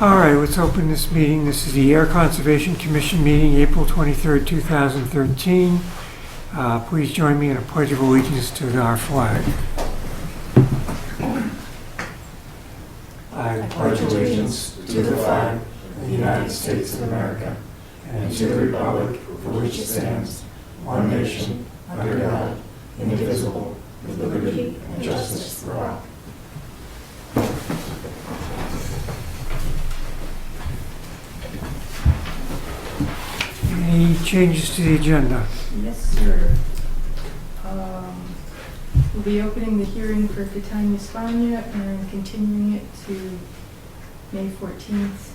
All right, let's open this meeting. This is the Air Conservation Commission meeting, April 23rd, 2013. Please join me in a pledge of allegiance to our flag. I pledge allegiance to the flag of the United States of America and to the republic for which it stands, one nation, under God, indivisible, with liberty and justice for all. Any changes to the agenda? Yes, sir. We'll be opening the hearing for Catania Spagna and continuing it to May 14th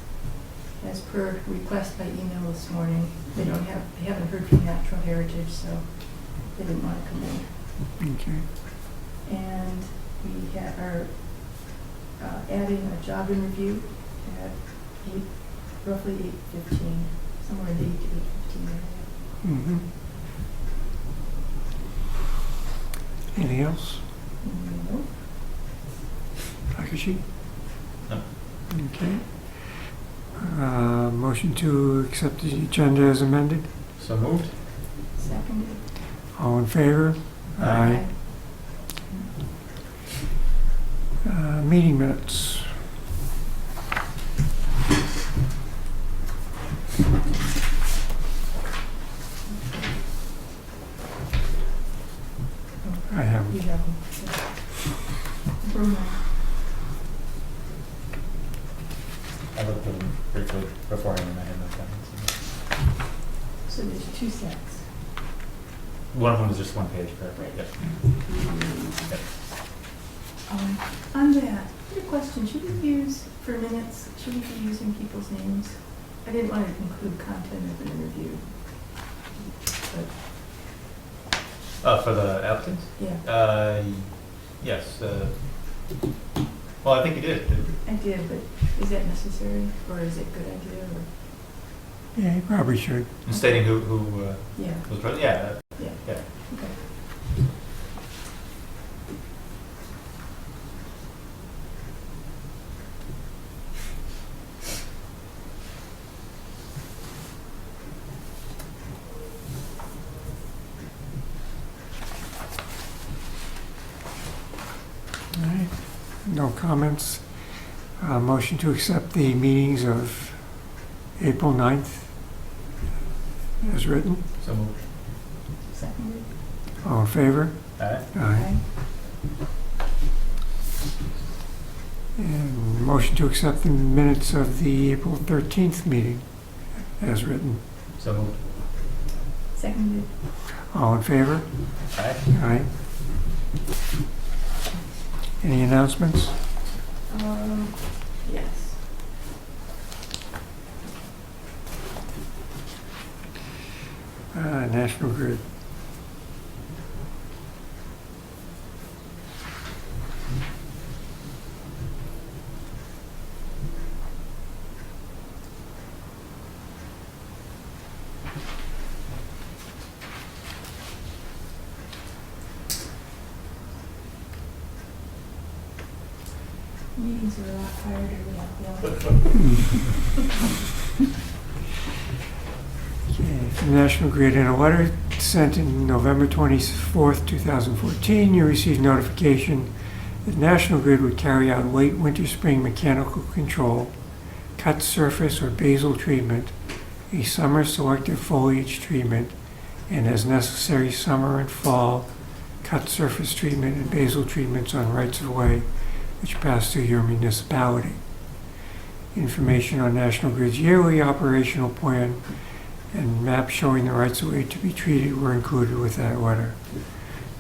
as per request by email this morning. They haven't heard from Natural Heritage, so they didn't want to come in. Okay. And we are adding a job interview at roughly 8:15, somewhere in the 8 to 8:15 area. Mm-hmm. Anything else? No. Takashi? No. Okay. Motion to accept the agenda as amended? So moved. Seconded. All in favor? Aye. Meeting minutes. I have You them. have them. Bruno. I looked at them briefly before and I had no comments. So there's two sets. One of them is just one page, correct? Right. Yep. Yep. On that, I had a question. Should we use, for minutes, should we be using people's names? I didn't want to include content of an interview. But, For the applicants? yeah, Yes. Well, I think you did. I did, but is that necessary? Or is it a good idea? Or, Yeah, you probably should. And stating who yeah, was present? Yeah. yeah, Yeah. okay. All right. No comments. Motion to accept the meetings of April 9th as written. So moved. Seconded. All in favor? Aye. Aye. And motion to accept the minutes of the April 13th meeting as written. So moved. Seconded. All in favor? Aye. Aye. Any announcements? Yes. National Grid. Meetings are a lot higher to react. Okay, from National Grid, in a letter sent in November 24th, 2014, you received notification that National Grid would carry out late winter spring mechanical control, cut surface or basal treatment, a summer selective foliage treatment, and as necessary summer and fall cut surface treatment and basal treatments on rights of way which pass through your municipality. Information on National Grid's yearly operational plan and maps showing the rights of way to be treated were included with that letter.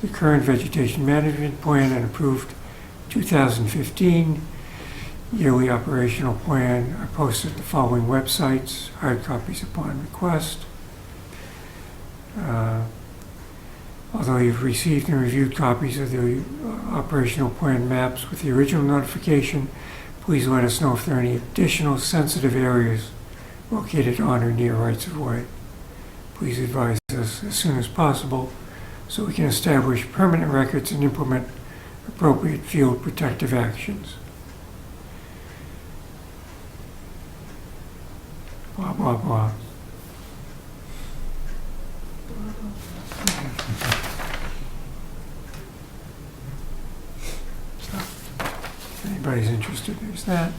The current vegetation management plan and approved 2015 yearly operational plan are posted at the following websites, hard copies upon request. Although you've received and reviewed copies of the operational plan maps with the original notification, please let us know if there are any additional sensitive areas located on or near rights of way. Please advise us as soon as possible so we can establish permanent records and implement appropriate field protective actions. blah, blah, blah. So, if anybody's interested, there's that.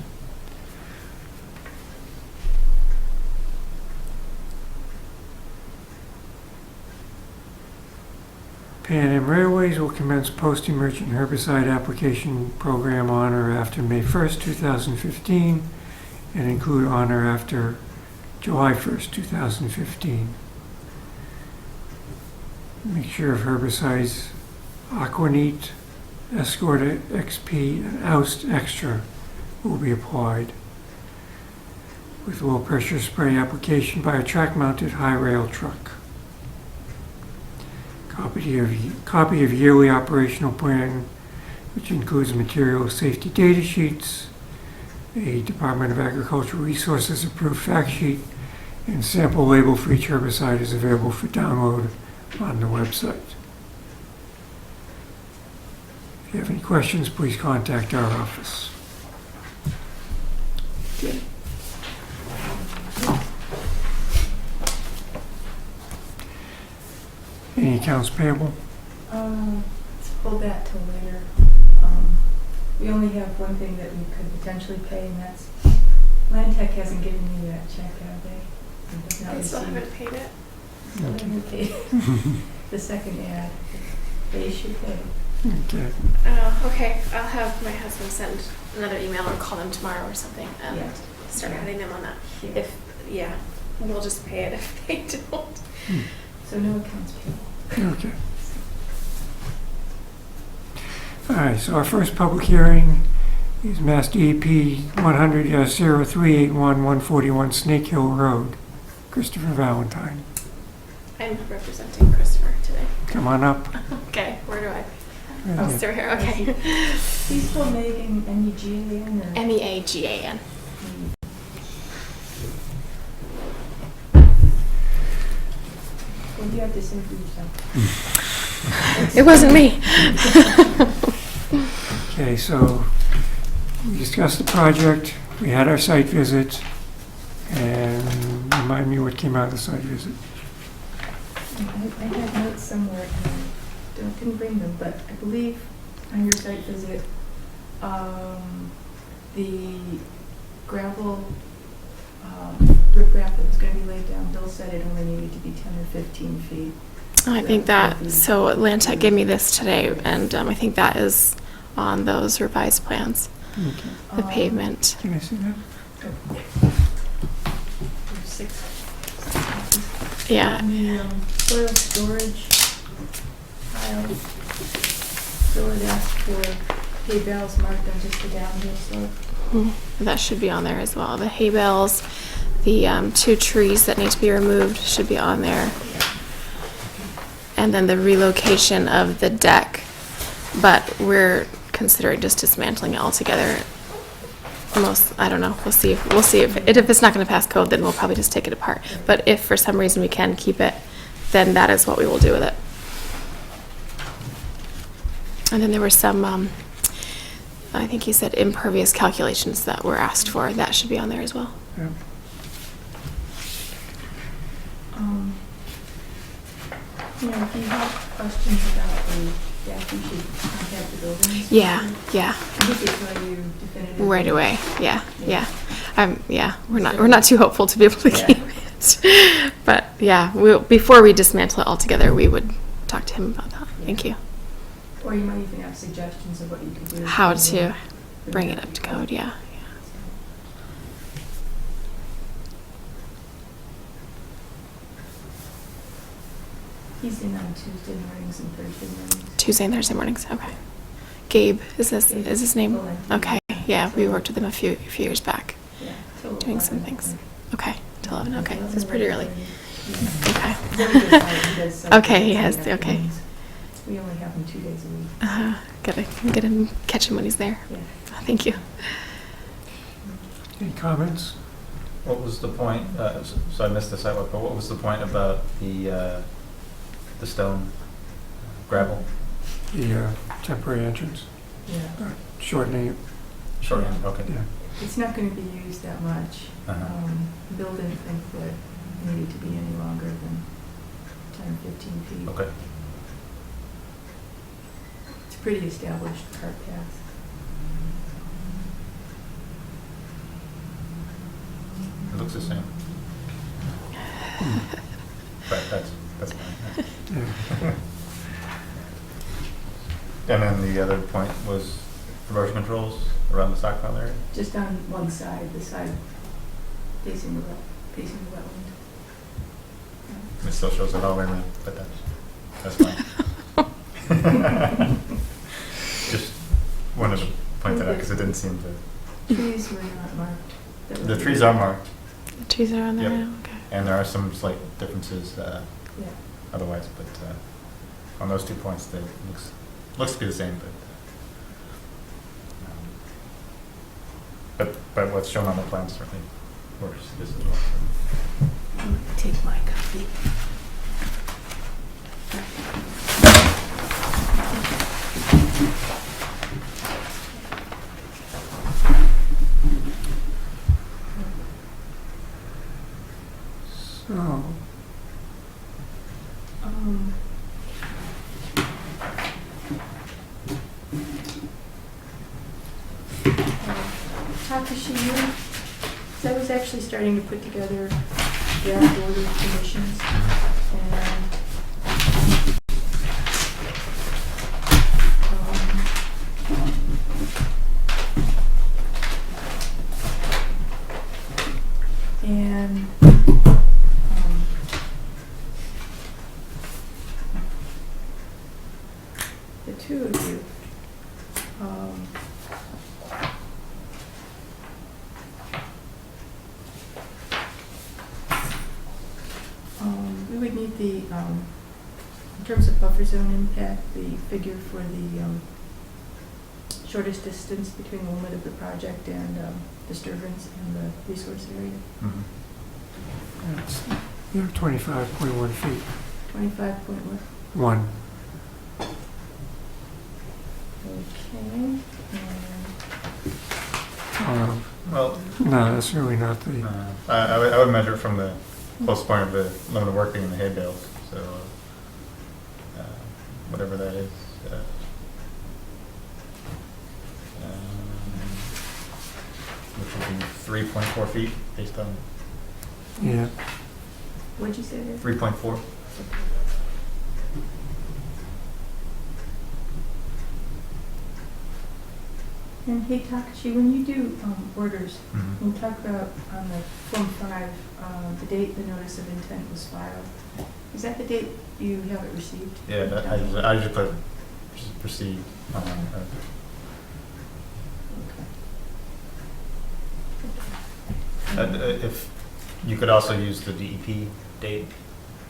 Pan Am Railways will commence post-emergent herbicide application program on or after May 1st, 2015, and include on or after July 1st, 2015. Mixture of herbicides Aquanite, Escort XP, and Oust Extra will be applied with low-pressure spray application by a track-mounted high-rail truck. Copy of yearly operational plan, which includes material safety data sheets, a Department of Agricultural Resources approved fact sheet, and sample label for each herbicide is available for download on the website. If you have any questions, please contact our office. Any accounts payable? Let's hold that till later. We only have one thing that we could potentially pay, and that's, Land Tech hasn't given me that check, have they? They have not I still received- haven't paid it. Still haven't paid the second ad. They should pay. Okay. Okay, I'll have my husband send another email or call them tomorrow or something and Yeah. start Yeah. adding them on that. Yeah. If, yeah, we'll just pay it if they don't. So no accounts payable. Okay. All right, so our first public hearing is Mass DEP 100-0381 141 Snake Hill Road. Christopher Valentine. I'm representing Christopher today. Come on up. Okay, where do I? Right Oh, here. still here, okay. Please spell Megan, M-E-G-A-N or? MEAGAN. What do you have to say for yourself? It wasn't me. Okay, so we discussed the project, we had our site visit, and remind me what came out of the site visit. I had notes somewhere, and I didn't bring them, but I believe on your site visit, the gravel riprap that was going to be laid down, Bill said it only needed to be 10 or 15 feet. I think that, so Atlantic gave me this today, and I think that is on those revised plans, Okay. the pavement. Can I see that? There's 6 inches. Yeah, On the soil storage pile, Bill had asked for hay bales marked on just the downhill slope. that should be on there as well. The hay bales, the 2 trees that need to be removed should be on there. And then the relocation of the deck, but we're considering just dismantling it altogether. I don't know, we'll see if it's not gonna pass code, then we'll probably just take it apart. But if for some reason we can keep it, then that is what we will do with it. And then there were some, I think he said impervious calculations that were asked for, that should be on there as well. Yeah. If you have questions about the deck, you should contact the building inspector. Yeah, He could tell you definitively. right away, yeah. We're not too hopeful to be able to Yeah. keep it. But yeah, before we dismantle it altogether, we would talk to him about that. Thank you. Or you might even have suggestions of what you could do. How to bring it up to code, yeah. He's in on Tuesday mornings and Thursday mornings. Tuesday and Thursday mornings, okay. Gabe, is his name? Full length. Okay, yeah, we worked with him a few years back, Yeah, till doing some 11, things. I Okay, till 11, okay, think. so it's pretty early. Yeah. Okay. Very good time. He does some Okay, he days in has, the okay. afternoons. We only have him 2 days a week. Gotta catch him when he's there. Yeah. Thank you. Any comments? What was the point, so I missed the sidewalk, but what was the point about the stone gravel? The temporary entrance, Yeah. shortening it. Shortening, okay. Yeah. It's not going to be used that much. Uh-huh. Bill didn't think that it needed to be any longer than 10 or 15 feet. Okay. It's a pretty established cart path. It looks the same. But that's fine. Yeah. And then the other point was erosion controls around the stockpile area? Just on one side, the side facing the wetland. It still shows it all the way around, but that's fine. Just wanted to point that out because it didn't seem to. Trees were not marked. The trees are marked, The trees are on there Yep. now? Okay. and there are some slight differences Yeah. otherwise, but on those 2 points, they looks to be the same, but what's shown on the plan certainly works just as well. Take my copy. So, Takashima, so I was actually starting to put together draft order of conditions, and the two of you, we would need the, in terms of buffer zone impact, the figure for the shortest distance between the limit of the project and disturbance in the resource area. Mhm. it's, 25.1 feet. 25.1. 1. Okay. Well, No, that's really not the, I would measure it from the closest point of the limit of working in the hay bales, so whatever that is. Which would be 3.4 feet based on yeah. What'd you say there? 3.4. And hey, Takashi, when you do orders, Mhm. when you talk about on the Form 5, the date the notice of intent was filed, is that the date you have it received? Yeah, I usually put proceed on if you could also use the DEP date,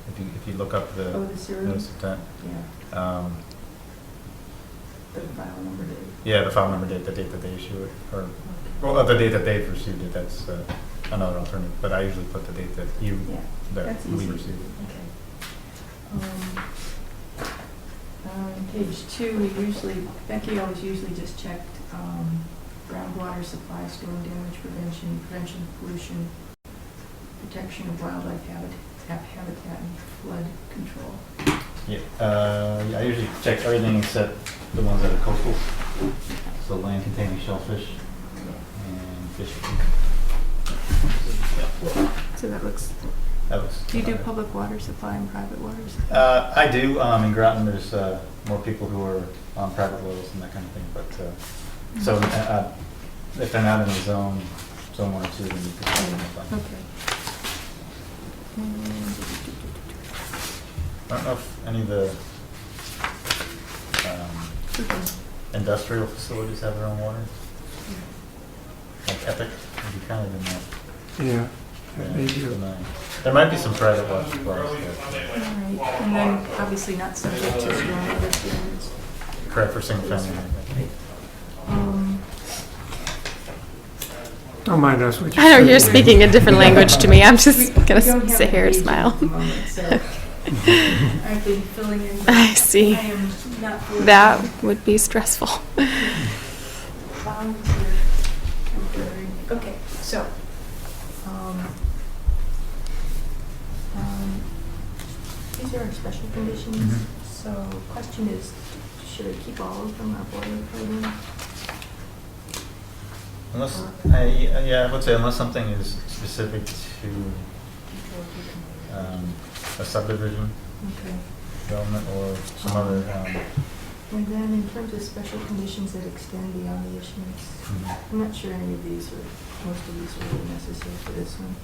if you look up the Oh, the serial? notice of intent. Yeah, the file number date. Yeah, the file number date, the date that they issue it, or Okay. well, the date that they've received it. That's another alternative. But I usually put the date that Yeah, that that's we easy. received. Okay. On page 2, Becky always usually just checked groundwater supply, storm damage prevention, prevention of pollution, protection of wildlife habitat, and flood control. Yeah, I usually check everything except the ones that are coastal, so land containing shellfish and fish. So that looks, That looks. do you do about public water supply and private water right. supply? I do. In Groton, there's more people who are on private wells and that kind of thing. But so if they're not in the zone 1 or 2, then you can call them up. Okay. I don't know if any of the industrial facilities have their own water. Like Epic would be kind of in that. Yeah, Yeah, they do. in that. There might be some private water supplies. All right, and then obviously not subject to stormwater standards. Correct for single family. Don't mind us. What you I know said. you're speaking a different language to me. I'm just gonna We don't have sit here and a page smile. at the moment, so I've been filling in. but I see. I am not fully That would be stressful. volunteer temporary So, um, these are our special conditions. Mhm. So, question is, should I keep all of them or boilerplate in? Unless, yeah, I would say unless something is specific to a subdivision Okay. development or some other, And then in terms of special conditions that extend beyond the issuance, I'm not sure any of these or most of these are really necessary for this one.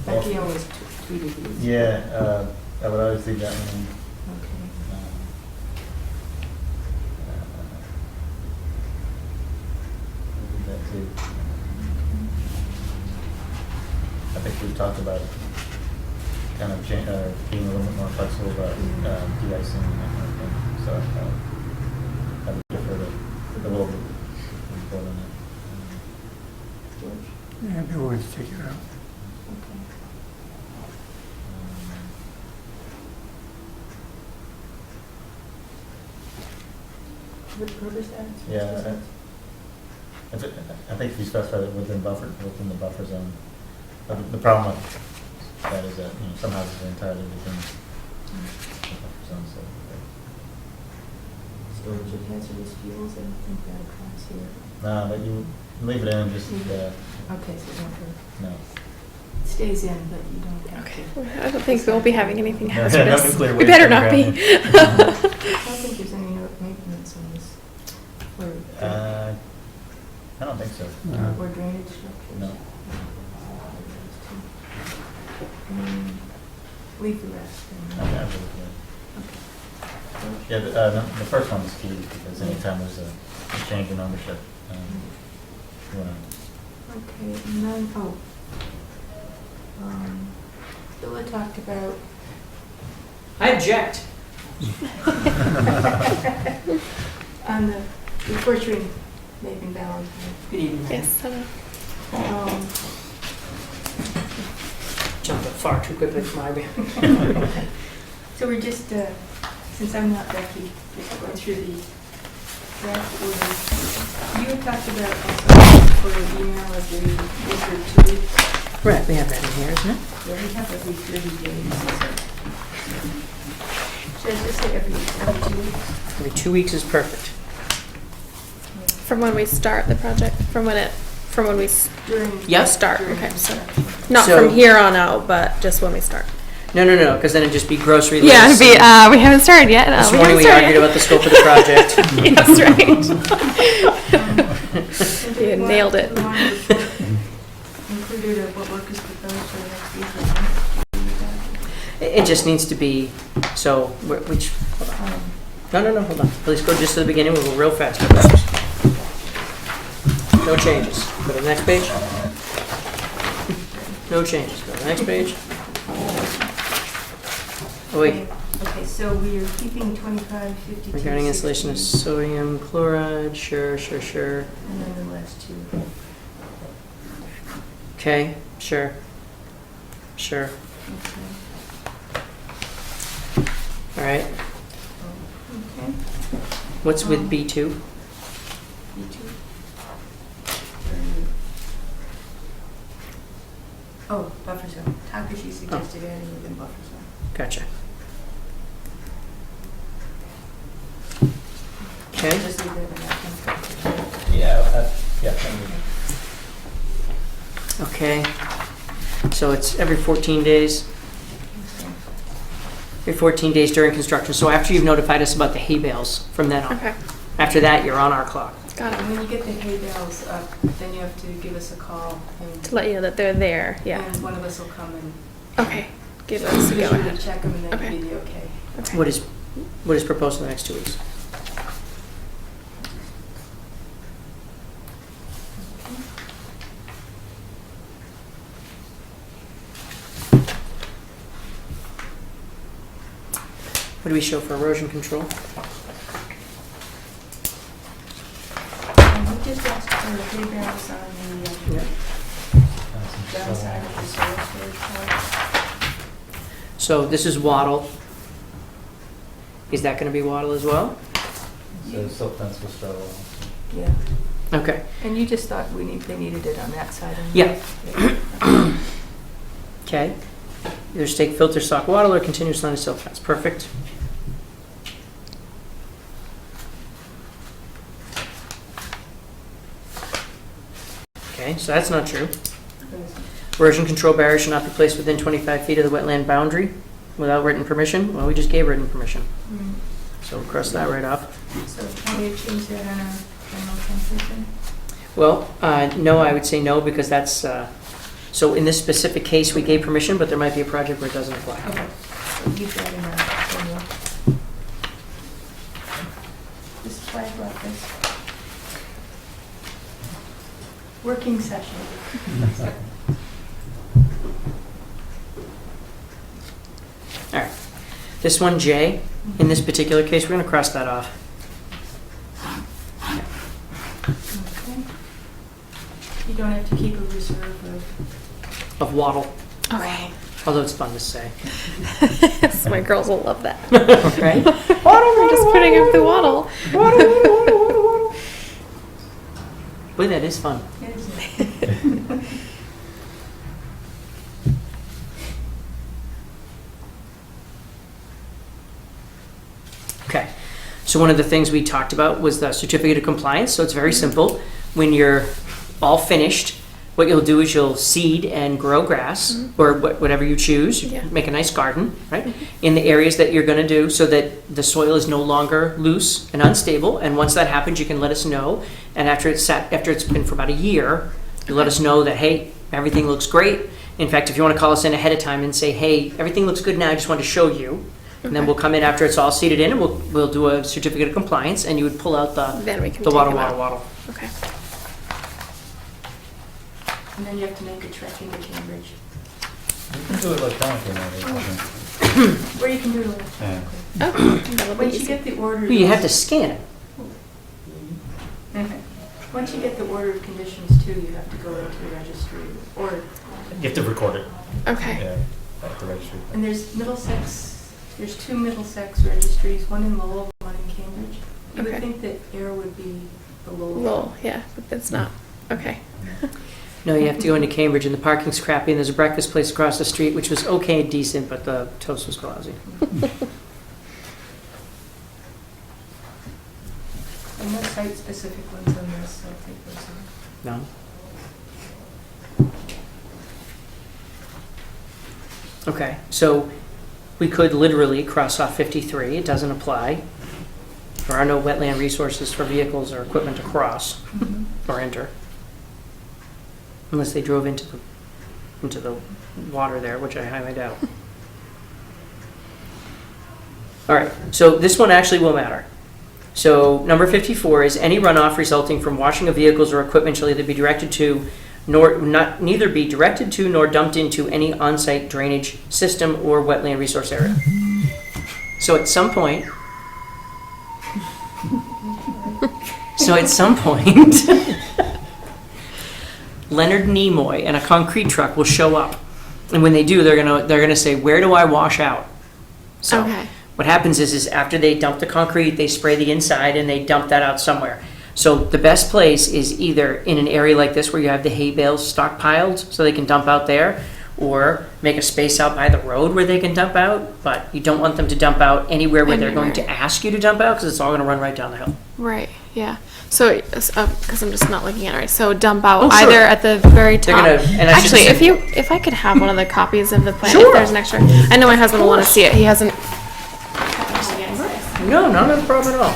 Becky always tweeted these. yeah, I would always leave that one in. Okay. Leave that too. I think we've talked about kind of being a little bit more flexible about de-icing and that kind of thing. So I would defer to the little bit on that. George? Yeah, I'd be willing to take it out. Okay. What purpose that? Yeah, I think if you specify it within the buffer zone. The problem with that is that, some houses are entirely within the buffer zone, so. Storage of hazardous fuels, I don't think that applies here. No, but you leave it in, just, Okay, so don't hurt. no. It stays in, but you don't have Okay. to. I don't think we'll be having anything No, no hazardous. nuclear We waste better not underground. be. I don't think there's any maintenance on this, I don't think so. or drainage structures. No. Leave the rest. Okay, And, I'll go with okay. that. Yeah, the first one is key, because anytime there's a change in ownership, you want Okay, and then, Bill had talked about, I object. on the torturing Nathan Valentine. Good evening. Yes. Um, Jumped up far too quickly for my So we're just, since I'm not Becky, just going through the draft order. You had talked about also for the email every 2 weeks. Right, we have that in here, isn't it? Yeah, we have every 30 days. Should I just say every 2 weeks? Every 2 weeks is perfect. From when we start the project, from when we During. Yep. start. during Okay, so construction. not So- from here on out, but just when we start. No, because then it'd just be grocery Yeah, lists. it'd be, we haven't started yet. This we morning haven't we started argued yet. about the scope of the project. Yes, right. You nailed it. Included of what work is proposed for the next week. It just needs to be, so, which, hold on. No, hold on. Please go just to the beginning, we'll go real fast. No changes. Go to the next page. No changes. Go to the next page. Oh, wait. Okay, so we are keeping 25, 52, Regarding installation of 60, sodium chloride, sure. and then the last two. Okay, sure. Okay. All right. Okay. What's with B2? B2. Oh, buffer zone. Takashi suggested adding within buffer zone. Gotcha. Okay. Just leave that in that one. Yeah, Okay. So it's every 14 days? Every 14 days during construction. So after you've notified us about the hay bales, from then on. Okay, After that, you're on our clock. got And it. when you get the hay bales up, then you have to give us a call To let you know that they're there, yeah. and one of us will come and. Okay, give So us a we go should ahead. check them and then Okay. give you the okay. Okay. What is proposed in the next 2 weeks? What do we show for erosion control? And we just asked for the hay bales on the Yeah. downside of the soil storage part. So this is wattle. Is that going to be wattle as well? So silt fence was so. Yeah. Okay, And you just thought they needed it on that side? yeah. Okay. Either stake filter stock water or continuous line of silt fence. Perfect. Okay, so that's not true. Erosion control barrier should not be placed within 25 feet of the wetland boundary without written permission. Well, we just gave written permission. Mm. So we'll cross that right off. So can we change that on our general conversation? Well, no, I would say no, because that's, so in this specific case, we gave permission, but there might be a project where it doesn't apply. Okay. So leave that in our general. This is why I brought this. Working session. All right. This one, J, in this particular case, we're going to cross that off. Okay. You don't have to keep a reserve Of wattle, Okay. although it's fun to say. So my girls will love that. Right? We're just putting up the waddle. Boy, that is fun. It is. Okay. So one of the things we talked about was the certificate of compliance. So it's very simple. When you're all finished, what you'll do is you'll seed and grow grass or whatever you choose. Yeah. Make a nice garden, right? In the areas that you're going to do so that the soil is no longer loose and unstable. And once that happens, you can let us know. And after it's been for about a year, you let us know that, hey, everything looks great. In fact, if you want to call us in ahead of time and say, hey, everything looks good now, I just want to show you. And then Okay. we'll come in after it's all seeded in and we'll do a certificate of compliance and you would pull out Then we can the take waddle, them out. waddle, waddle. Okay. And then you have to make a trek into Cambridge. You can do it electronically nowadays, I think. Or you can do it electronically. Oh, that'll be Once you easy. get the order. Well, you have to scan it. Okay. Once you get the order of conditions too, you have to go into the registry or, You have to record it, Okay. yeah, at the registry. and there's two Middlesex registries, one in Lowell, one in Cambridge. You would Okay. think that Ayer would be the Lowell. Well, yeah, but it's not. Okay. No, you have to go into Cambridge and the parking's crappy and there's a breakfast place across the street, which was okay and decent, but the toast was lousy. And no site-specific ones on this, so I'll take those on. No? Okay, so we could literally cross off 53. It doesn't apply. There are no wetland resources for vehicles or equipment to cross or enter. Unless they drove into the water there, which I highly doubt. All right, so this one actually will matter. So number 54 is any runoff resulting from washing of vehicles or equipment shall either be directed to neither be directed to nor dumped into any on-site drainage system or wetland resource area. So at some point, Leonard Nimoy and a concrete truck will show up, and when they do, they're gonna say, "Where do I wash out?" So Okay. what happens is after they dump the concrete, they spray the inside and they dump that out somewhere. So the best place is either in an area like this where you have the hay bales stockpiled, so they can dump out there, or make a space out by the road where they can dump out. But you don't want them to dump out anywhere where they're going to Anywhere. ask you to dump out, because it's all going to run right down the hill. Right. Yeah. So, because I'm just not looking at it right. So dump out Oh, sure. either at the very They're top. gonna- and I should Actually, say- if I could have one of the copies of the plan, Sure. if there's an extra. I know my husband will want to see it. He hasn't. No, not a problem at all.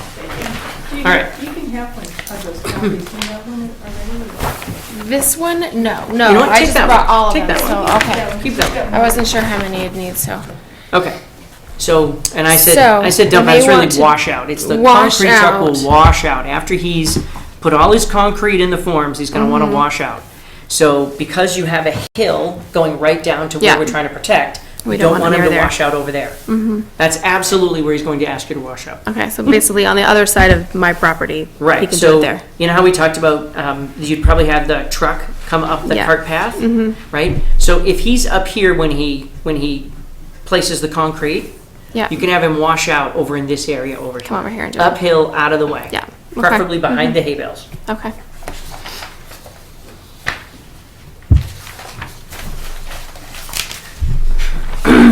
You All right. You can have one of those copies. Do you have one already? This one, no, You know no. what? I Take just that brought one. all of Take them. that So one. okay. Keep that one. I wasn't sure how many it needs. So Okay. So, and I said So, dump they out, it's really want to wash out. It's the wash concrete truck will out. wash out. After he's put all his concrete in the forms, he's gonna Mm-hmm. wanna wash out. So because you have a hill going right down to where Yeah. we're trying to protect, We we don't don't want want it him to near there. wash out over there. Mm-hmm. That's absolutely where he's going to ask you to wash out. okay. So basically, on the other side of my property, he Right, can do so, it there. you know how we talked about, you'd probably have the truck come up the Yeah. cart path? Mm-hmm. Right? So if he's up here when he places the concrete, Yeah. you can have him wash out over in this area over Come here. over here and do it. Uphill, out of the way. Yeah. Okay. Preferably behind the hay bales. Okay.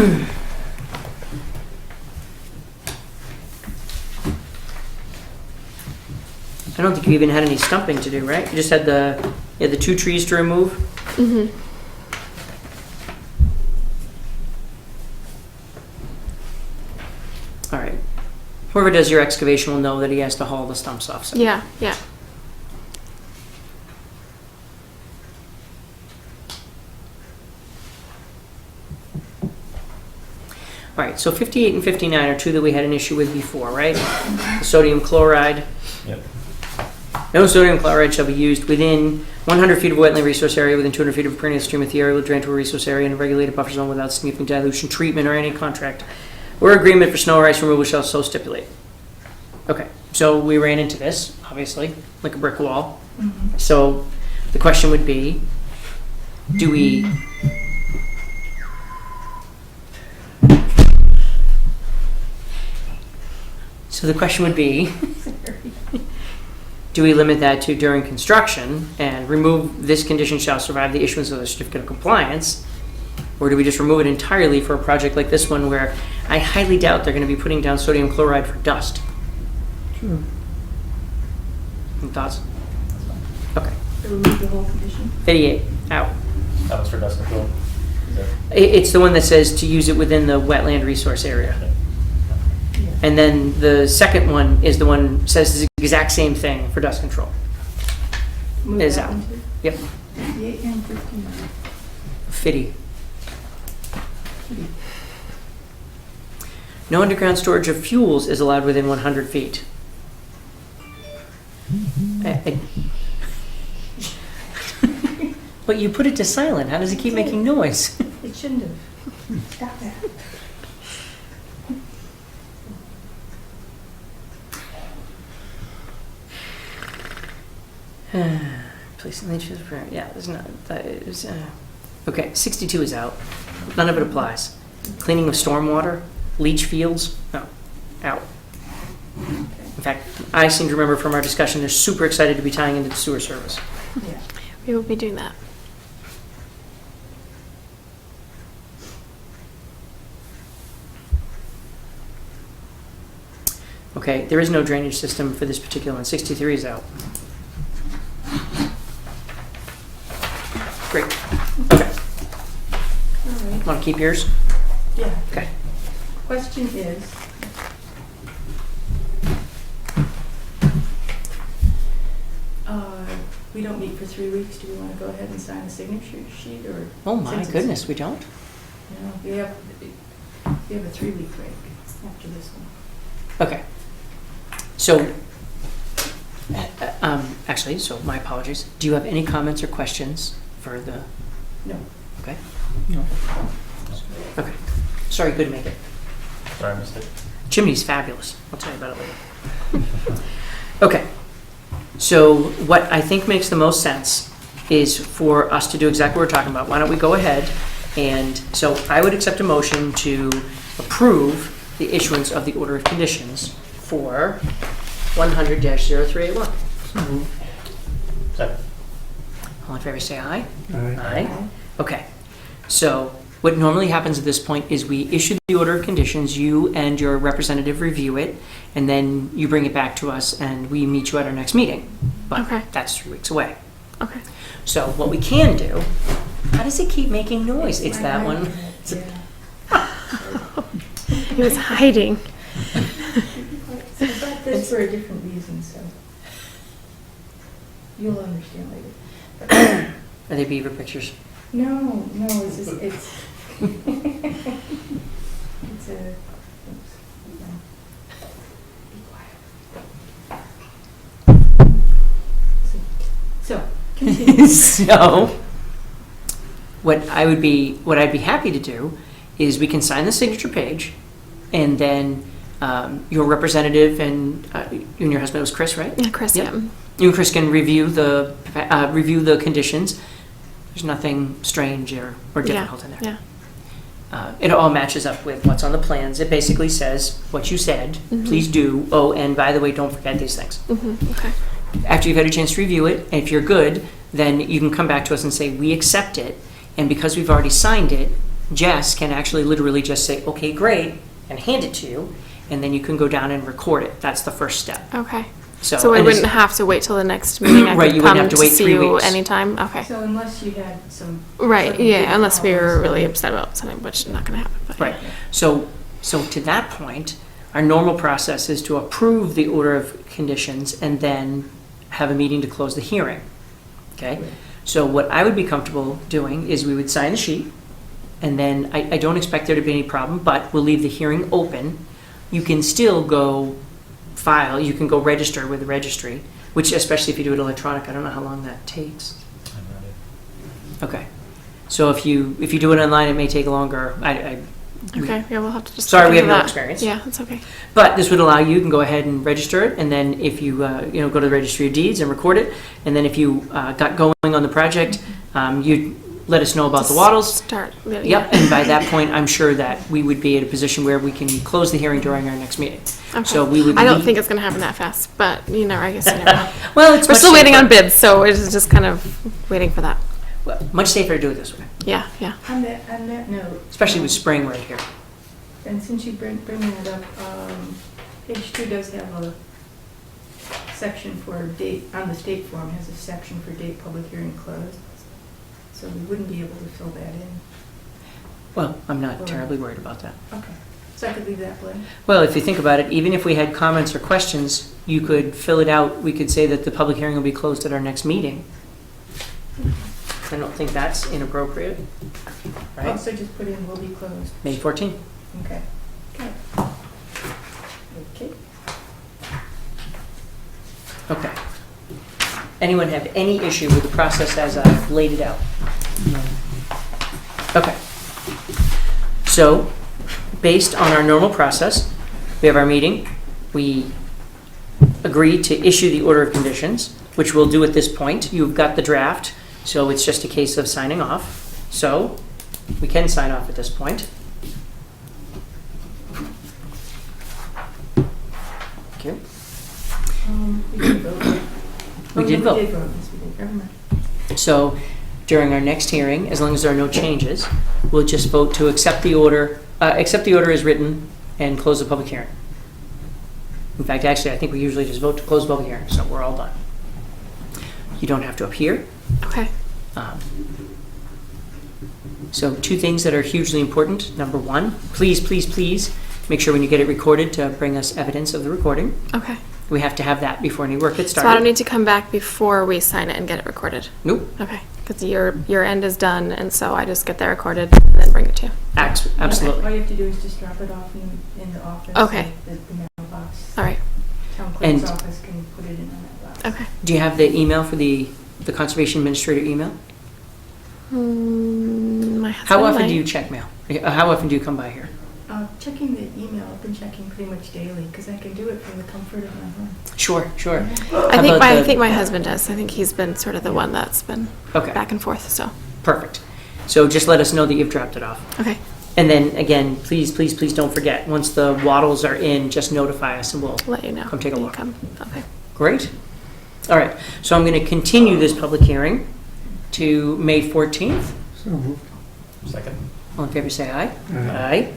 I don't think you even had any stumping to do, right? You just had the 2 trees to remove? Mm-hmm. All right. Whoever does your excavation will know that he has to haul the stumps off. So. Yeah, yeah. All right, so 58 and 59 are 2 that we had an issue with before, right? The sodium chloride. Yep. No sodium chloride shall be used within 100 feet of a wetland resource area, within 200 feet of a perennial stream if the area will drain to a resource area in a regulated buffer zone without significant dilution, treatment, or any contract or agreement for snow or ice removal shall so stipulate. Okay, so we ran into this, obviously, like a brick wall. Mhm. So the question would be, do we... So the question would be, do we limit that to during construction and remove this condition shall survive the issuance of the certificate of compliance? Or do we just remove it entirely for a project like this one where I highly doubt they're going to be putting down sodium chloride for dust? Sure. Any thoughts? Okay. So remove the whole condition? 58, out. That was for dust control. Is that- It's the one that says to use it within the wetland resource area. Yeah. And then the second one is the one says the exact same thing for dust control. Move Is that out. one too? Yep. 58 and 59. Fitty. No underground storage of fuels is allowed within 100 feet. But you put it to silent. How does it keep making noise? It shouldn't have. Stop that. Placing leaches for, yeah, there's not, that is, okay, 62 is out. None of it applies. Cleaning of stormwater, leach fields, no, out. In fact, I seem to remember from our discussion, they're super excited to be tying into the sewer service. Yeah. We will be doing that. Okay, there is no drainage system for this particular one. 63 is out. Great. Okay. All right. Want to keep yours? Yeah. Okay. Question is, we don't meet for 3 weeks. Do we want to go ahead and sign a signature sheet or? Oh my since it's- goodness, we don't? No, we have a 3-week break after this one. Okay. So, actually, so my apologies. Do you have any comments or questions for the, No. okay? No. Okay. Sorry, couldn't make it. Sorry, I missed it. Chimney's fabulous. I'll tell you about it later. Okay. So what I think makes the most sense is for us to do exactly what we're talking about. Why don't we go ahead and, so I would accept a motion to approve the issuance of the order of conditions for 100-0381. Second. All in favor, say aye. Aye. Aye. Okay. So what normally happens at this point is we issue the order of conditions, you and your representative review it, and then you bring it back to us and we meet you at our next meeting. But Okay. that's 3 weeks away. Okay. So what we can do, how does it keep making noise? It's that one. Yeah. He was hiding. I got this for a different reason, so you'll understand later. Are they beaver pictures? No, it's just, it's, it's a, oops, no. Be quiet. So, continue. So, what I'd be happy to do is we can sign the signature page, and then your representative and you and your husband, it was Chris, right? Yeah, Chris, Yep. yeah. You and Chris can review the conditions. There's nothing strange or difficult in there. Yeah. It all matches up with what's on the plans. It basically says what you said. Mhm. Please do. Oh, and by the way, don't forget these things. Okay. After you've had a chance to review it, if you're good, then you can come back to us and say, we accept it. And because we've already signed it, Jess can actually literally just say, okay, great, and hand it to you, and then you can go down and record it. That's the first step. Okay. So, So we and wouldn't have to wait till the next meeting. I Right, could you wouldn't come have to wait see 3 you weeks. anytime. Okay. So unless you had some. Right. sort of Yeah. big Unless we were problems, really then- upset about something, which is not going to happen. But Right. So to that point, our normal process is to approve the order of conditions and then have a meeting to close the hearing. Okay? So what I would be comfortable doing is we would sign the sheet, and then I don't expect there to be any problem, but we'll leave the hearing open. You can still go file, you can go register with the registry, which especially if you do it electronic, I don't know how long that takes. I'm ready. Okay. So if you do it online, it may take longer. Okay. Yeah, we'll have to just. Sorry, look we have into no that. experience. Yeah, that's okay. But this would allow you can go ahead and register it, and then if you go to the Registry of Deeds and record it, and then if you got going on the project, you let us know about the Just wattles. Start. Yeah. Yep, and by that point, I'm sure that we would be at a position where we can close the hearing during our next meeting. Okay. So we would. I don't leave- think it's going to happen that fast, but you know, I guess you never know. Well, it's We're much still waiting on safer- bids, so it's just kind of waiting for that. well, much safer to do it this way, Yeah. Yeah. On that note. especially with spring right here. And since you bring that up, page 2 does have a section for date, on the state form, has a section for date public hearing closed. So we wouldn't be able to fill that in. Well, I'm not terribly worried about that. Okay. So I could leave that blank. Well, if you think about it, even if we had comments or questions, you could fill it out. We could say that the public hearing will be closed at our next meeting. I don't think that's inappropriate, right? Also just put in will be closed. May 14th. Okay. Okay. Okay. Okay. Anyone have any issue with the process as I've laid it out? Okay. So, based on our normal process, we have our meeting. We agree to issue the order of conditions, which we'll do at this point. You've got the draft, so it's just a case of signing off. So, we can sign off at this point. Thank you. We did vote. We Oh, did no, vote. We did vote, yes, we did. Never mind. So during our next hearing, as long as there are no changes, we'll just vote to accept the order as written and close the public hearing. In fact, actually, I think we usually just vote to close the public hearing, so we're all done. You don't have to appear. Okay. So 2 things that are hugely important. Number 1, please, please, please, make sure when you get it recorded to bring us evidence of the recording. Okay. We have to have that before any work gets So I started. don't need to come back before we sign it and get it recorded. Nope. Okay. Because your end is done, and so I just get that recorded and then bring it to you. Absolutely. All you have to do is just drop it off in the office. Okay. The mailbox. All right. Town clerk's And- office can put it in on that box. Okay. Do you have the email for the Conservation Administrator email? My husband How often might. do you check mail? How often do you come by here? Checking the email, I've been checking pretty much daily because I can do it from the comfort of my home. Sure. I How think about the- I think my husband does. I think he's been sort of the one that's been Okay, back and forth. So perfect. So just let us know that you've dropped it off. okay. And then, again, please, please, please don't forget, once the wattles are in, just notify us and we'll, Let you know. Come take a when you look. Come. Okay. great. All right, so I'm going to continue this public hearing to May 14th. So moved. Second. All in favor, say aye. Aye.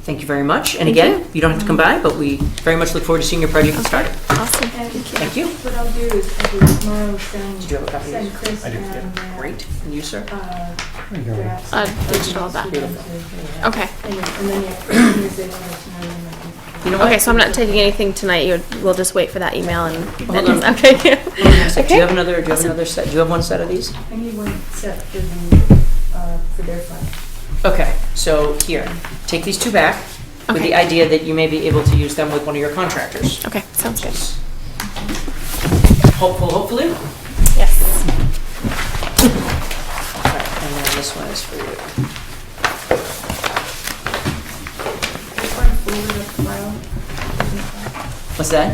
Thank you very much. And Thank again, you. you don't have to come by, but we very much look forward to seeing your project get started. Awesome. And Thank you. what I'll do is probably tomorrow send, Did you have a copy of send this? Chris I do, and yeah. Great. And you, sir? I got it. drafts. Digital back. Okay. And then you have to use it on this morning. You know what? Okay. So I'm not taking anything tonight. We'll just wait for that email and. Hold on. Okay. Do you Okay. have another set? Do you have one set of these? I need one set for their file. Okay, so here, take these 2 back with Okay. the idea that you may be able to use them with one of your contractors. Okay. Sounds good. Hopefully. Yes. All right, and then this one is for you. This one folded up file. What's that?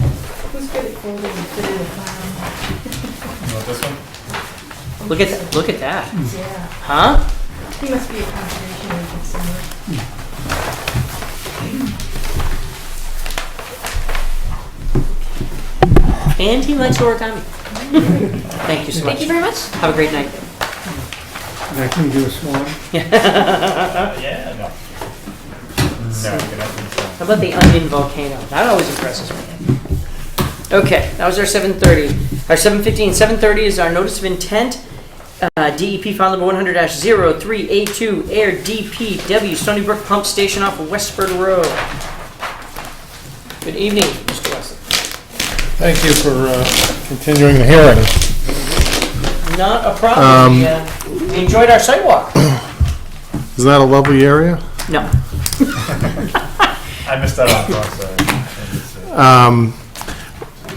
Who's good at folding and putting a file? You want this one? Look at that. Look at that. Yeah, Huh? he must be a conservation agent somewhere. And he likes origami. Thank you so much. Thank you very much. Have a great night. Now, can you do a swan? Yeah, no. No, you're not doing so. How about the onion volcano? That always impresses me. Okay, that was our 7:30. Our 7:15, 7:30 is our notice of intent. DEP file number 100-0382, Ayer DPW, Stony Brook Pump Station off of Westford Road. Good evening, Mr. Wesley. Thank you for continuing the hearing. Not a problem. We enjoyed our site walk. Isn't that a lovely area? No. I missed that off, so.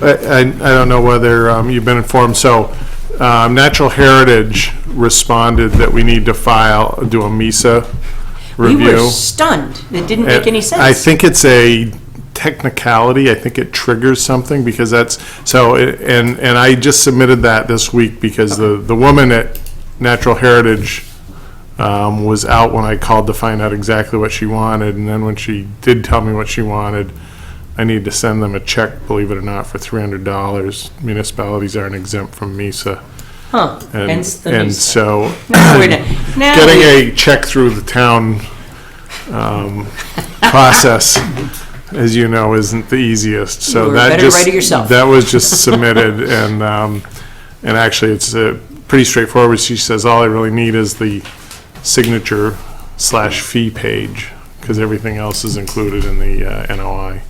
I don't know whether you've been informed, so Natural Heritage responded that we need to do a MISA review. We were stunned. It didn't make any sense. I think it's a technicality. I think it triggers something because that's, so, and I just submitted that this week because the woman at Natural Heritage was out when I called to find out exactly what she wanted, and then when she did tell me what she wanted, I need to send them a check, believe it or not, for $300. Municipalities aren't exempt from MISA. Huh. And, Hence the and MISA. so Now getting we- a check through the town process, as you know, isn't the easiest. So You were that better just write it yourself. that was just submitted, and actually it's pretty straightforward. She says all I really need is the signature/fee page because everything else is included in the NOI.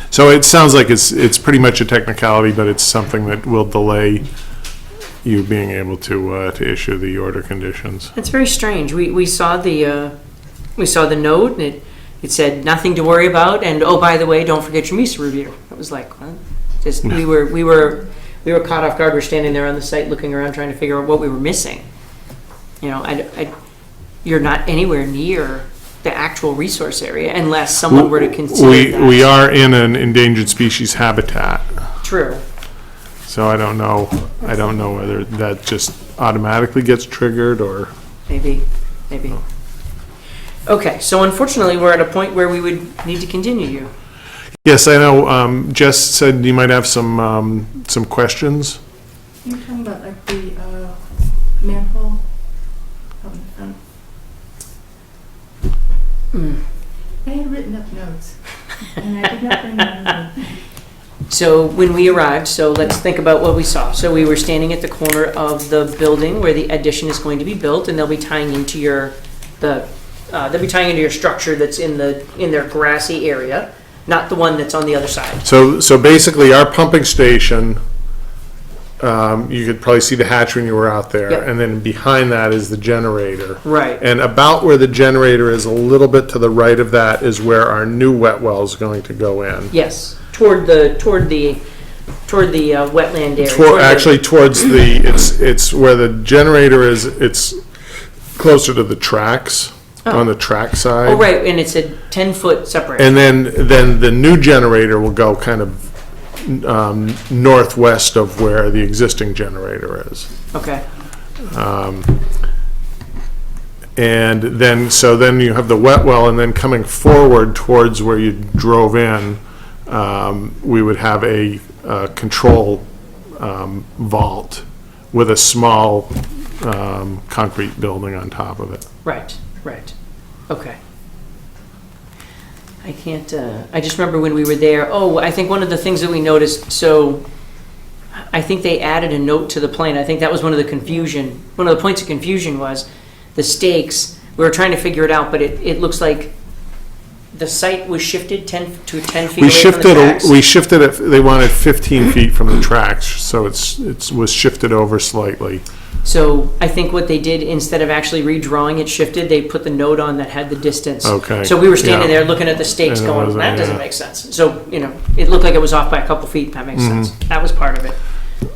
So it sounds like it's pretty much a technicality, but it's something that will delay you being able to issue the order conditions. It's very strange. We saw the note, and it said nothing to worry about, and oh, by the way, don't forget your MISA review. It was like, well, just we were caught off guard. We're standing there on the site, looking around, trying to figure out what we were missing. You know, you're not anywhere near the actual resource area unless someone were to consider that. We are in an endangered species habitat. True. So I don't know whether that just automatically gets triggered or. Maybe. Okay, so unfortunately, we're at a point where we would need to continue you. Yes, I know. Jess said you might have some questions. You're talking about like the manhole out in front. I had written up notes, and I did not bring them with me. So when we arrived, so let's think about what we saw. So we were standing at the corner of the building where the addition is going to be built, and they'll be tying into your structure that's in their grassy area, not the one that's on the other side. So basically, our pumping station, you could probably see the hatch when you were out there, Yep. and then behind that is the generator. Right. And about where the generator is, a little bit to the right of that, is where our new wet well is going to go in. Yes, toward the wetland area. Towards it's where the generator is. It's closer to the tracks on the track side. Oh, right, and it's a 10-foot separation. And then the new generator will go kind of northwest of where the existing generator is. Okay. And then you have the wet well, and then coming forward towards where you drove in, we would have a control vault with a small concrete building on top of it. Right. Okay. I can't, I just remember when we were there, I think one of the things that we noticed, so I think they added a note to the plan. I think that was one of the points of confusion was the stakes. We were trying to figure it out, but it looks like the site was shifted 10 feet away from the tracks. We shifted it, they wanted 15 feet from the tracks, so it was shifted over slightly. So I think what they did, instead of actually redrawing it shifted, they put the note on that had the distance. Okay. So we were standing Yeah. there looking at the stakes And it going, wasn't, that doesn't yeah. make sense. So, it looked like it was off by a couple feet, that makes sense. That was part of it.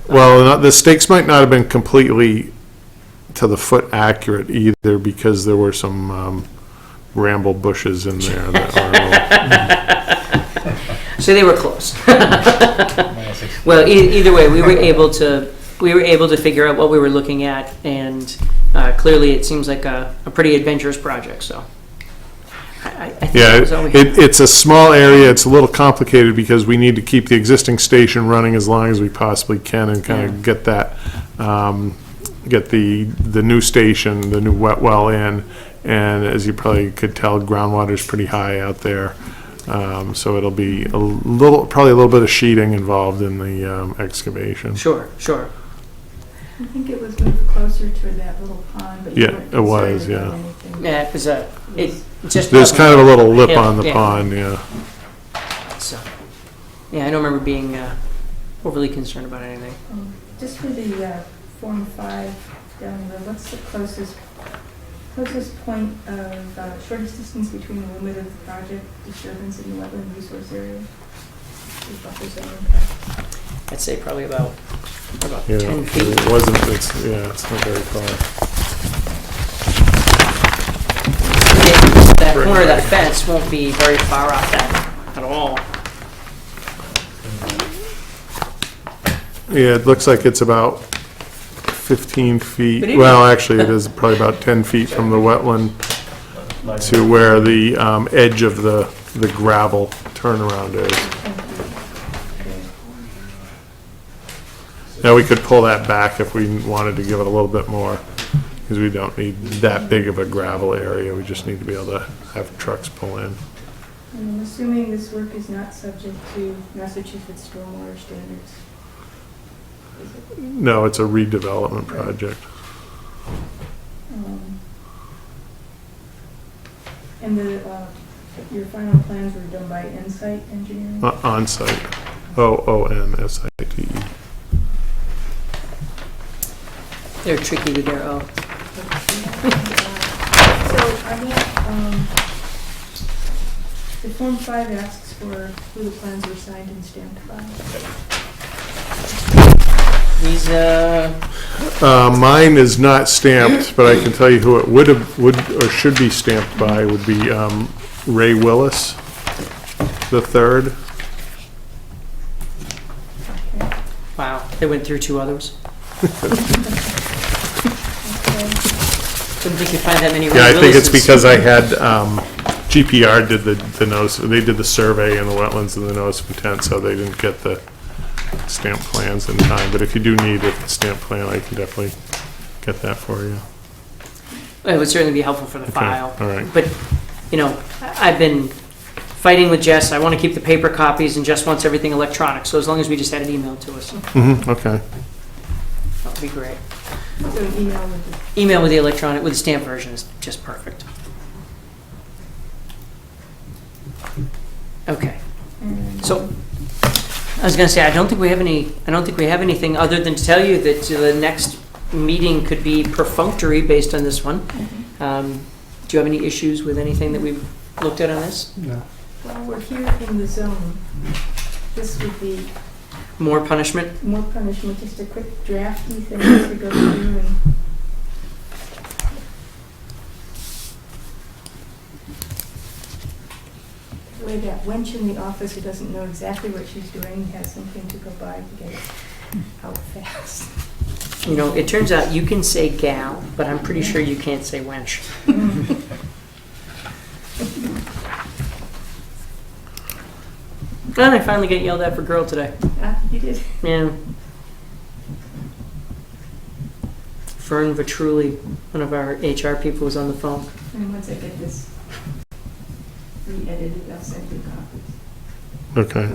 Well, the stakes might not have been completely to the foot accurate either, because there were some bramble bushes in there that were So they were close. Well, either way, we were able to figure out what we were looking at, and clearly it seems like a pretty adventurous project, so. I think that was all we had. it's a small area. It's a little complicated because we need to keep the existing station running as long as we possibly can and kind of get that get the new station, the new wet well in, and as you probably could tell, groundwater's pretty high out there. So it'll be probably a little bit of sheeting involved in the excavation. Sure. I think it was moved closer to that little pond, but you Yeah, weren't it was, concerned about yeah. anything. Yeah, because it just. There's kind of a little lip Yeah, on the yeah. pond, yeah. So, yeah, I don't remember being overly concerned about anything. Just for the Form 5 down the road, what's the closest point of, shortest distance between the limit of the project disturbance and the wetland resource area? The buffer zone impact. I'd say probably about Yeah, 10 feet. it wasn't, it's not very far. That corner of that fence won't be very far off that at all. Yeah, it looks like it's about 15 feet. But even- Well, actually, it is probably about 10 feet from the wetland to where the edge of the gravel turnaround is. Now, we could pull that back if we wanted to give it a little bit more, because we don't need that big of a gravel area. We just need to be able to have trucks pull in. And I'm assuming this work is not subject to Massachusetts stormwater standards. Is it? No, it's a redevelopment project. And your final plans were done by Insight Engineering? On-site. OONSITE. They're tricky with their O. So I want, the Form 5 asks for who the plans were signed and stamped by. These, Mine is not stamped, but I can tell you who it would or should be stamped by would be Ray Willis the third. Okay. wow, they went through 2 others. Okay. Couldn't think you'd find that many. Yeah, I think it's Willises. because I had, GPR did the notice, they did the survey in the wetlands and the notice of intent, so they didn't get the stamp plans in time. But if you do need a stamp plan, I can definitely get that for you. It would certainly be helpful for the Okay, file. all right. But, you know, I've been fighting with Jess. I want to keep the paper copies and Jess wants everything electronic. So as long as we just had it emailed to us, Okay. that would be great. So an email with the Email with the electronic, with the stamped version is just perfect. Okay. and, So, I was gonna say, I don't think we have anything other than to tell you that the next meeting could be perfunctory based on this one. Do you have any issues with anything that we've looked at on this? No. While we're here in the zone, this would be More punishment? more punishment, just a quick drafty thing to go through and. The way that wench in the office who doesn't know exactly what she's doing has something to go by to get it out fast. You know, it turns out you can say gal, but I'm pretty sure you can't say wench. And I finally get yelled at for girl today. Ah, you did. Yeah. Fern Vitrulli, one of our HR people, was on the phone. And once I get this re-edited, I'll send you copies. Okay.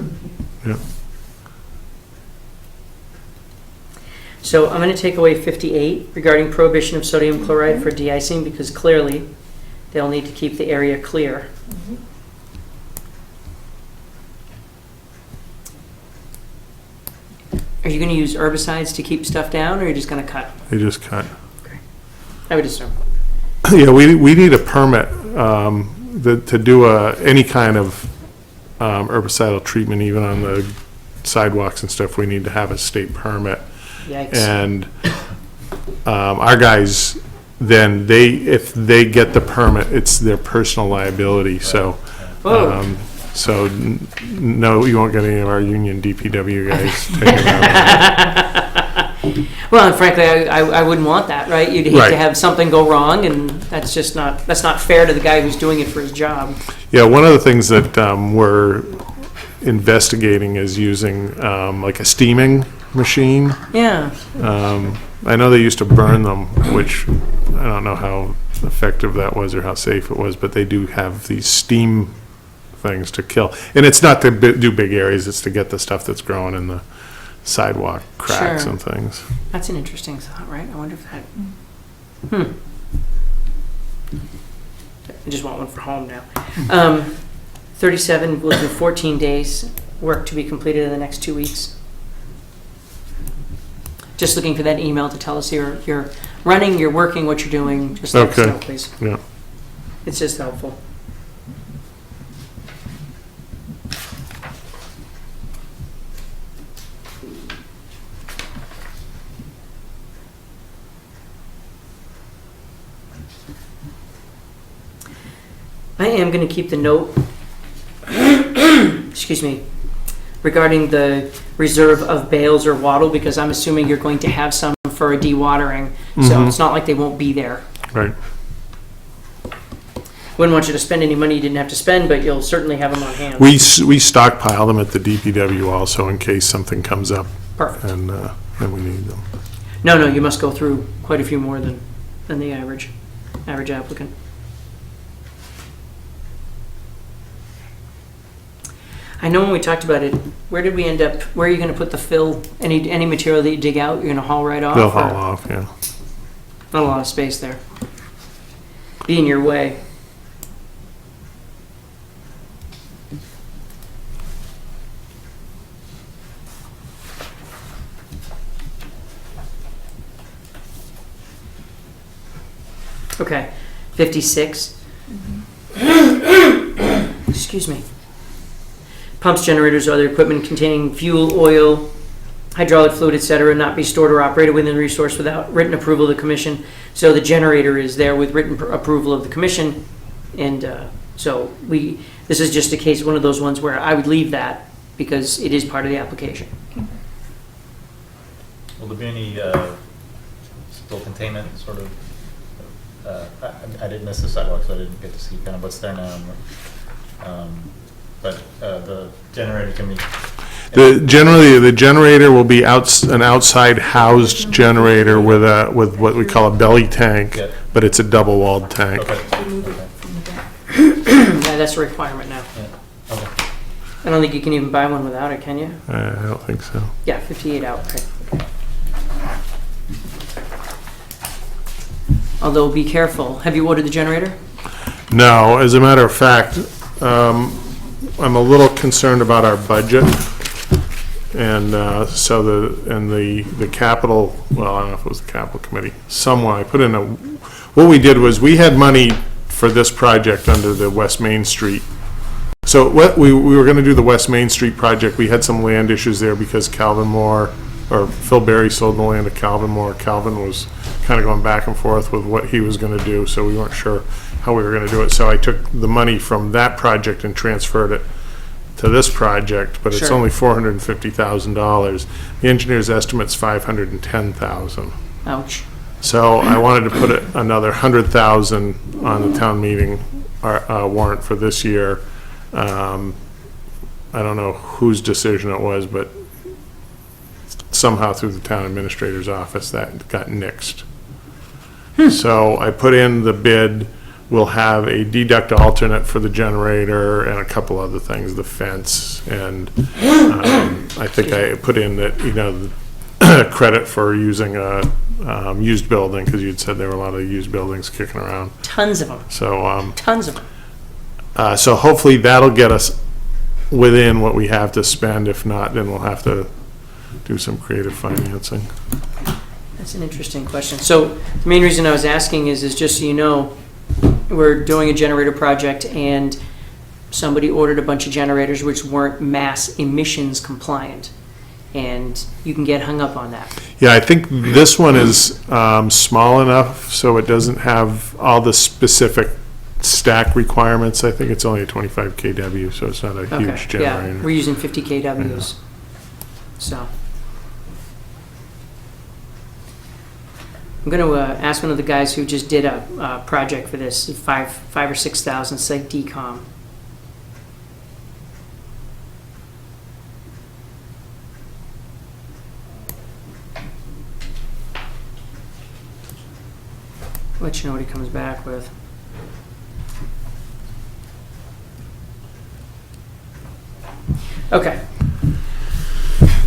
Yeah. So I'm going to take away 58 regarding prohibition of sodium chloride for de-icing because clearly they'll need to keep the area clear. Mhm. Are you going to use herbicides to keep stuff down, or are you just going to cut? They just cut. I would assume. Yeah, we need a permit to do any kind of herbicidal treatment, even on the sidewalks and stuff. We need to have a state permit. Yikes. And our guys, then if they get the permit, it's their personal liability. So, Whoa. No, you won't get any of our union DPW guys taking out. Well, and frankly, I wouldn't want that, right? You'd hate Right. to have something go wrong, and that's not fair to the guy who's doing it for his job. Yeah, one of the things that we're investigating is using like a steaming machine. Yeah. I know they used to burn them, which I don't know how effective that was or how safe it was, but they do have these steam things to kill. And it's not to do big areas, it's to get the stuff that's growing in the sidewalk cracks Sure. and things. That's an interesting thought, right? I wonder if that, I just want one for home now. 37, we'll do 14 days, work to be completed in the next 2 weeks. Just looking for that email to tell us you're running, you're working, what you're doing, just let us Okay. know, please. Yeah. It's just helpful. I am going to keep the note, excuse me, regarding the reserve of bales or wattle, because I'm assuming you're going to have some for a dewatering, so it's not like they won't be there. Right. Wouldn't want you to spend any money you didn't have to spend, but you'll certainly have them on hand. We stockpile them at the DPW also in case something comes up Perfect. and we need them. No, you must go through quite a few more than the average applicant. I know when we talked about it, where did we end up, where are you going to put the fill? Any material that you dig out, you're going to haul right off? They'll or- haul off, yeah. Not a lot of space there. Be in your way. Okay, 56. Excuse me. Pumps, generators, or other equipment containing fuel, oil, hydraulic fluid, etc., not be stored or operated within the resource without written approval of the commission. So the generator is there with written approval of the commission, and this is just a case, one of those ones where I would leave that because it is part of the application. Will there be any spill containment sort of? I didn't miss the sidewalk, so I didn't get to see kind of what's there now. But the generator can be. Generally, the generator will be an outside housed generator with what we call a belly tank, Yeah. but it's a double-walled tank. Okay. Remove it Okay. from the back. Yeah, that's a requirement now. Yeah. Okay. I don't think you can even buy one without it, can you? I don't think so. Yeah, 58 out, right. Okay. Although, be careful. Have you ordered the generator? No, as a matter of fact, I'm a little concerned about our budget. And so the capital, well, I don't know if it was the capital committee, someone, I put in what we did was we had money for this project under the West Main Street. So what we were going to do the West Main Street project. We had some land issues there because Phil Berry sold the land to Calvin Moore. Calvin was kind of going back and forth with what he was going to do, so we weren't sure how we were going to do it. So I took the money from that project and transferred it to this project, but it's Sure. only $450,000. The engineer's estimate's $510,000. Ouch. So I wanted to put another $100,000 on the town meeting warrant for this year. I don't know whose decision it was, but somehow through the town administrator's office that got nixed. So I put in the bid. We'll have a deduct alternate for the generator and a couple other things, the fence, and I think I put in that, the credit for using a used building, because you'd said there were a lot of used buildings kicking around. Tons of them. So, Tons of them. so hopefully that'll get us within what we have to spend. If not, then we'll have to do some creative financing. That's an interesting question. So the main reason I was asking is just so you know, we're doing a generator project and somebody ordered a bunch of generators which weren't mass emissions compliant. And you can get hung up on that. Yeah, I think this one is small enough so it doesn't have all the specific stack requirements. I think it's only a 25 kW, so it's not a huge generator. Yeah, we're using 50 kWs. So. I'm going to ask one of the guys who just did a project for this, five or 6,000, site decom. let you know what he comes back with. Okay.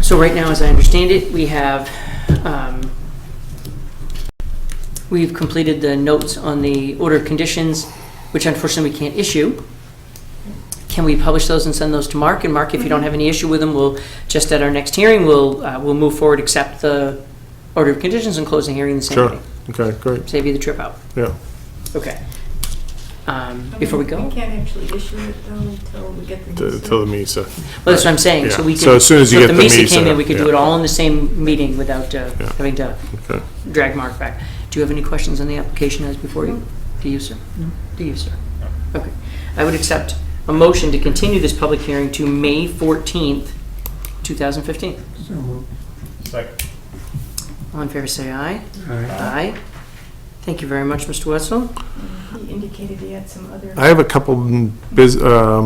So right now, as I understand it, we have, we've completed the notes on the order of conditions, which unfortunately we can't issue. Can we publish those and send those to Mark? And Mark, if you don't have any issue with them, we'll, just at our next hearing, we'll move forward, accept the order of conditions and close the hearing the same Sure. day. Okay, great. Save you the trip out. Yeah. Okay. Before we go? We can't actually issue it though until we get the. Till the MISA. Well, that's what I'm saying, so Yeah. we could. So as soon as you if get the MISA MISA, came in, we could do yeah. it all in the same meeting without having to Okay. drag Mark back. Do you have any questions on the application as before you? Do you, sir? No. Do you, sir? Okay. I would accept a motion to continue this public hearing to May 14th, 2015. So moved. Second. All in favor, say aye. Aye. Aye. Thank you very much, Mr. Wetzel. He indicated he had some other. I have a couple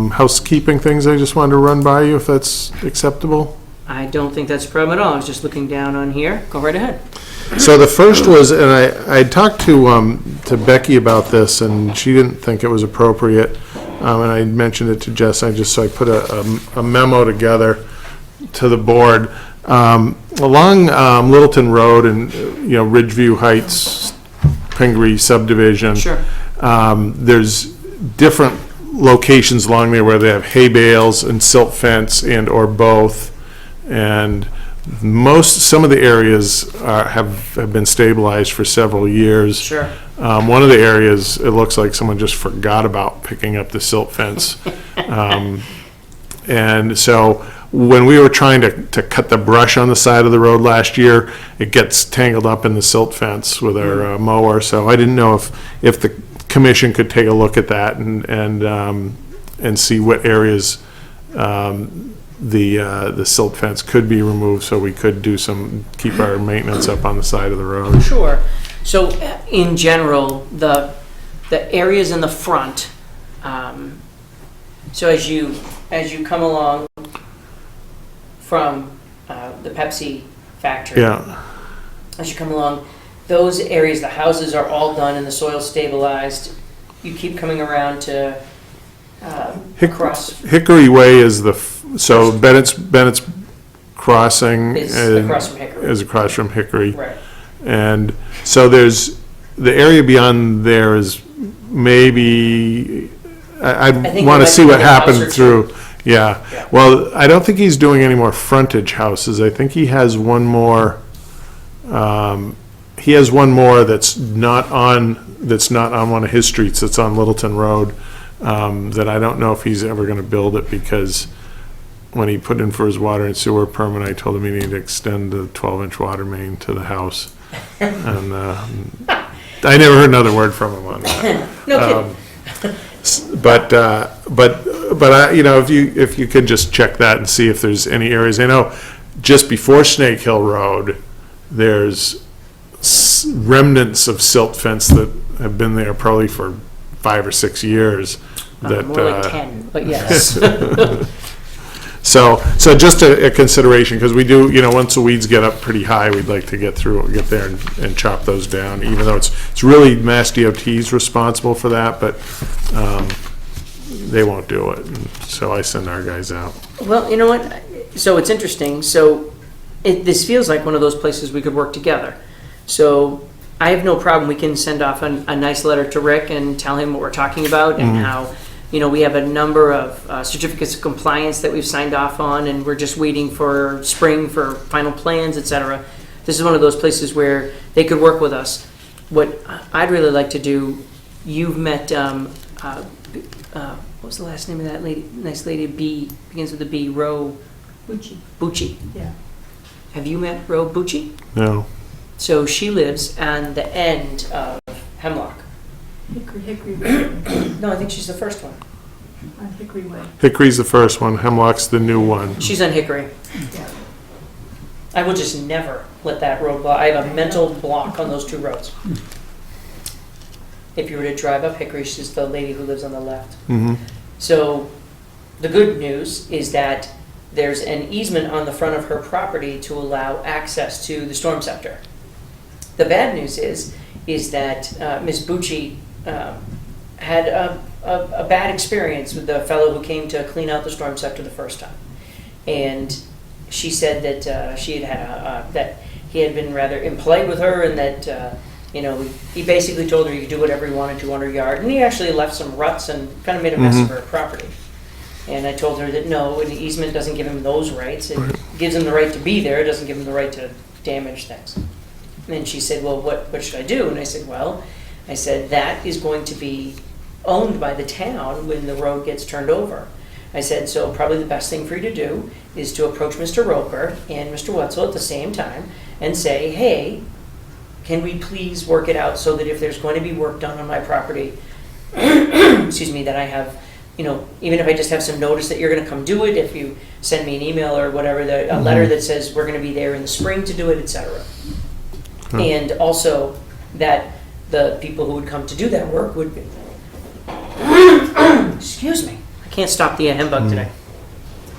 housekeeping things I just wanted to run by you, if that's acceptable. I don't think that's a problem at all. I was just looking down on here. Go right ahead. So the first was, and I talked to Becky about this, and she didn't think it was appropriate, and I mentioned it to Jess. So I put a memo together to the board along Littleton Road and Ridgeview Heights, Pingree subdivision. Sure. There's different locations along there where they have hay bales and silt fence and or both, and some of the areas have been stabilized for several years. Sure. One of the areas, it looks like someone just forgot about picking up the silt fence. And so when we were trying to cut the brush on the side of the road last year, it gets tangled up in the silt fence with our mower. So I didn't know if the commission could take a look at that and see what areas the silt fence could be removed, so we could keep our maintenance up on the side of the road. Sure. So in general, the areas in the front, so as you come along from the Pepsi factory, Yeah, as you come along, those areas, the houses are all done and the soil's stabilized. You keep coming around to across Hickory Way is so Bennett's Crossing is across from Hickory. is across from Hickory. Right. And so there's, the area beyond there is maybe, I think want there to see might what be a house or happened two. through. Yeah. Yeah. Well, I don't think he's doing any more frontage houses. I think he has one more, that's not on one of his streets, that's on Littleton Road, that I don't know if he's ever going to build it, because when he put in for his water and sewer permit, I told him he needed to extend the 12-inch water main to the house. And I never heard another word from him on that. No kidding. But if you could just check that and see if there's any areas. I know just before Snake Hill Road, there's remnants of silt fence that have been there probably for 5 or 6 years. That More like 10, but yes. So just a consideration, because we do, once the weeds get up pretty high, we'd like to get there and chop those down, even though it's really Mass DOT's responsible for that, but they won't do it. And so I send our guys out. Well, you know what? So it's interesting. So this feels like one of those places we could work together. So I have no problem. We can send off a nice letter to Rick and tell him what we're talking about and how, we have a number of certificates of compliance that we've signed off on, and we're just waiting for spring for final plans, et cetera. This is one of those places where they could work with us. What I'd really like to do, you've met, what was the last name of that lady? Nice lady, begins with a B, Ro Bucci. Yeah. Have you met Ro Bucci? No. So she lives on the end of Hemlock. Hickory Way. No, I think she's the first one. On Hickory Way. Hickory's the first one, Hemlock's the new one. She's on Hickory. Yeah. I will just never let that road block. I have a mental block on those two roads. If you were to drive up Hickory, she's the lady who lives on the left. Mm-hmm. So the good news is that there's an easement on the front of her property to allow access to the storm scepter. The bad news is is that Ms. Bucci had a bad experience with the fellow who came to clean out the storm scepter the first time. And she said that she had had that he had been rather impolite with her, and that he basically told her he could do whatever he wanted to on her yard, and he actually left some ruts and kind of made a mess of her property. And I told her that no, an easement doesn't give him those rights. It gives him the right to be there. It doesn't give him the right to damage things. And she said, well, what should I do? And I said, well, that is going to be owned by the town when the road gets turned over. I said, so probably the best thing for you to do is to approach Mr. Roper and Mr. Wetzel at the same time and say, hey, can we please work it out so that if there's going to be work done on my property, excuse me, that I have, even if I just have some notice that you're going to come do it, if you send me an email or whatever, a letter that says we're going to be there in the spring to do it, etc. And also that the people who would come to do that work would be, excuse me, I can't stop the humbug today,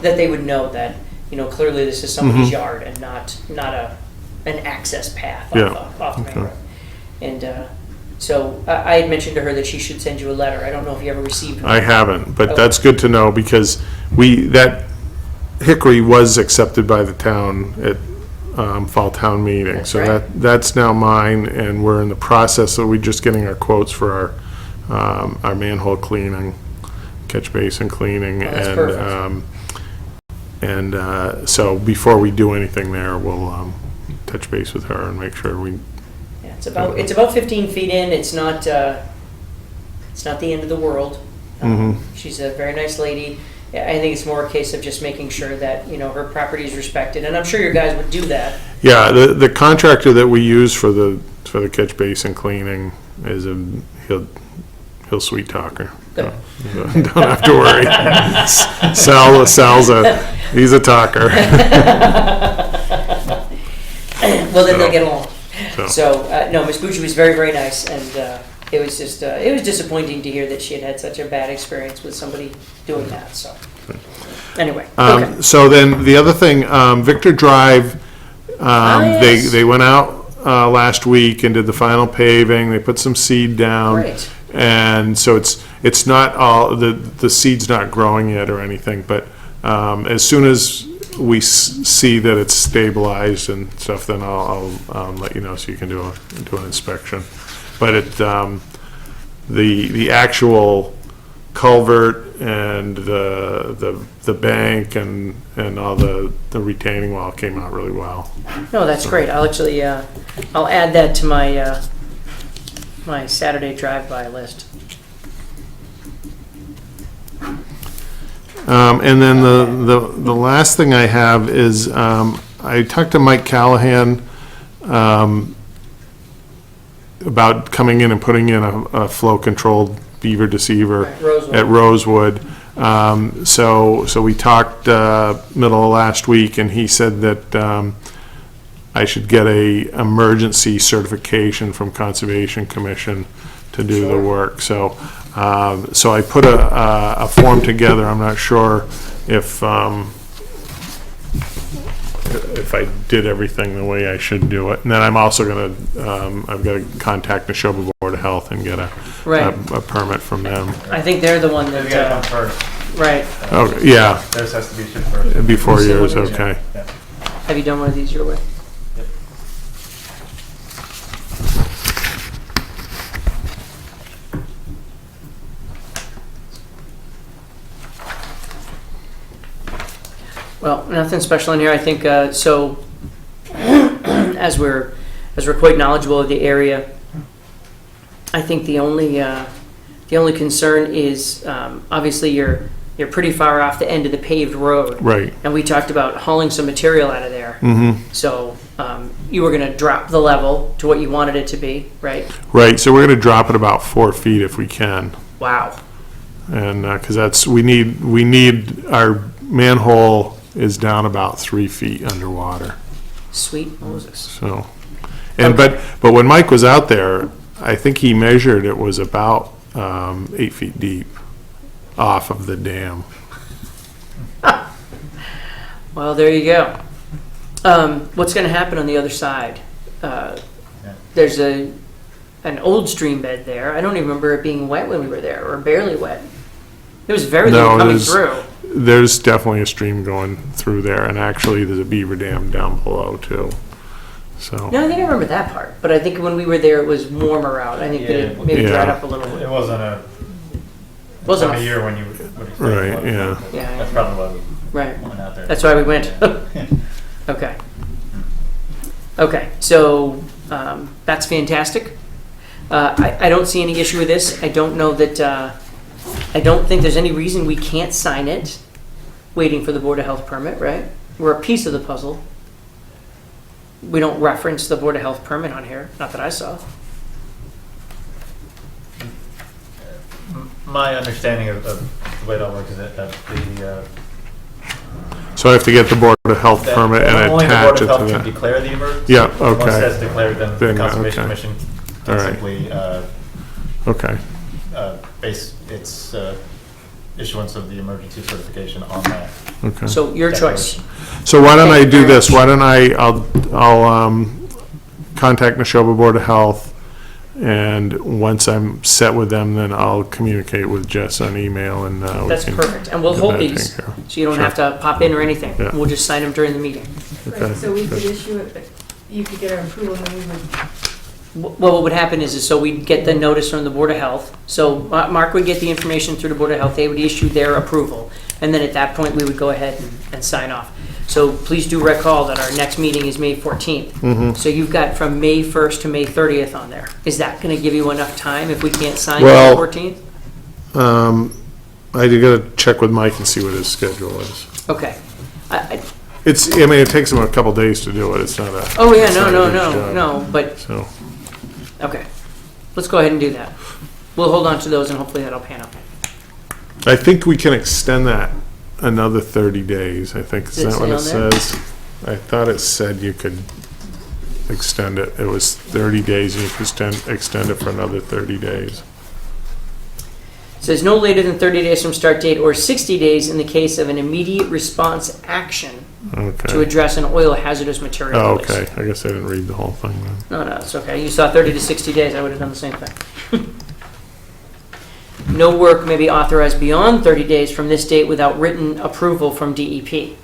that they would know that, clearly this is somebody's yard and not an access path off the main road. And so I had mentioned to her that she should send you a letter. I don't know if you ever received one. I haven't, but that's good to know, because that hickory was accepted by the town at fall town meeting. That's So right. that's now mine, and we're in the process of just getting our quotes for our manhole cleaning, catch basin cleaning. Oh, that's perfect. So before we do anything there, we'll touch base with her and make sure we. Yeah, it's about 15 feet in. It's not the end of the world. She's a very nice lady. I think it's more a case of just making sure that her property is respected, and I'm sure your guys would do that. Yeah, the contractor that we use for the catch basin cleaning is he'll sweet talk her. Good. Don't have to worry. Sal's he's a talker. Well, then they'll get along. So. No, Miss Bucci was very, very nice, and it was just it was disappointing to hear that she had such a bad experience with somebody doing that. So anyway, okay. So then the other thing, Victor Drive, Yes. they went out last week and did the final paving. They put some seed down. Great. And so it's not all, the seed's not growing yet or anything, but as soon as we see that it's stabilized and stuff, then I'll let you know so you can do an inspection. But the actual culvert and the bank and all the retaining wall came out really well. No, that's great. I'll actually I'll add that to my my Saturday drive-by list. And then the last thing I have is I talked to Mike Callahan about coming in and putting in a flow-controlled beaver deceiver at Rosewood. So we talked middle of last week, and he said that I should get a emergency certification from Conservation Commission to do the work. So I put a form together. I'm not sure if I did everything the way I should do it. And then I'm also going to, I've got to contact the Neshoba Board of Health and get a permit from them. I think they're the one that. They've got to come first. Right. Okay, yeah, Theirs has to be shipped first. before yours, okay. Yeah. Have you done one of these your way? Yep. Well, nothing special in here. I think so. As we're quite knowledgeable of the area, I think the only concern is obviously you're pretty far off the end of the paved road, Right. and we talked about hauling some material out of there. Mm-hmm. So you were going to drop the level to what you wanted it to be, right? Right, so we're going to drop it about 4 feet if we can. Wow. And, because we need, our manhole is down about 3 feet underwater, Sweet Moses. so. And, but when Mike was out there, I think he measured it was about 8 feet deep off of the dam. Well, there you go. What's going to happen on the other side? There's an old stream bed there. I don't even remember it being wet when we were there, or barely wet. There was very little No, coming there's, through. there's definitely a stream going through there, and actually there's a beaver dam down below too. So, No, I think I remember that part, but I think when we were there, it was warmer out. I think that it maybe Yeah. dried up a little It bit. wasn't a Wasn't time a- of year when you would expect. Right, flood. yeah. Yeah, That's probably why we right. went out there. That's why we went. Yeah. Okay. Okay, so that's fantastic. I don't see any issue with this. I don't know that, I don't think there's any reason we can't sign it, waiting for the Board of Health permit, right? We're a piece of the puzzle. We don't reference the Board of Health permit on here, not that I saw. My understanding of the way it all works is that the so I have to get the Board of Health that permit and only the attach Board it of to Health can that. declare the emergency. Yeah, Once okay. that's declared, then the Then, Conservation okay. Commission All can right. simply Okay, base its issuance of the emergency certification on that. okay. So your choice. So why don't I Thank you do very this? much. Why don't I'll contact Neshoba Board of Health, and once I'm set with them, then I'll communicate with Jess on email, and we That's can perfect. And we'll get hold that these, taken care of. so you don't Sure. have to pop in or anything. Yeah. We'll just sign them during the meeting. Okay, Right, so we could good. issue it, but you could get our approval and then we would, Well, what would happen is so we'd get the notice from the Board of Health. So Mark would get the information through the Board of Health, they would issue their approval. And then at that point, we would go ahead and sign off. So please do recall that our next meeting is May 14th. Mhm. So you've got from May 1st to May 30th on there. Is that going to give you enough time if we can't sign on Well- the 14th? I gotta check with Mike and see what his schedule is. Okay. I- I mean, it takes him a couple days to do it, it's not a. Oh, yeah, it's no, not a no, huge no, job. no, but, So, okay. Let's go ahead and do that. We'll hold on to those and hopefully that'll pan out. I think we can extend that another 30 days, I think. Is Does it that what say it on there? says? I thought it said you could extend it. It was 30 days, and you could extend it for another 30 days. It says no later than 30 days from start date or 60 days in the case of an immediate response action to Okay. address an oil hazardous material Oh, waste. okay. I guess I didn't read the whole thing then. No, no, it's okay. You saw 30 to 60 days, I would have done the same thing. No work may be authorized beyond 30 days from this date without written approval from DEP.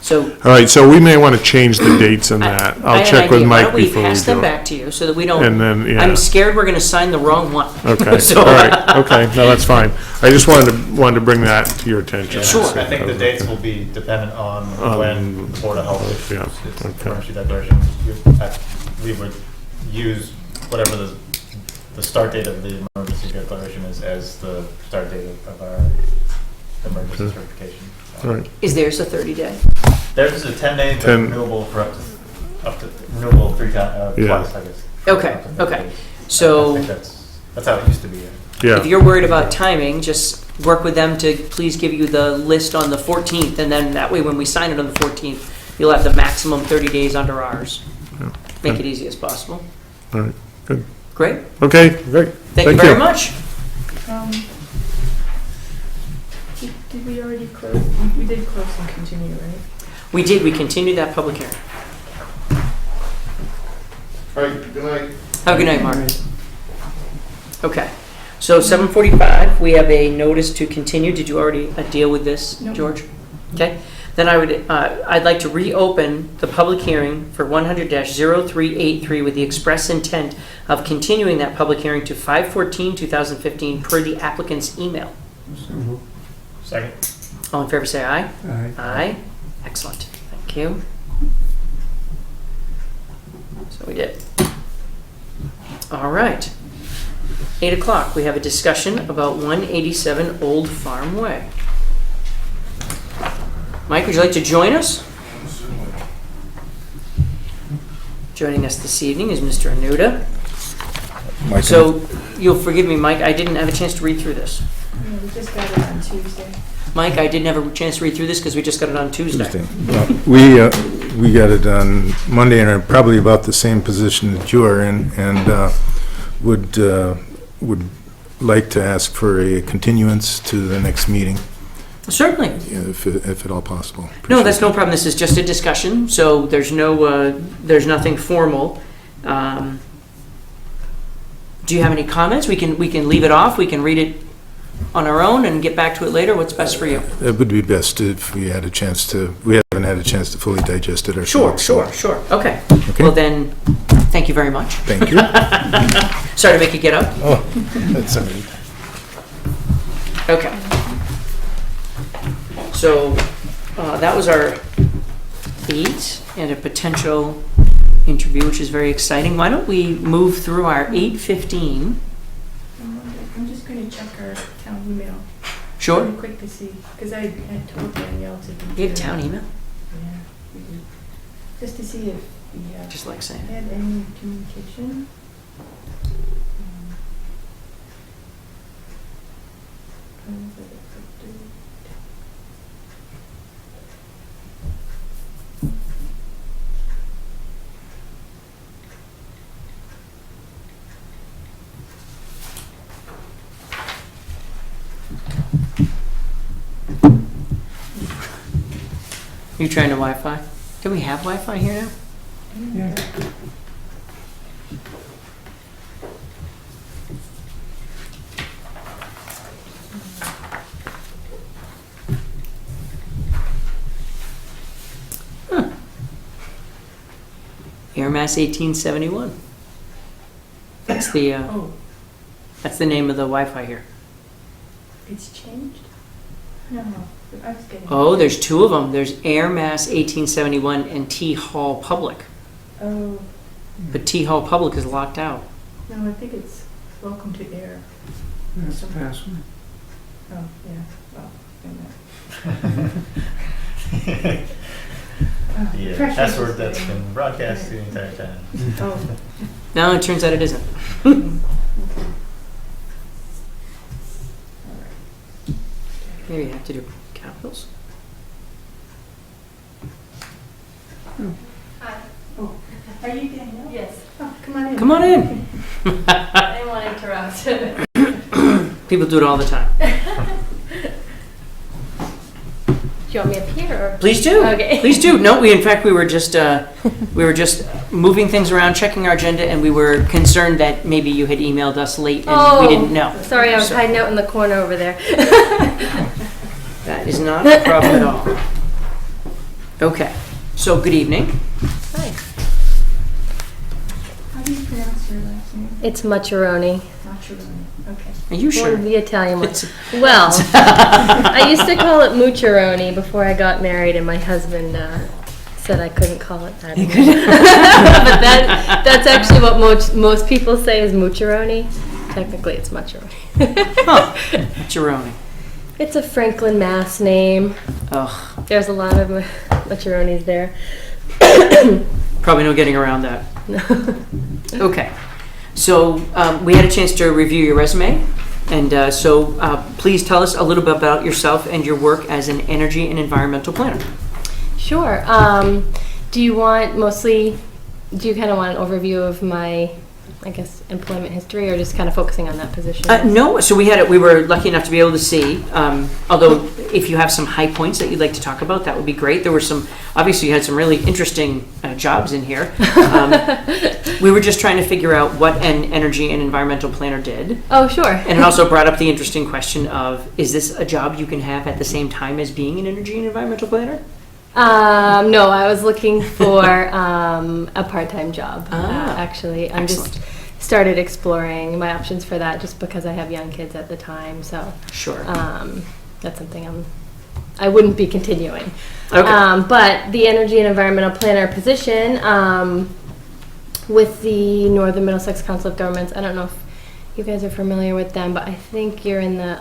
So. All right, so we may want to change the dates in that. I I'll had check an with idea. Mike Why don't we before we pass them do it. back to you so that we don't. And then, yeah. I'm scared we're going to sign the wrong one. Okay, So, all right, okay, no, that's fine. I just wanted to bring that to your attention. Yeah, Sure. I think the dates will be dependent on when the Board of Health Yeah, is okay. going to that direction. We would use whatever the start date of the emergency declaration is as the start date of our emergency Okay. certification. All right, Is theirs a 30-day? There's a 10-day, but 10 renewable for up to renewable 3 times, Yeah. twice, I guess. Okay, Up to okay. 30 days. So- I think that's how it used to be. If yeah, you're worried about timing, just work with them to please give you the list on the 14th, and then that way when we sign it on the 14th, you'll have the maximum 30 days under ours. Yeah. Make it easy as possible. all right, good. Great. Okay, great. Thank you very much. did we already close? We did close and continue, right? We did, we continued that public hearing. All right, good night. Have a good night, Mark. Okay. So 7:45, we have a notice to continue. Did you already deal with this, No. George? Okay. Then I'd like to reopen the public hearing for 100-0383 with the express intent of continuing that public hearing to 5/14/2015 per the applicant's email. Second. All in favor, say aye. Aye. Aye. Excellent. Thank you. So we did. All right. 8 o'clock, we have a discussion about 187 Old Farm Way. Mike, would you like to join us? Joining us this evening is Mr. Anuda. Mike, So you'll forgive me, Mike, I didn't have a chance to read through this. Yeah, we just got it on Tuesday. Mike, I didn't have a chance to read through this because we just got it on Tuesday. Well, we got it on Monday and are probably about the same position that you are in, and would like to ask for a continuance to the next meeting, Certainly. if at all possible. No, that's no problem. This is just a discussion, so there's no, there's nothing formal. do you have any comments? We can leave it off, we can read it on our own and get back to it later. What's best for you? It would be best if we had a chance to, we haven't had a chance to fully digest it Sure, ourselves. sure. Okay. Okay. Well then, thank you very much. Thank you. Sorry to make you get up. Oh, that's all right. Okay. So, that was our 8 and a potential interview, which is very exciting. Why don't we move through our 8:15? I'm just gonna check our town email. Sure. Really quick to see, because I had told Danielle to do. You have town email? Yeah, we do. Just to see if we have Just like saying. had any communication. You trying to Wi-Fi? Do we have Wi-Fi here now? Yeah. Air Mass 1871. That's the Oh, that's the name of the Wi-Fi here. it's changed? No, I was getting. Oh, there's 2 of them. There's Air Mass 1871 and T Hall Public. Oh, But T Hall Public is locked out. no, I think it's welcome to air. That's the password. Oh, yeah, well, wait a minute. The Precious password is that's getting- been broadcast the entire time. Oh. No, it turns out it isn't. Maybe you have to do capitals. Oh, are you Danielle? Yes, Oh, come on in. Come on in. I didn't want to interrupt. People do it all the time. Do you want me up here or? Please do. Okay. Please do. No, in fact we were just moving things around, checking our agenda, and we were concerned that maybe you had emailed us late and we didn't know. Sorry, I was So- hiding out in the corner over there. That is not a problem at all. Okay. So good evening. Hi. How do you pronounce your last name? It's Mucciaroni. Macheroni. Okay. Are you sure? The Italian one. It's- Well, I used to call it Mucciaroni before I got married, and my husband said I couldn't call it that. But that's actually what most people say is Mucciaroni. Technically, it's Mucciaroni. Huh. Macaroni. It's a Franklin, Mass name. Oh, There's a lot of Mucciaronis there. probably no getting around that. Okay. So we had a chance to review your resume, and so please tell us a little bit about yourself and your work as an energy and environmental planner. Sure. Do you kind of want an overview of my, I guess, employment history, or just kind of focusing on that position? No, so we were lucky enough to be able to see, although if you have some high points that you'd like to talk about, that would be great. There were obviously you had some really interesting jobs in here. We were just trying to figure out what an energy and environmental planner did. Oh, sure. And it also brought up the interesting question of, is this a job you can have at the same time as being an energy and environmental planner? No, I was looking for a part-time job, actually. I'm excellent. just started exploring my options for that just because I have young kids at the time. So Sure. that's something I wouldn't be continuing. Okay. But the energy and environmental planner position with the Northern Middlesex Council of Governments, I don't know if you guys are familiar with them, but I think you're in the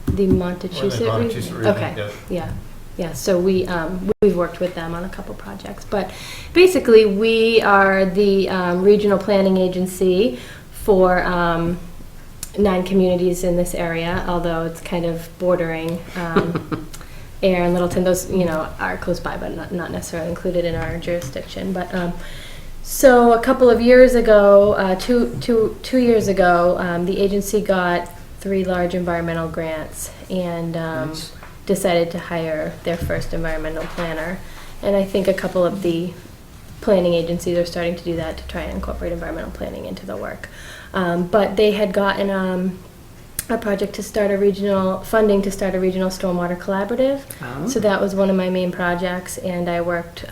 Montechusett Montechusett region, Okay, yeah. yeah. So we've worked with them on a couple projects, but basically we are the regional planning agency for 9 communities in this area, although it's kind of bordering. Ayer and Littleton, those are close by, but not necessarily included in our jurisdiction. But so a couple of years ago, 2 years ago, the agency got 3 large environmental grants and Nice. decided to hire their first environmental planner. And I think a couple of the planning agencies are starting to do that to try and incorporate environmental planning into the work. But they had gotten a project to start a regional, funding to start a regional stormwater collaborative. Oh. So that was one of my main projects, and I worked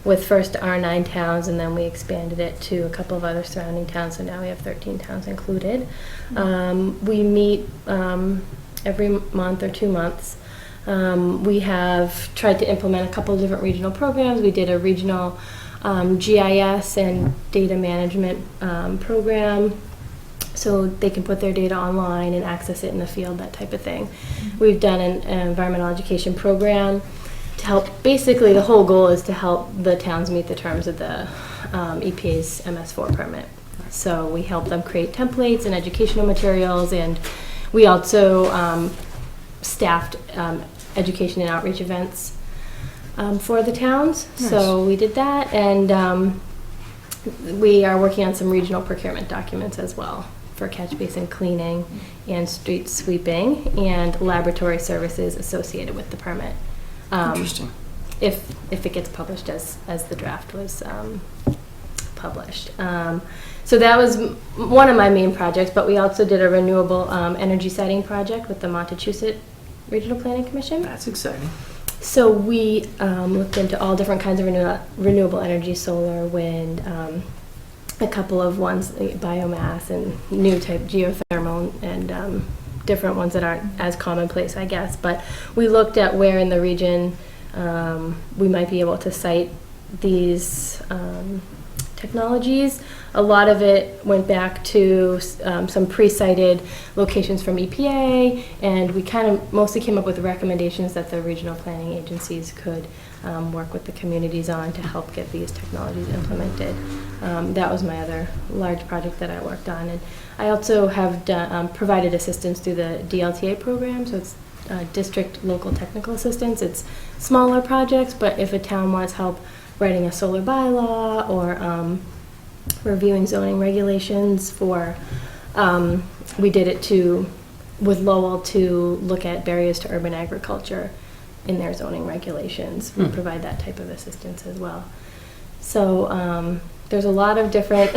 with first our 9 towns, and then we expanded it to a couple of other surrounding towns, so now we have 13 towns included. We meet every month or 2 months. We have tried to implement a couple of different regional programs. We did a regional GIS and data management program, so they can put their data online and access it in the field, that type of thing. We've done an environmental education program to help, basically the whole goal is to help the towns meet the terms of the EPA's MS4 permit. So we help them create templates and educational materials, and we also staffed education and outreach events for the towns. Nice. So we did that, and we are working on some regional procurement documents as well for catch basin cleaning and street sweeping and laboratory services associated with the permit. Interesting. If it gets published as the draft was published. So that was one of my main projects, but we also did a renewable energy siting project with the Montechusett Regional Planning Commission. That's exciting. So we looked into all different kinds of renewable energy, solar, wind, a couple of ones, biomass, and new type geothermal, and different ones that aren't as commonplace, I guess. But we looked at where in the region we might be able to site these technologies. A lot of it went back to some pre-cited locations from EPA, and we kind of mostly came up with recommendations that the regional planning agencies could work with the communities on to help get these technologies implemented. That was my other large project that I worked on. And I also have done, provided assistance through the DLTA program, so it's District Local Technical Assistance. It's smaller projects, but if a town wants help writing a solar bylaw or reviewing zoning regulations for, we did it with Lowell to look at barriers to urban agriculture in their zoning regulations. We provide that type of assistance as well. So there's a lot of different.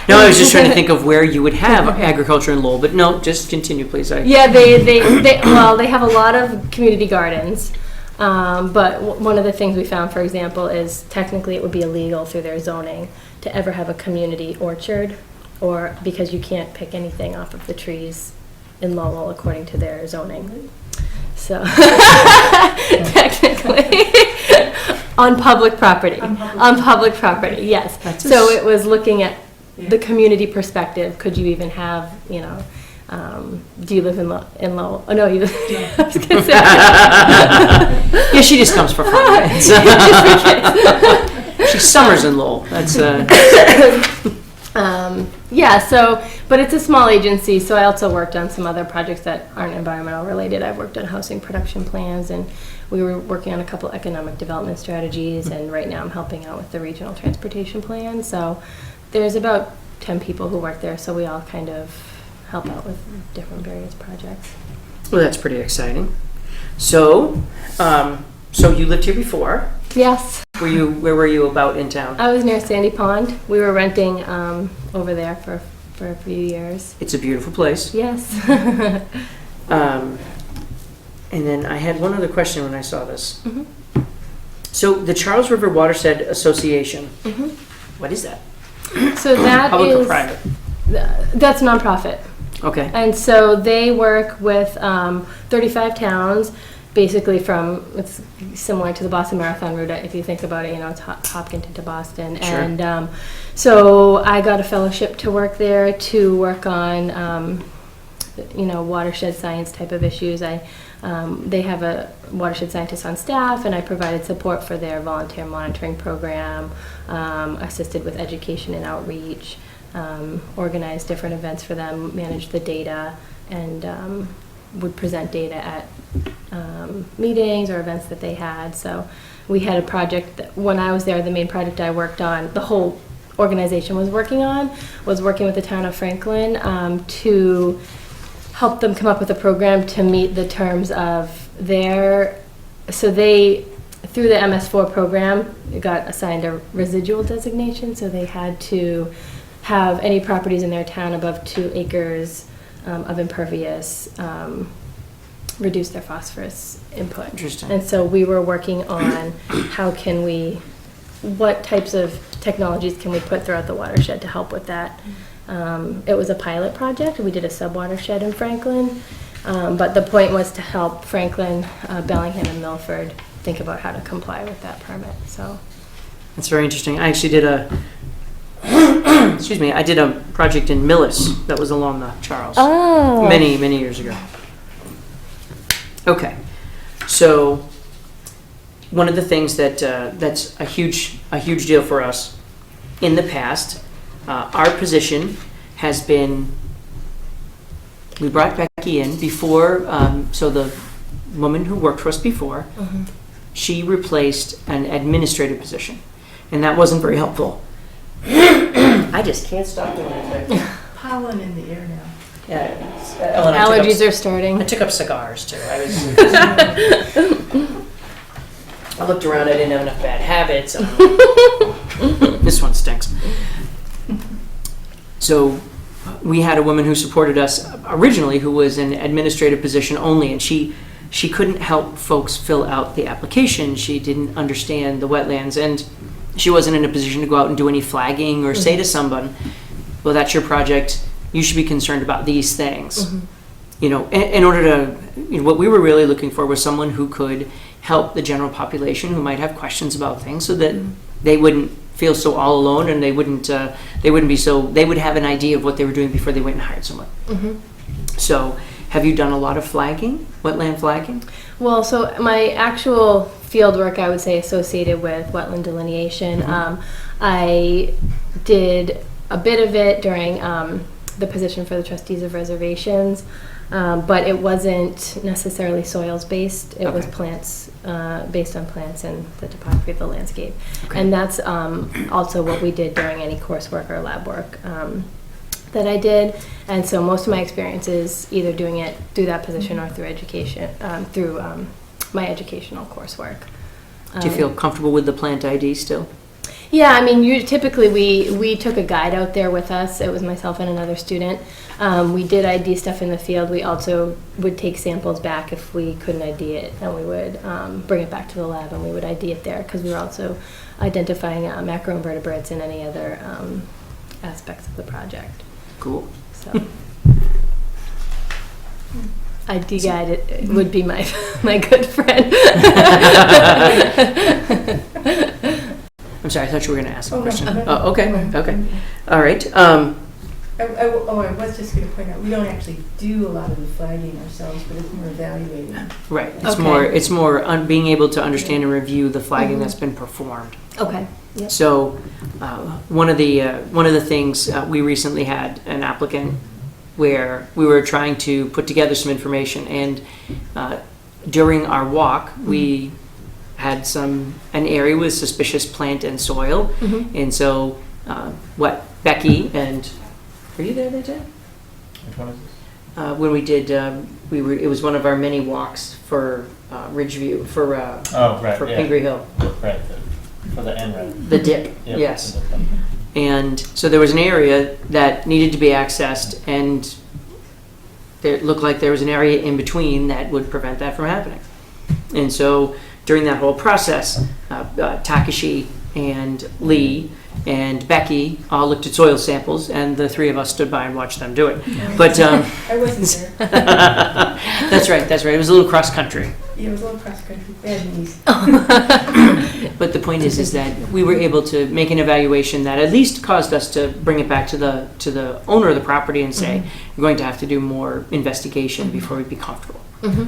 No, I was just trying to think of where you would have agriculture in Lowell, but no, just continue, please. Yeah, they have a lot of community gardens. But one of the things we found, for example, is technically it would be illegal through their zoning to ever have a community orchard, or because you can't pick anything off of the trees in Lowell according to their zoning. So technically on public property. On public property, yes. So it was looking at the community perspective. Could you even have, do you live in Lowell? Oh, no, you live. I was gonna say. Yeah, she just comes for fun. Right? She summers in Lowell. That's yeah. So, but it's a small agency. So I also worked on some other projects that aren't environmental related. I've worked on housing production plans, and we were working on a couple economic development strategies. And right now I'm helping out with the regional transportation plan. So there's about 10 people who work there. So we all kind of help out with different various projects. Well, that's pretty exciting. So, so you lived here before. Yes. Where were you about in town? I was near Sandy Pond. We were renting over there for a few years. It's a beautiful place. Yes. And then I had one other question when I saw this. Mm-hmm. So the Charles River Watershed Association, Mm-hmm. what is that? So that Public or is private? That's nonprofit. Okay. And so they work with 35 towns, basically it's similar to the Boston Marathon route. If you think about it, it's Hopkinton to Boston. Sure. And so I got a fellowship to work there to work on, watershed science type of issues. They have a watershed scientist on staff, and I provided support for their volunteer monitoring program, assisted with education and outreach, organized different events for them, managed the data, and would present data at meetings or events that they had. So we had a project that when I was there, the main project I worked on, the whole organization was working with the town of Franklin to help them come up with a program to meet the terms of so they through the MS4 program, it got assigned a residual designation, so they had to have any properties in their town above 2 acres of impervious reduce their phosphorus input. Interesting. And so we were working on what types of technologies can we put throughout the watershed to help with that. It was a pilot project. We did a sub-watershed in Franklin, but the point was to help Franklin, Bellingham, and Milford think about how to comply with that permit. So That's very interesting. I actually did I did a project in Millis that was along the Charles. Oh. Many, many years ago. Okay, so one of the things that's a huge deal for us in the past, our position has been, we brought Becky in before, so the woman who worked for us before, she replaced an administrative position, and that wasn't very helpful. I just can't stop doing it. Pollen in the air now. Yeah, Allergies are starting. I took up cigars too. I looked around. I didn't have enough bad habits. This one stinks. So we had a woman who supported us originally, who was in administrative position only, and she couldn't help folks fill out the application. She didn't understand the wetlands, and she wasn't in a position to go out and do any flagging or say to someone, "Well, that's your project. You should be concerned about these things." You know, in order to, what we were really looking for was someone who could help the general population who might have questions about things, so that they wouldn't feel so all alone, and they would have an idea of what they were doing before they went and hired someone. So, have you done a lot of flagging, wetland flagging? Well, so my actual field work, I would say, associated with wetland delineation. I did a bit of it during the position for the trustees of reservations, but it wasn't necessarily soils based. It was plants, based on plants and the topography of the landscape. And that's also what we did during any coursework or lab work that I did. And so most of my experience is either doing it through that position or through education, through my educational coursework. Do you feel comfortable with the plant ID still? Yeah, I mean, typically we took a guide out there with us. It was myself and another student. We did ID stuff in the field. We also would take samples back if we couldn't ID it, and we would bring it back to the lab, and we would ID it there, because we were also identifying macroinvertebrates and any other aspects of the project. Cool. So ID guide it would be my good friend. I'm sorry, I thought you were going to ask a Oh, no, question. no. Oh, okay, okay. All right. I was just going to point out, we don't actually do a lot of the flagging ourselves, but it's more evaluating. Right. It's Okay. more being able to understand and review the flagging that's been performed. Okay. Yep. So, one of the things we recently had an applicant where we were trying to put together some information, and during our walk we had an area with suspicious plant and soil, and so what Becky and were you there that day? Which one is this? When we did, it was one of our many walks for Ridgeview for Pingree Hill. Right, for the end, right? The dip, Yep, yes. the dip. And so there was an area that needed to be accessed, and it looked like there was an area in between that would prevent that from happening. And so during that whole process, Takashi and Lee and Becky all looked at soil samples, and the three of us stood by and watched them do it. But I wasn't there. that's right. It was a little cross country. Yeah, it was a little cross country, bad knees. But the point is that we were able to make an evaluation that at least caused us to bring it back to the owner of the property and say, we're going to have to do more investigation before we'd be comfortable.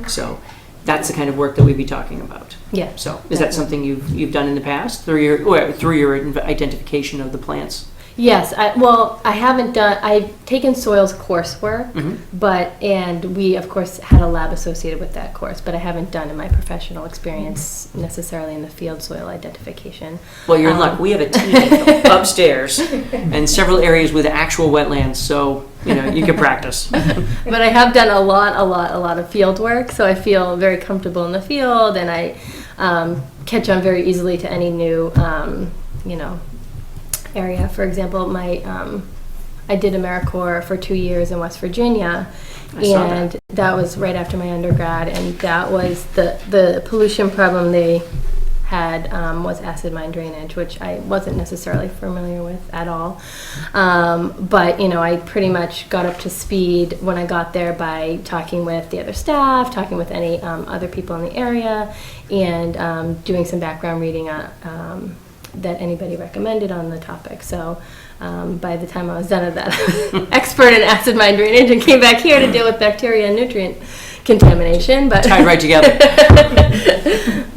So that's the kind of work that we'd be talking about. Yeah. So is that something you've done in the past through your identification of the plants? Yes, I haven't done, I've taken soils coursework, and we of course had a lab associated with that course, but I haven't done in my professional experience necessarily in the field soil identification. Well, you're in luck. We have a team upstairs and several areas with actual wetlands, so you can practice. But I have done a lot of field work, so I feel very comfortable in the field, and I catch on very easily to any new, area. For example, I did AmeriCorps for 2 years in West Virginia, I saw and that was right after my undergrad, and that was the pollution problem they had was acid mine drainage, which I wasn't necessarily familiar with at all. But I pretty much got up to speed when I got there by talking with the other staff, talking with any other people in the area, and doing some background reading that anybody recommended on the topic. So by the time I was done with that, I was expert in acid mine drainage and came back here to deal with bacteria and nutrient contamination. But Tied right together.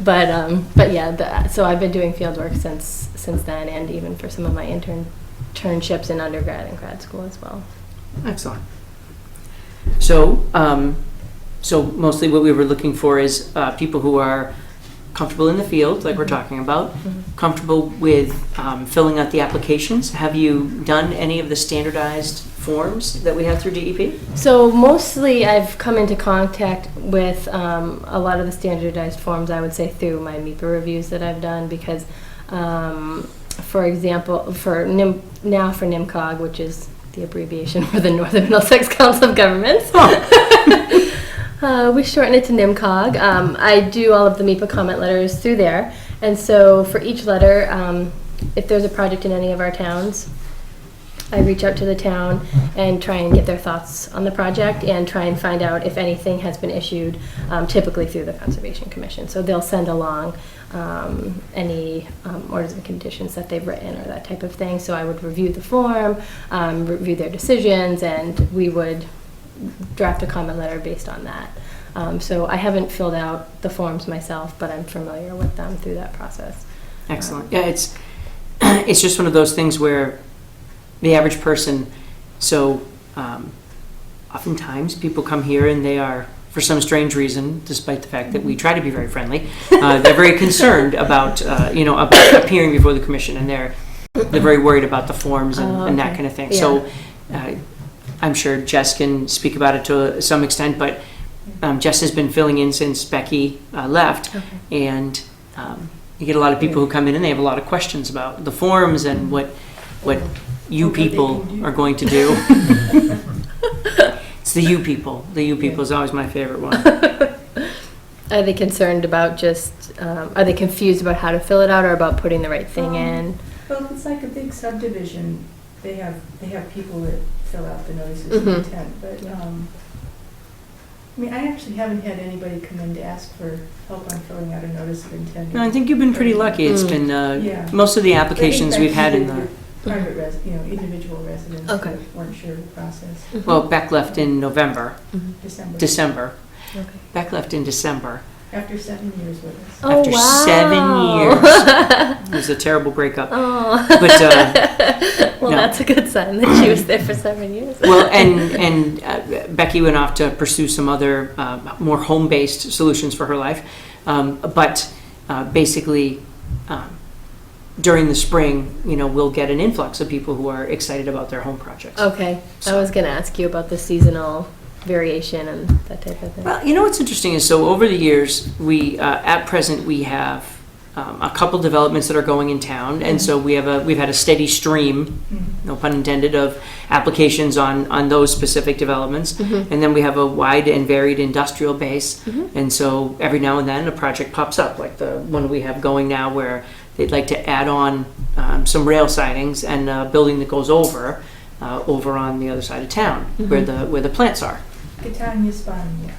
but yeah, so I've been doing field work since then, and even for some of my internships in undergrad and grad school as well. Excellent. So, so mostly what we were looking for is people who are comfortable in the field, like we're talking about, comfortable with filling out the applications. Have you done any of the standardized forms that we have through DEP? So mostly I've come into contact with a lot of the standardized forms, I would say, through my MIPA reviews that I've done, because for example, for NIMCOG, which is the abbreviation for the Northern Middlesex Council of Governments. We shorten it to NIMCOG. I do all of the MIPA comment letters through there. And so for each letter, if there's a project in any of our towns, I reach out to the town and try and get their thoughts on the project and try and find out if anything has been issued, typically through the Conservation Commission. So they'll send along any orders and conditions that they've written or that type of thing. So I would review the form, review their decisions, and we would draft a comment letter based on that. So I haven't filled out the forms myself, but I'm familiar with them through that process. Excellent. Yeah, it's just one of those things where the average person, so oftentimes people come here and they are, for some strange reason, despite the fact that we try to be very friendly, they're very concerned about about appearing before the commission, and they're very worried about the forms and that kind of thing. Yeah. So I'm sure Jess can speak about it to some extent, but Jess has been filling in since Becky left, and you get a lot of people who come in and they have a lot of questions about the forms and what you people are going to do. It's the you people. The you people is always my favorite one. Are they concerned about are they confused about how to fill it out or about putting the right thing in? Well, if it's like a big subdivision, they have people that fill out the notices of intent, but I actually haven't had anybody come in to ask for help on filling out a notice of intent. No, I think you've been pretty lucky. It's been most of the applications we've had in the private individual residents Okay. who weren't sure of the process. well, Beck left in November, December. Okay. Beck left in December. After 7 years with us. Oh, After wow. 7 years. It was a terrible breakup. Oh. But well, no. that's a good sign that she was there for 7 years. Well, and Becky went off to pursue some other more home-based solutions for her life. But basically, during the spring, we'll get an influx of people who are excited about their home projects. Okay. I was going to ask you about the seasonal variation and that type of thing. Well, what's interesting is, so over the years, at present, we have a couple developments that are going in town, and so we've had a steady stream, no pun intended, of applications on those specific developments, and then we have a wide and varied industrial base, and so every now and then a project pops up, like the one we have going now, where they'd like to add on some rail sidings and a building that goes over on the other side of town, where the plants are. Catania, Spania.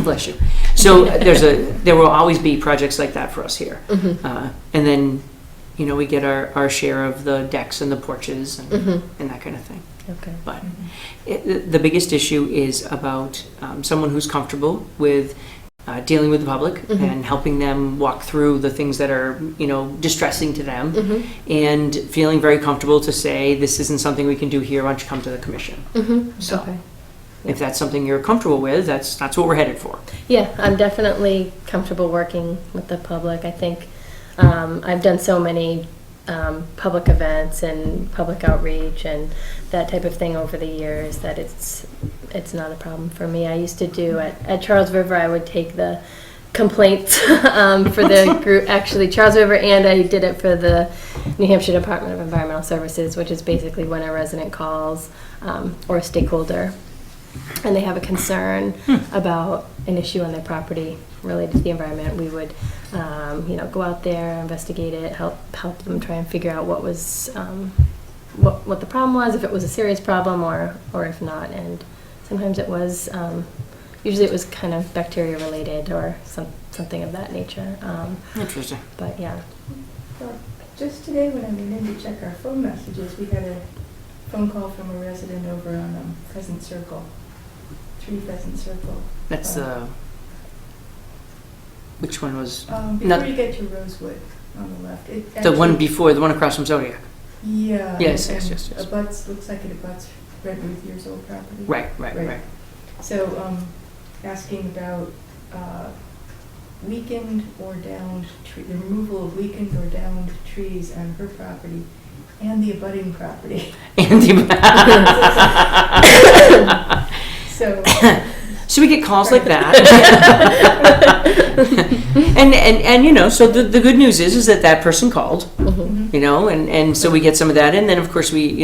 Bless you. So there will always be projects like that for us here. And then, we get our share of the decks and the porches and that kind of thing. Okay. But the biggest issue is about someone who's comfortable with dealing with the public and helping them walk through the things that are, distressing to them, and feeling very comfortable to say, this isn't something we can do here, why don't you come to the commission? So. Okay. If that's something you're comfortable with, that's what we're headed for. Yeah, I'm definitely comfortable working with the public. I think I've done so many public events and public outreach and that type of thing over the years that it's not a problem for me. I used to do at Charles River, I would take the complaints for the group, actually Charles River, and I did it for the New Hampshire Department of Environmental Services, which is basically when a resident calls or a stakeholder and they have a concern about an issue on their property related to the environment. We would, go out there, investigate it, help them try and figure out what was what the problem was, if it was a serious problem or if not. And sometimes it was. Usually it was kind of bacteria related or something of that nature. Interesting. But yeah. Well, just today when I went in to check our phone messages, we had a phone call from a resident over on Pheasant Circle, 3 Pheasant Circle. That's which one was? Before not- you get to Rosewood on the left. The one before, the one across from Zodiac. Yeah. Yes, and yes. looks like it abuts Red Ruth Year's old property. Right. So, asking about weakened or downed the removal of weakened or downed trees on her property and the abutting property. So we get calls like that. and so the good news is that person called, and so we get some of that. And then of course we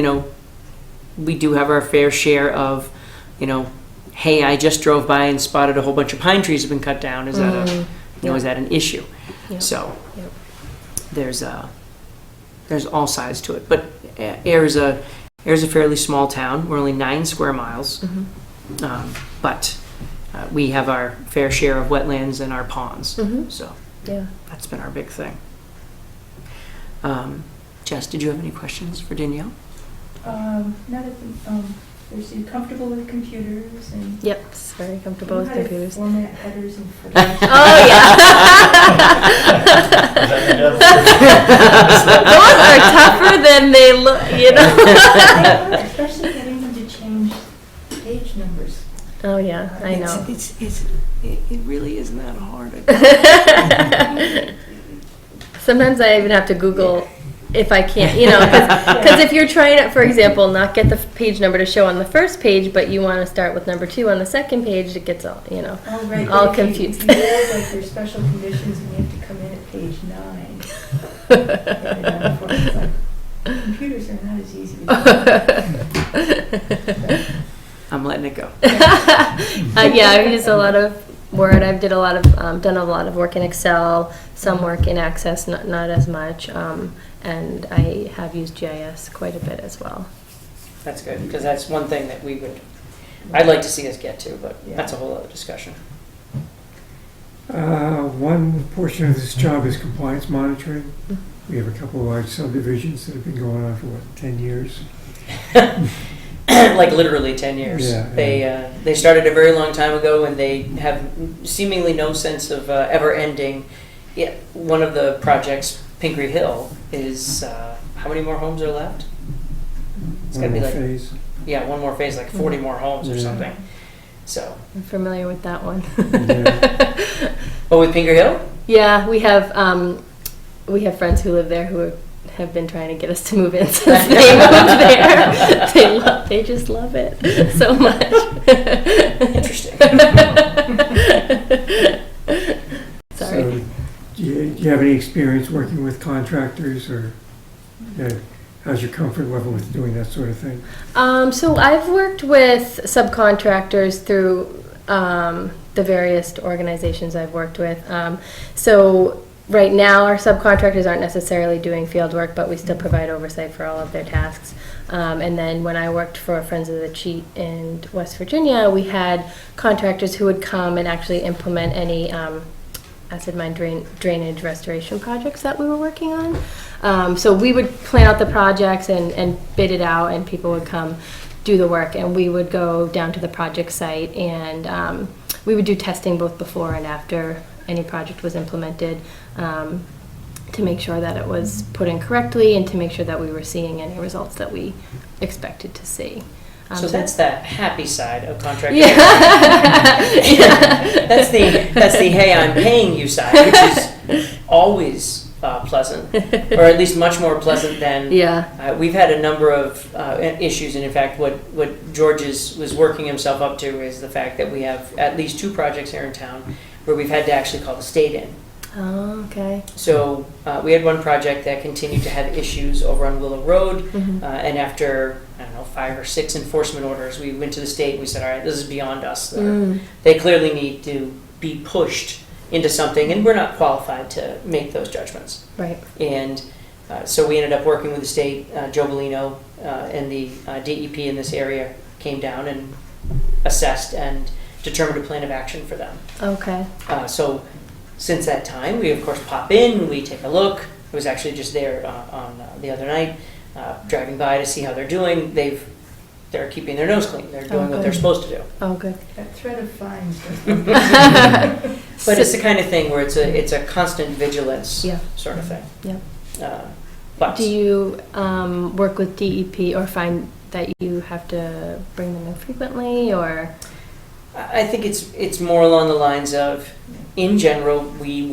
do have our fair share of, hey, I just drove by and spotted a whole bunch of pine trees have been cut down. Is that is that an issue? Yep. So there's all sides to it. But Ayer is a fairly small town. We're only 9 square miles, but we have our fair share of wetlands and our ponds. So that's been our big thing. Jess, did you have any questions for Danielle? Not at the, you're comfortable with computers and. Yep, it's very comfortable with computers. Format headers and footers. Oh yeah. Those are tougher than they look, Especially getting them to change page numbers. Oh yeah, I know. It really isn't that hard. Sometimes I even have to Google if I can't, because if you're trying to, for example, not get the page number to show on the first page, but you want to start with number 2 on the second page, it gets all, Oh, right. all If confused. You have like your special conditions and you have to come in at page 9. It's like, computers are not as easy to do. I'm letting it go. I've used a lot of Word. I've done a lot of work in Excel, some work in Access, not as much, and I have used GIS quite a bit as well. That's good, because that's one thing that I'd like to see us get to, but that's a whole other discussion. One portion of this job is compliance monitoring. We have a couple of large subdivisions that have been going on for 10 years. Like literally 10 years. Yeah. They started a very long time ago, and they have seemingly no sense of ever ending. Yeah, one of the projects, Pingree Hill, is how many more homes are left? It's One gotta be more like phase. one more phase, like 40 more homes or something. So. I'm familiar with that one. Yeah. Oh, with Pingree Hill? Yeah, we have friends who live there who have been trying to get us to move in since they moved there. They just love it so much. Interesting. Sorry. So, do you have any experience working with contractors, or how's your comfort level with doing that sort of thing? So I've worked with subcontractors through the various organizations I've worked with. So right now our subcontractors aren't necessarily doing field work, but we still provide oversight for all of their tasks. And then when I worked for Friends of the Cheat in West Virginia, we had contractors who would come and actually implement any acid mine drainage restoration projects that we were working on. So we would plan out the projects and bid it out, and people would come do the work, and we would go down to the project site, and we would do testing both before and after any project was implemented, to make sure that it was put in correctly and to make sure that we were seeing any results that we expected to see. So that's the happy side of contracting. Yeah. That's the hey, I'm paying you side, which is always pleasant, or at least much more pleasant than. Yeah. We've had a number of issues, and in fact, what George was working himself up to is the fact that we have at least 2 projects here in town where we've had to actually call the state in. Oh, okay. So we had one project that continued to have issues over on Willow Road, Mhm. and after, I don't know, 5 or 6 enforcement orders, we went to the state and we said, all right, this is beyond us. Mm. They clearly need to be pushed into something, and we're not qualified to make those judgments. Right. And so we ended up working with the state. Joe Bellino and the DEP in this area came down and assessed and determined a plan of action for them. Okay. So since that time, we of course pop in, we take a look. I was actually just there on the other night, driving by to see how they're doing. They're keeping their nose clean. They're doing what they're good. supposed to do. Oh, good. That threat of fines. But it's the kind of thing where it's a constant vigilance Yeah. sort of thing. Yeah. But Do you work with DEP or find that you have to bring them in frequently, or? I think it's more along the lines of, in general, we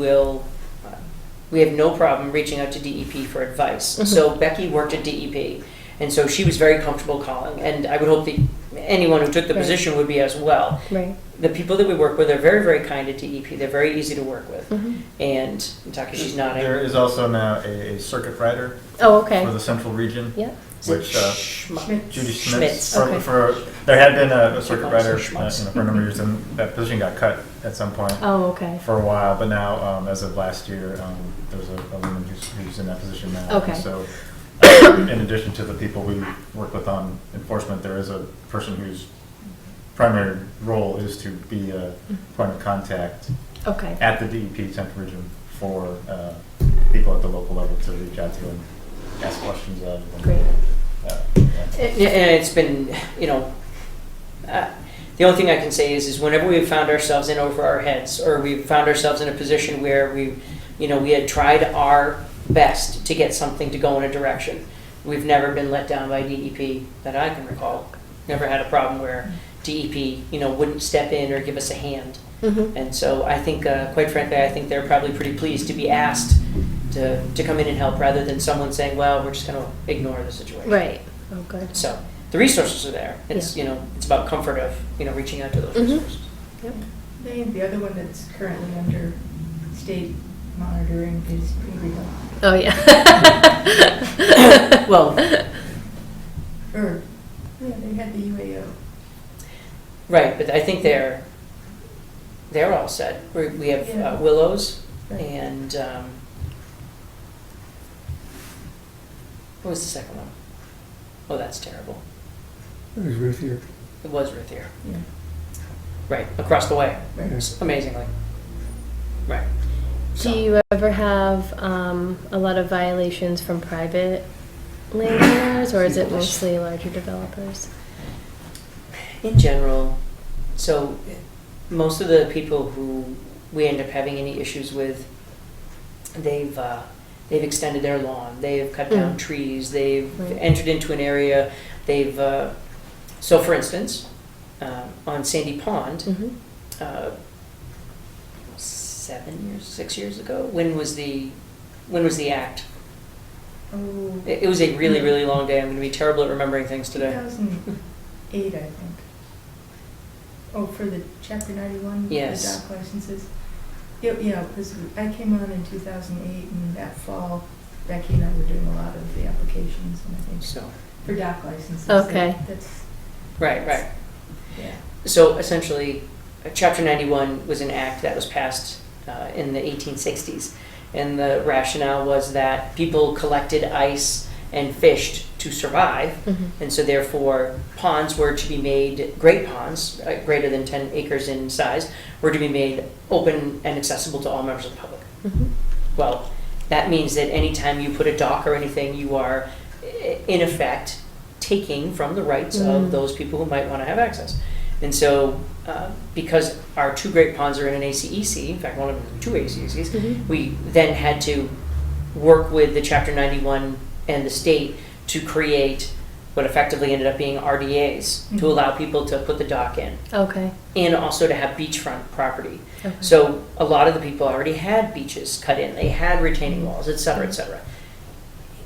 have no problem reaching out to DEP for advice. Mhm. So Becky worked at DEP, and so she was very comfortable calling, and I would hope that anyone who took the Right. position would be as well. Right. The people that we work with are very, very kind at DEP. They're very easy to work with. Mhm. And Takashi's nodding. There is also now a circuit rider Oh, okay. for the central region, Yeah. Is it which Schmitz. Judy Schmitz. Schmitz, Okay. there had been a circuit Schmitz. rider Schmitz. for a number of years, and that position got cut at some point Oh, okay. for a while, but now, as of last year, there's a woman who's in that position now. Okay. So, in addition to the people we work with on enforcement, there is a person whose primary role is to be a point of contact Okay. at the DEP central region for people at the local level to reach out to and ask questions of. And, Great. Yeah, and it's been, the only thing I can say is whenever we've found ourselves in over our heads, or we've found ourselves in a position where we had tried our best to get something to go in a direction, we've never been let down by DEP that I can recall. Never had a problem where DEP, wouldn't step in or give us a hand. Mhm. And so I think, quite frankly, I think they're probably pretty pleased to be asked to come in and help rather than someone saying, well, we're just going to ignore the situation. Right. Oh, good. So the resources are there. It's, it's about comfort of, reaching out to those Mhm. resources. Yep. The other one that's currently under state monitoring is Greenville. Oh, yeah. Well, They had the UAO. right, but I think they're all set. We have Yeah. Willows Right. and, what was the second one? Oh, that's terrible. It was Ruth here. It was Rithier. Yeah. Right, across the way, Right. amazingly. Right. Do you ever have a lot of violations from private landowners, or is it mostly larger developers? In general, so most of the people who we end up having any issues with, they've extended their lawn, they've cut down Mm. trees, they've Right. entered into an area, so for instance, on Sandy Pond, Mm-hmm. 6 years ago, when was the act? Oh, It was a really, really long day. I'm going to be terrible at remembering things today. 2008, I think. Oh, for the Chapter 91? Yes. The dock licenses? Yeah, because I came on in 2008, and that fall, Becky and I were doing a lot of the applications, and I think So, for dock licenses. Okay. That's, right. yeah. So essentially, Chapter 91 was an act that was passed in the 1860s. And the rationale was that people collected ice and fished to survive. Mm-hmm. And so therefore, ponds were to be made, great ponds, greater than 10 acres in size, were to be made open and accessible to all members of the public. Mm-hmm. Well, that means that anytime you put a dock or anything, you are, in effect, taking from the rights of those people who might want to have access. And so, because our 2 great ponds are in an ACEC, in fact, one of them is 2 ACECs, Mhm. we then had to work with the Chapter 91 and the state to create what effectively ended up being RDAs to Mhm. allow people to put the dock in, Okay. and also to have beachfront property. Okay. So a lot of the people already had beaches cut in, they had retaining walls, et cetera, et cetera.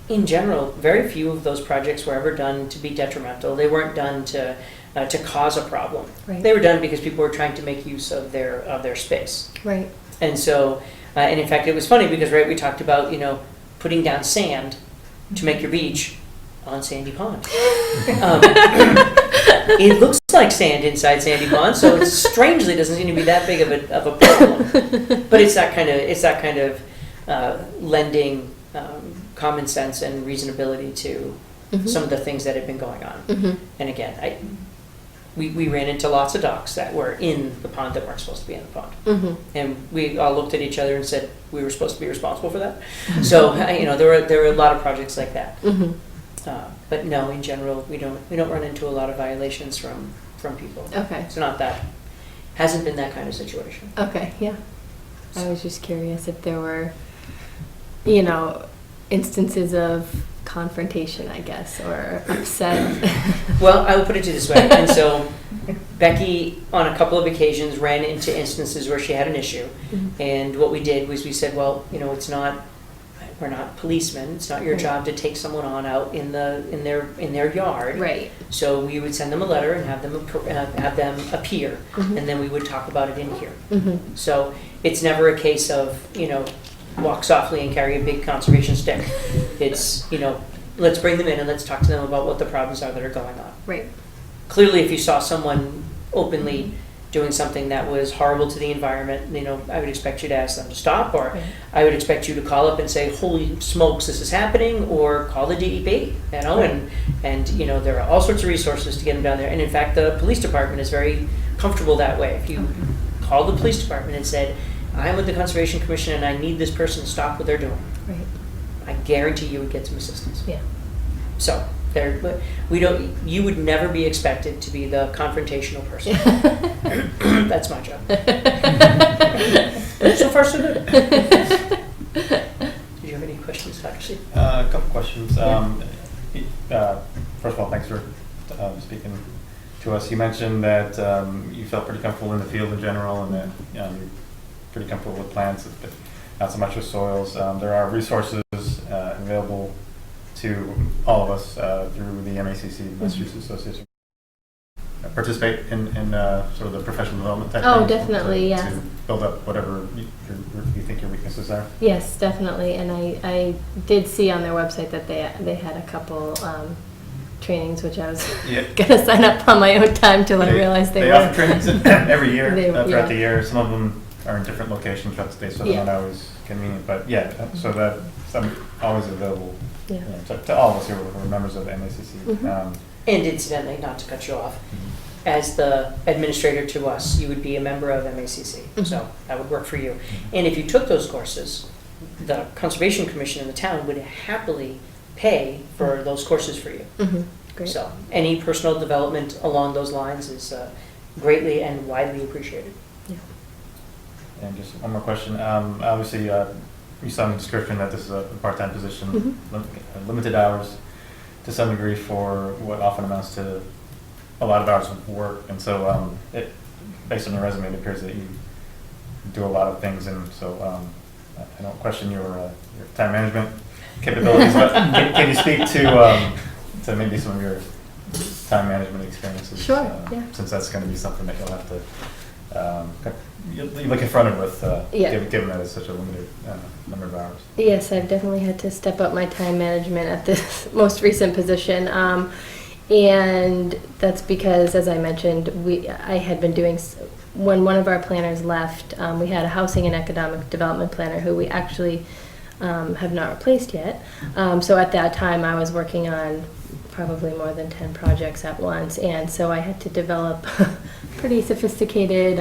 In general, very few of those projects were ever done to be detrimental. They weren't done to to cause a problem. Right. They were done because people were trying to make use of their space. Right. And so, and in fact, it was funny because, right, we talked about, putting down sand to make your beach on Sandy Pond. It looks like sand inside Sandy Pond, so it strangely doesn't seem to be that big of a problem. But it's that kind of lending common sense and reasonability to some of the things that have been going on. And again, we ran into lots of ducks that were in the pond that weren't supposed to be in the pond. And we all looked at each other and said we were supposed to be responsible for that. So, there were a lot of projects like that. But no, in general, we don't run into a lot of violations from people. Okay. It's not that, hasn't been that kind of situation. Okay, yeah. I was just curious if there were, instances of confrontation, I guess, or upset. Well, I will put it to this way. And so Becky, on a couple of occasions, ran into instances where she had an issue. And what we did was we said, well, we're not policemen. It's not your Right. job to take someone on out in their yard. Right. So we would send them a letter and have them appear, and then we would talk about it in here. So it's never a case of walk softly and carry a big conservation stick. It's let's bring them in and let's talk to them about what the problems are that are going on. Right. Clearly, if you saw someone openly doing something that was horrible to the environment, I would expect you to ask them to stop, or Right. I would expect you to call up and say, holy smokes, this is happening, or call the DEP, and there are all sorts of resources to get them down there. And in fact, the police department is very comfortable that way. If you call the police department and said, I'm with the Conservation Commission and I need this person to stop what they're doing, Right. I guarantee you would get some assistance. Yeah. So you would never be expected to be the confrontational person. That's my job. So far, so good. Do you have any questions, Dr. C? A couple questions. First of all, thanks for speaking to us. You mentioned that you felt pretty comfortable in the field in general, and that you're pretty comfortable with plants, but not so much with soils. There are resources available to all of us through the MACC, Massachusetts Association. Participate in sort of the professional development type Oh, things definitely, yeah. to build up whatever you think your weaknesses are. Yes, definitely. And I did see on their website that they had a couple trainings, which I was going to sign up on my own time till I realized they were. They offer trainings every year Yeah. throughout the year. Some of them are in different locations throughout the state, so they're not always convenient. But so that I'm always available to all of us here who are members of the MACC. And incidentally, not to cut you off, as the administrator to us, you would be a member of MACC, so that would work for you. And if you took those courses, the Conservation Commission in the town would happily pay for those courses for you. Great. So any personal development along those lines is greatly and widely appreciated. And just one more question. Obviously, you saw in the description that this is a part-time position, limited hours to some degree for what often amounts to a lot of hours of work. And so based on your resume, it appears that you do a lot of things. And so I don't question your time management capabilities, but can you speak to maybe some of your time management experiences? Sure, yeah. Since that's going to be something that you'll have to you'll be confronted with, given that it's such a limited number of hours. Yes, I've definitely had to step up my time management at this most recent position. And that's because, as I mentioned, I had been doing, when one of our planners left, we had a housing and economic development planner who we actually have not replaced yet. So at that time, I was working on probably more than 10 projects at once, and so I had to develop pretty sophisticated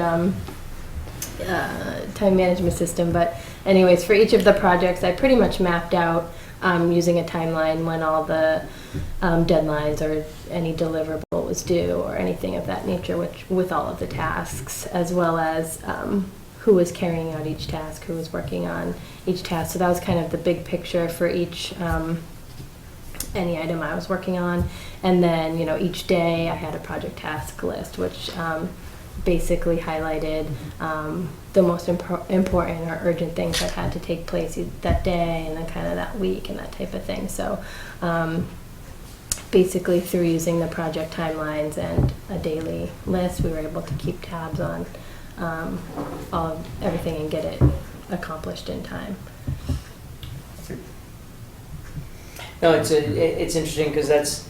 time management system. But anyways, for each of the projects, I pretty much mapped out using a timeline when all the deadlines or any deliverable was due or anything of that nature, which with all of the tasks, as well as who was carrying out each task, who was working on each task. So that was kind of the big picture for each any item I was working on. And then, each day I had a project task list, which basically highlighted the most important or urgent things that had to take place that day and then kind of that week and that type of thing. So basically through using the project timelines and a daily list, we were able to keep tabs on everything and get it accomplished in time. No, it's interesting because that's,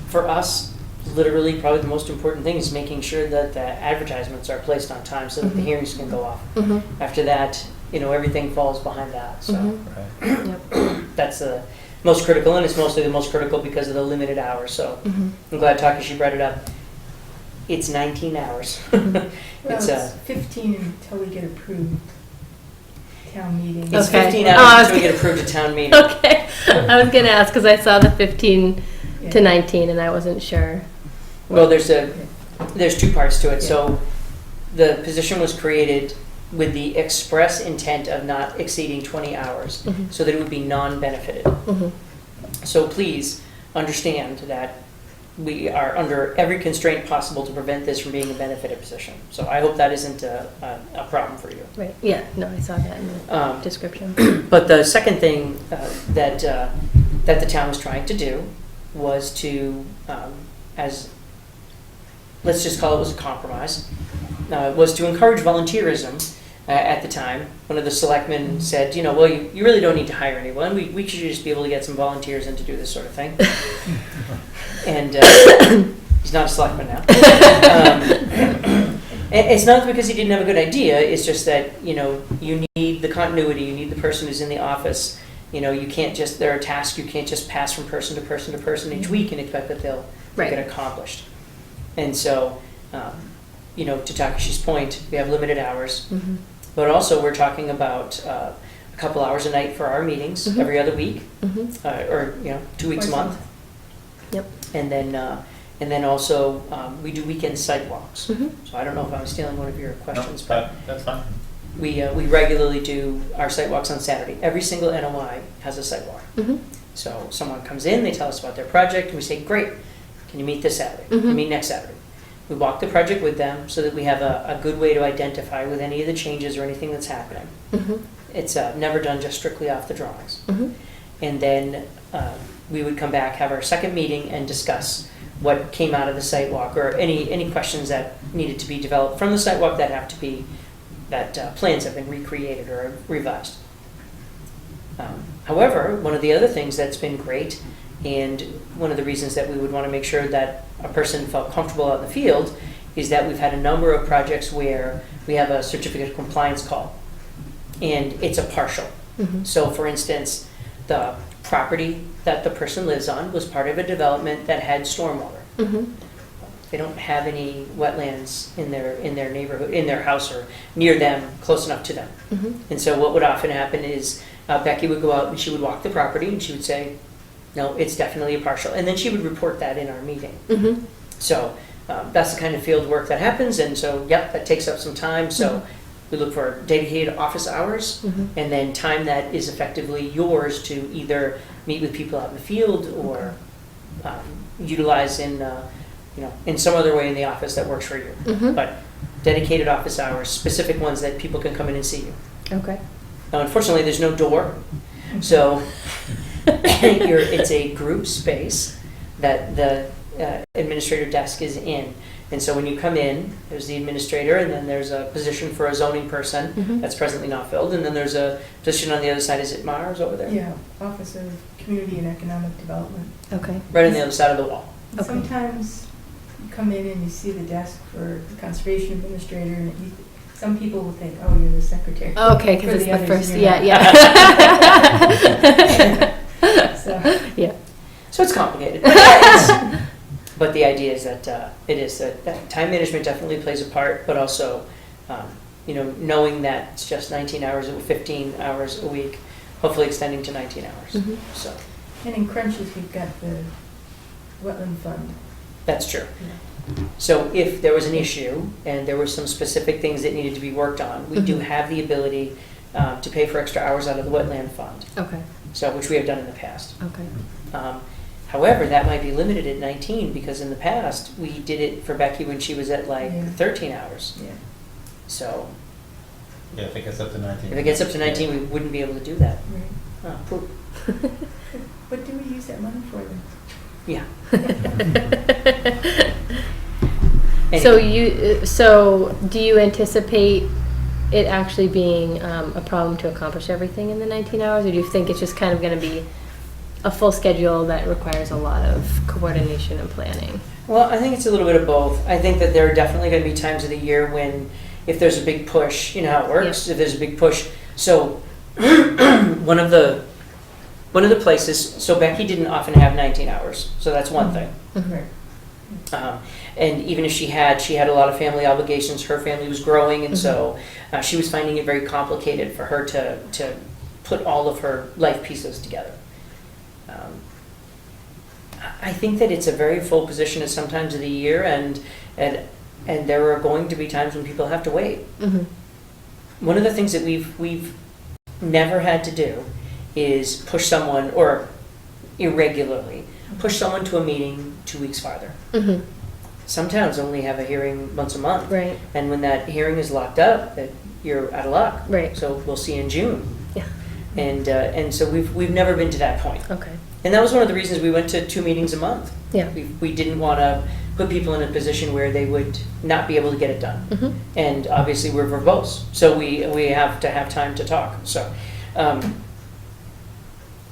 for us, literally probably the most important thing is making sure that the advertisements are placed on time so that the hearings can go off. After that, everything falls behind that. So Right. Yep. that's the most critical, and it's mostly the most critical because of the limited hours. So I'm glad Takashi brought it up. It's 19 hours. Well, It's it's 15 until we get approved town meeting. It's Okay. 15 Oh, I hours was until we get approved at town meeting. Okay, I was gonna ask, because I saw the 15 Yeah. to 19, and I wasn't sure. Well, there's two parts to it. So the position was created with the express intent of not exceeding 20 hours, so that it would be non-benefited. So please understand that we are under every constraint possible to prevent this from being a benefited position. So I hope that isn't a problem for you. Right, yeah, no, I saw that in the description. But the second thing that the town was trying to do was to, let's just call it was a compromise, was to encourage volunteerism. At the time, one of the selectmen said, well, you really don't need to hire anyone. We should just be able to get some volunteers in to do this sort of thing. And he's not a selectman now. It's not because he didn't have a good idea. It's just that, you need the continuity. You need the person who's in the office. You can't just, there are tasks you can't just pass from person to person to person each week and expect that they'll get accomplished. And so, to Takashi's point, we have limited hours. But also, we're talking about a couple hours a night for our meetings every other week, or 2 weeks a month. Yep. And then also we do weekend site walks. So I don't know if I'm stealing one of your questions, but That's fine. we regularly do our site walks on Saturday. Every single NOI has a site walk. So someone comes in, they tell us about their project, and we say, great, can you meet this Saturday? Can you meet next Saturday? We walk the project with them so that we have a good way to identify with any of the changes or anything that's happening. It's never done just strictly off the drawings. And then we would come back, have our second meeting, and discuss what came out of the site walk, or any questions that needed to be developed from the site walk that plans have been recreated or revised. However, one of the other things that's been great, and one of the reasons that we would want to make sure that a person felt comfortable out in the field, is that we've had a number of projects where we have a certificate of compliance call, and it's a partial. So for instance, the property that the person lives on was part of a development that had stormwater. They don't have any wetlands in their neighborhood, in their house or near them, close enough to them. And so what would often happen is Becky would go out and she would walk the property and she would say, no, it's definitely a partial. And then she would report that in our meeting. So that's the kind of field work that happens. And so, that takes up some time. So we look for dedicated office hours and then time that is effectively yours to either meet with people out in the field or utilize in some other way in the office that works for you. But dedicated office hours, specific ones that people can come in and see you. Okay. Now, unfortunately, there's no door. So it's a group space that the administrator desk is in. And so when you come in, there's the administrator, and then there's a position for a zoning person that's presently not filled, and then there's a position on the other side. Is it Mars over there? Yeah, Office of Community and Economic Development. Okay. Right on the other side of the wall. Okay. Sometimes you come in and you see the desk for the conservation administrator, and some people will think, oh, you're the secretary. Okay, For because it's the others, first, you're yeah, not. So, yeah. So it's complicated. But the idea is that that time management definitely plays a part, but also, knowing that it's just 19 hours or 15 hours a week, hopefully extending to 19 hours. So and in crunches, we've got the wetland fund. that's true. So if there was an issue and there were some specific things that needed to be worked on, we do have the ability to pay for extra hours out of the wetland fund. Okay. So which we have done in the past. Okay. However, that might be limited at 19 because in the past we did it for Becky when she was at 13 hours. Yeah. So Yeah, if it gets up to 19. if it gets up to 19, we wouldn't be able to do that. Right. Poop. What do we use that money for then? Yeah. So do you anticipate it actually being a problem to accomplish everything in the 19 hours, or do you think it's just kind of going to be a full schedule that requires a lot of coordination and planning? Well, I think it's a little bit of both. I think that there are definitely going to be times of the year when, if there's a big push, you know how it works. Yeah. If there's a big push, so one of the places. So Becky didn't often have 19 hours, so that's one thing. Right. And even if she had a lot of family obligations. Her family was growing, and so she was finding it very complicated for her to put all of her life pieces together. I think that it's a very full position at some times of the year, and there are going to be times when people have to wait. Mm-hmm. One of the things that we've never had to do is push someone, or irregularly push someone to a meeting 2 weeks farther. Mm-hmm. Some towns only have a hearing once a month, Right. and when that hearing is locked up, that you're out of luck. Right. So we'll see in June. Yeah. And so we've never been to that point. Okay. And that was one of the reasons we went to 2 meetings a month. Yeah. We didn't want to put people in a position where they would not be able to get it done. Mm-hmm. And obviously we're verbose, so we have to have time to talk. So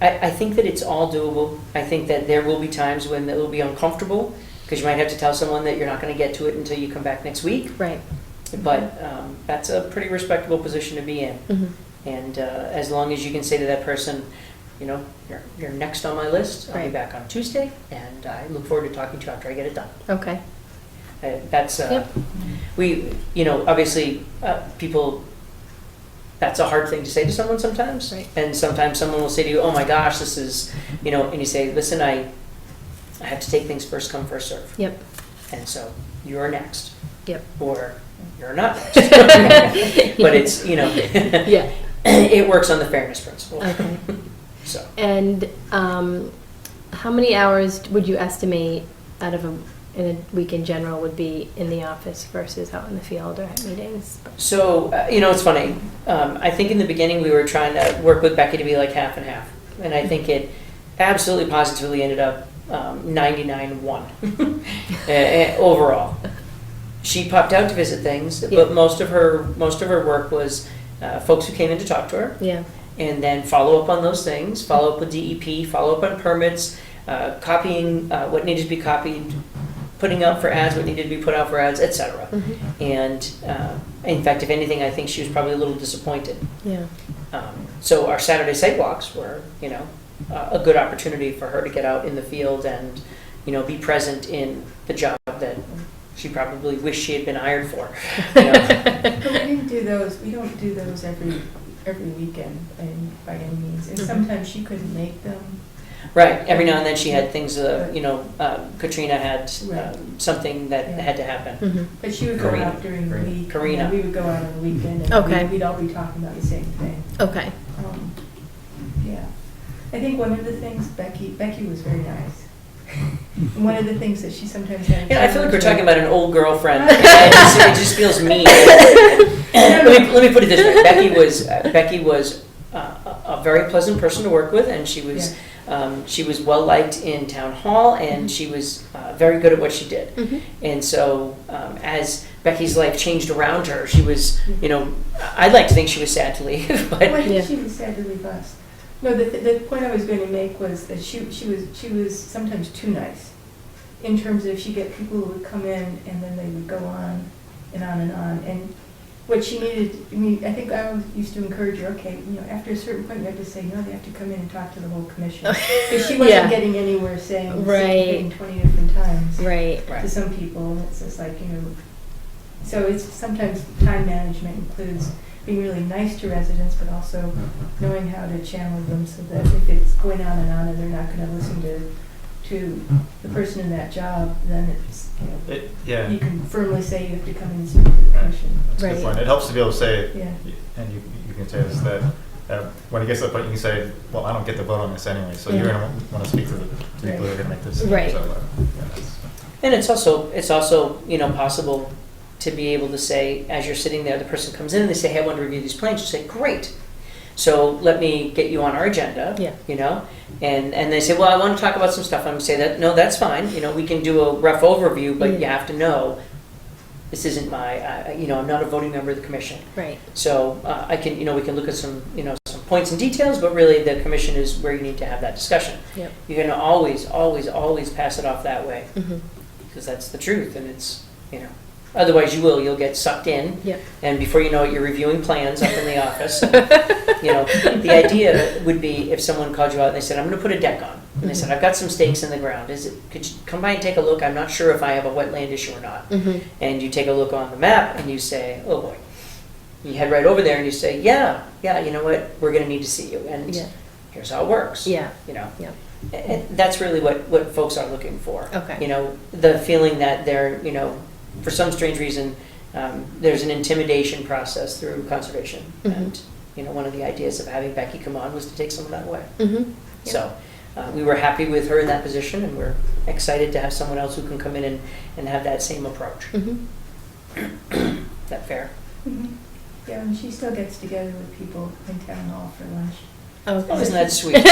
I think that it's all doable. I think that there will be times when it will be uncomfortable, because you might have to tell someone that you're not going to get to it until you come back next week. Right. But that's a pretty respectable position to be in. Mm-hmm. And as long as you can say to that person, you know, you're next on my list. I'll be Right. back on Tuesday, and I look forward to talking to you after I get it done. Okay. That's, Yep. obviously, people, that's a hard thing to say to someone sometimes. Right. And sometimes someone will say to you, oh my gosh, this is, and you say, listen, I have to take things first come, first serve. Yep. And so you're next. Yep. Or you're not next. But it's, Yeah. it works on the fairness principle. Okay. So. And how many hours would you estimate out of in a week in general would be in the office versus out in the field or at meetings? So, it's funny. I think in the beginning we were trying to work with Becky to be like half and half. And I think it absolutely positively ended up 99-1 overall. She popped out to visit things, Yeah. but most of her work was folks who came in to talk to her, Yeah. and then follow up on those things, follow up with DEP, follow up on permits, copying what needed to be copied, putting out for ads what needed to be put out for ads, etc. Mm-hmm. And in fact, if anything, I think she was probably a little disappointed. Yeah. So our Saturday site walks were, a good opportunity for her to get out in the field and, be present in the job that she probably wished she had been hired for. But we didn't do those, we don't do those every weekend by any means. And Mhm. sometimes she couldn't make them. Right, every now and then she had things, Katrina had Right. something that Yeah. had to happen. Mm-hmm. But she would go Karina. out during the week. Karina. And we would go out on the weekend and Okay. we'd all be talking about the same thing. Okay. Yeah. I think one of the things, Becky was very nice. And one of the things that she sometimes had. I feel like we're talking about an old girlfriend. And it just feels mean. Let me put it this way: Becky was a very pleasant person to work with, and she was well liked in town hall, and she was very good at what she did. Mm-hmm. And so, as Becky's life changed around her, she was, I'd like to think she was sad to leave, but Well, I Yeah. think she was sad to leave us. No, the point I was going to make was that she was sometimes too nice, in terms of she get people who would come in and then they would go on and on and on. And what she needed, I think I always used to encourage her, okay, after a certain point you have to say, no, they have to come in and talk to the whole commission. Because she wasn't Yeah. getting anywhere saying the Right. same thing 20 different times Right. to some people. And it's just like, so it's sometimes time management includes being really nice to residents, but also knowing how to channel them so that if it's going on and they're not going to listen to the person in that job, then it's, Yeah, you can firmly say you have to come in and speak to the commission. that's a good Right. point. It helps to be able to say, Yeah. and you can say this, that when it gets to that point, you can say, well, I don't get to vote on this anyway, so Yeah. you're going to want to speak to the people who are going to make this. Right. So, that's- And it's also possible to be able to say, as you're sitting there, the person comes in and they say, hey, I want to review these plans. You say, great. So let me get you on our agenda. Yeah. You know, and they say, well, I want to talk about some stuff. I'm going to say that, no, that's fine. You know, we can do a rough overview, but you have to know this isn't my, you know, I'm not a voting member of the commission. Right. So I can, you know, we can look at some, you know, some points and details, but really the commission is where you need to have that discussion. Yep. You're going to always pass it off that way, Mm-hmm. because that's the truth, and it's, you know, otherwise you'll get sucked in, Yep. and before you know it, you're reviewing plans up in the office. You know, the idea would be if someone called you out and they said, I'm going to put a deck on, and they said, I've got some stakes in the ground. Could you come by and take a look? I'm not sure if I have a wetland issue or not. Mm-hmm. And you take a look on the map and you say, oh boy. You head right over there and you say, yeah, you know what, we're going to need to see you, and Yeah. here's how it works. Yeah. You know, Yeah. and that's really what folks are looking for. Okay. You know, the feeling that they're, you know, for some strange reason, there's an intimidation process through conservation. Mhm. And, you know, one of the ideas of having Becky come on was to take some of that away. Mm-hmm. So we were happy with her in that position, and we're excited to have someone else who can come in and have that same approach. Mm-hmm. Is that fair? Mhm. Yeah, and she still gets together with people in town hall for lunch. Okay. Oh, isn't that sweet?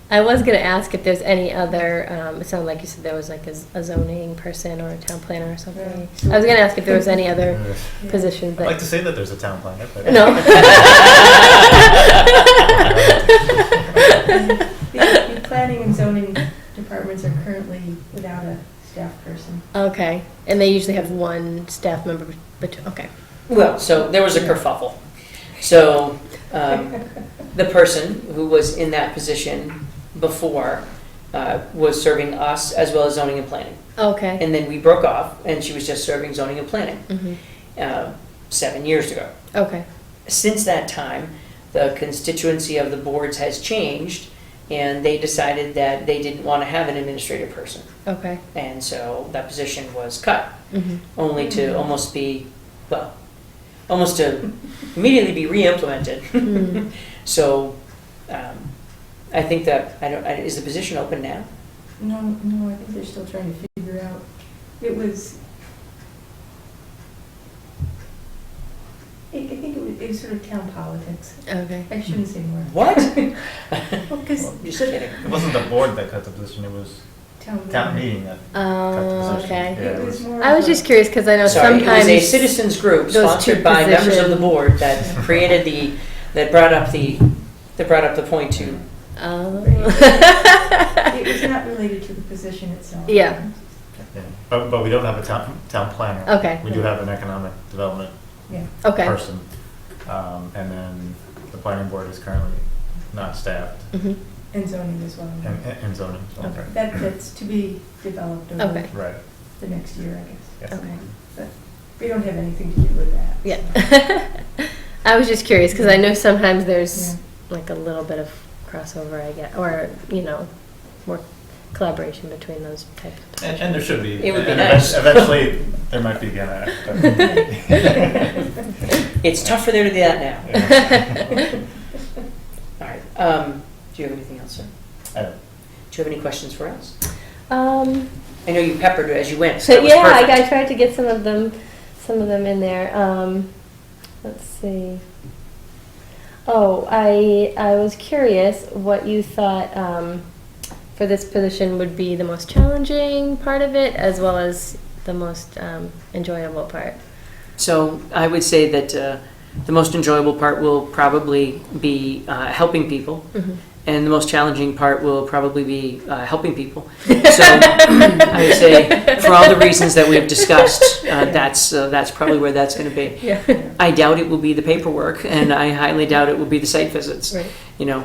I was going to ask if there's any other, it sounded like you said there was like a zoning person or a town planner or something. Right. I was going to ask if there was any other Yeah. position, I'd like but to say that there's a town planner, but. no. The planning and zoning departments are currently without a staff person. Okay, and they usually have one staff member, but, okay. Well, so there was a kerfuffle. So the person who was in that position before was serving us as well as zoning and planning. Okay. And then we broke off, and she was just serving zoning and planning Mm-hmm. 7 years ago. Okay. Since that time, the constituency of the boards has changed, and they decided that they didn't want to have an administrative person. Okay. And so that position was cut, Mm-hmm. only to almost to immediately be re-implemented. Mm. So I think that, is the position open now? No, I think they're still trying to figure out. It was, I think it was sort of town politics. Okay. I shouldn't say more. What? Well, because Just kidding. It wasn't the board that cut the position, it was town meeting that cut the Oh, position. okay. Yeah, It was more. I was just curious because I know Sorry, it was sometimes. a citizens group those two sponsored by members of the positions- board that created that brought up the point to. Oh. It was not related to the position itself. Yeah. Yeah. But we don't have a town planner. Okay. We do have an economic development Yeah. Okay. person. And then the planning board is currently not staffed, Mm-hmm. And zoning as well. and zoning. so- Okay. That's to be developed over Okay. Right. the next year, I guess. Yeah. Okay. But we don't have anything to do with that. Yeah. I was just curious because I know sometimes there's Yeah. like a little bit of crossover, I guess, or, you know, more collaboration between those types of positions. And there should be. It would be and nice. Eventually, there might be again. It's tough for there to do that now. All right. Do you have anything else, sir? I don't. Do you have any questions for us? Um, I know you peppered as you went, so so that was yeah, perfect. I tried to get some of them in there. Let's see. Oh, I was curious what you thought for this position would be the most challenging part of it, as well as the most enjoyable part. So I would say that the most enjoyable part will probably be helping people, Mm-hmm. and the most challenging part will probably be helping people. So I would say, for all the reasons that we've discussed, that's probably where that's going to be. Yeah. I doubt it will be the paperwork, and I highly doubt it will be the site visits. Right. You know,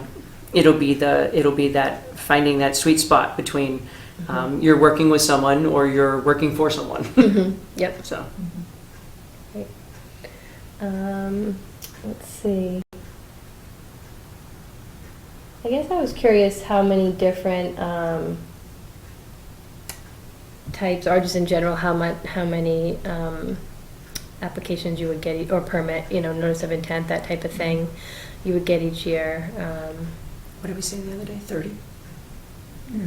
it'll be that finding that sweet spot between you're working with someone or you're working for someone. Mm-hmm. Yep. So. Let's see. I guess I was curious how many different types, or just in general, how many applications you would get, or permit, notice of intent, that type of thing, you would get each year. What did we say the other day? 30 Yeah.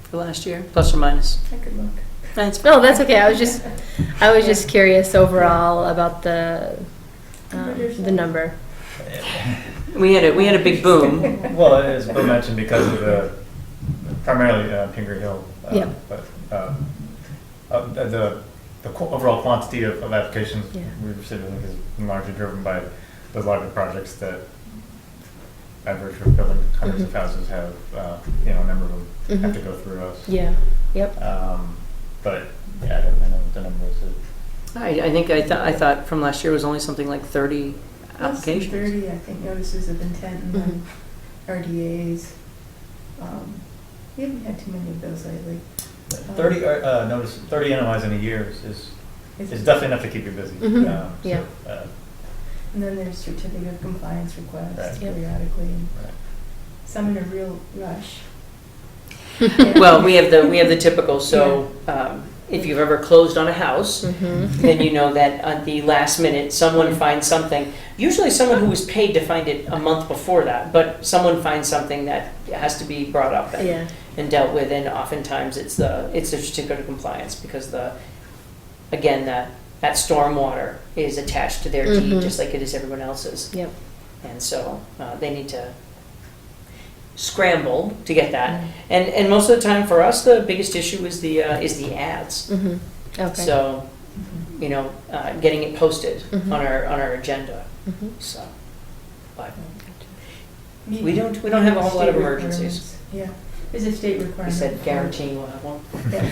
for last year, plus or minus. I could look. That's No, that's okay. I was just curious overall about the number. We had a big boom. Well, as Bill mentioned, because of primarily Pingree Hill. Yeah. But the overall quantity of applications Yeah. we've received, I think, is largely driven by the larger projects that, by virtue of building hundreds of houses, have, a number of them have to go through us. Yeah, yep. But, yeah, I know the number is. I thought from last year was only something like 30 Less than applications. 30, I think, notices of intent and then RDAs. We haven't had too many of those lately. 30 NOIs in a year is It's- definitely enough to keep you busy. Mhm. Yeah. And then there's certificate of compliance requests Right. Yep. periodically, and Right. some in a real rush. Well, we have the typical, so if you've ever closed on a house, then you know that at the last minute, someone finds something, usually someone who was paid to find it a month before that, but someone finds something that has to be brought up Yeah. and dealt with, and oftentimes it's the certificate of compliance, because that stormwater is attached to their deed, just like it is everyone else's. Yep. And so they need to scramble to get that. And most of the time for us, the biggest issue is the ads. Okay. So, getting it posted on our agenda. So, but we don't have a whole lot of State emergencies. requirements. Yeah, there's a state We requirement. said guaranteeing we'll have one. Yeah.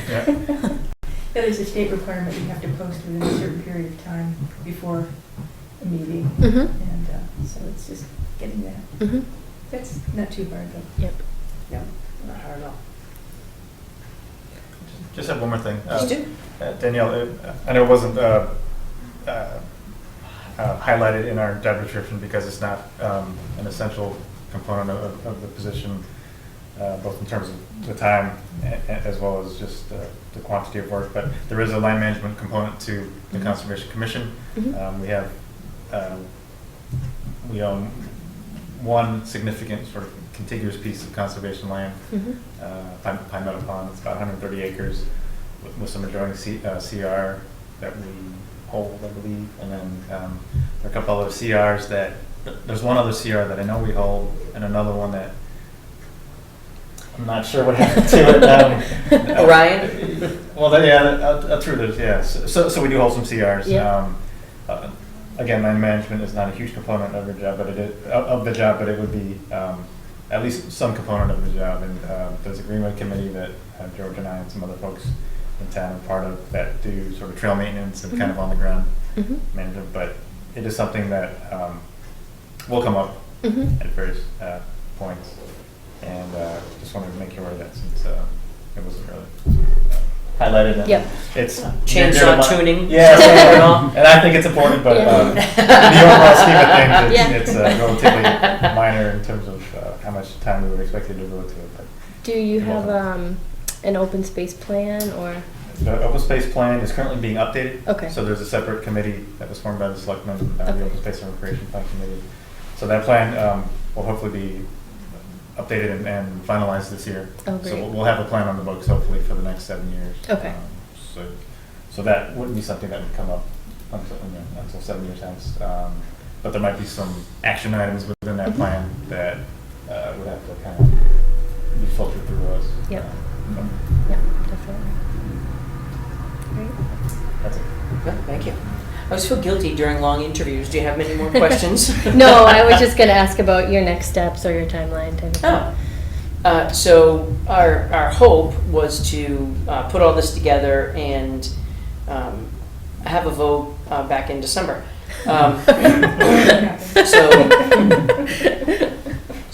Yeah, there's a state requirement you have to post within a certain period of time before a meeting. And so it's just getting that. That's not too hard though. Yep. Yeah, not hard at all. Just have one more thing. Just do. Danielle, I know it wasn't highlighted in our job description because it's not an essential component of the position, both in terms of the time as well as just the quantity of work. But there is a land management component to the Conservation Commission. We own one significant sort of contiguous piece of conservation land, Pine Meadow Pond. It's about 130 acres with some adjoining CR that we hold, I believe. And then there are a couple other CRs there's one other CR that I know we hold, and another one that I'm not sure what happened to it. Orion? Well, true, there's, yeah. So we do hold some CRs. Yeah. Again, land management is not a huge component of the job, but it would be at least some component of the job. And there's a Greenway committee that George and I and some other folks in town are part of that do sort of trail maintenance and kind of on the ground management. But it is something that will come up at various points. And just wanted to make you aware of that since it wasn't really highlighted. And Yep. It's Chainsaw tuning. Yeah, and all. and I think it's important, but Yeah. in the overall scheme of things, Yeah. it's relatively minor in terms of how much time we would expect you to devote to it. But Do you have an open space plan or? the open space plan is currently being updated. Okay. So there's a separate committee that was formed by the selectmen, Okay. the Open Space and Recreation Plan Committee. So that plan will hopefully be updated and finalized this year. Oh, So great. we'll have a plan on the books hopefully for the next 7 years. Okay. So that wouldn't be something that would come up until 7 years hence. But there might be some action items within that plan that would have to kind of be filtered through us. Yep. But Yeah, definitely. Great. that's it. Yeah, thank you. I always feel guilty during long interviews. Do you have many more questions? No, I was just gonna ask about your next steps or your timeline type of thing. So our hope was to put all this together and have a vote back in December.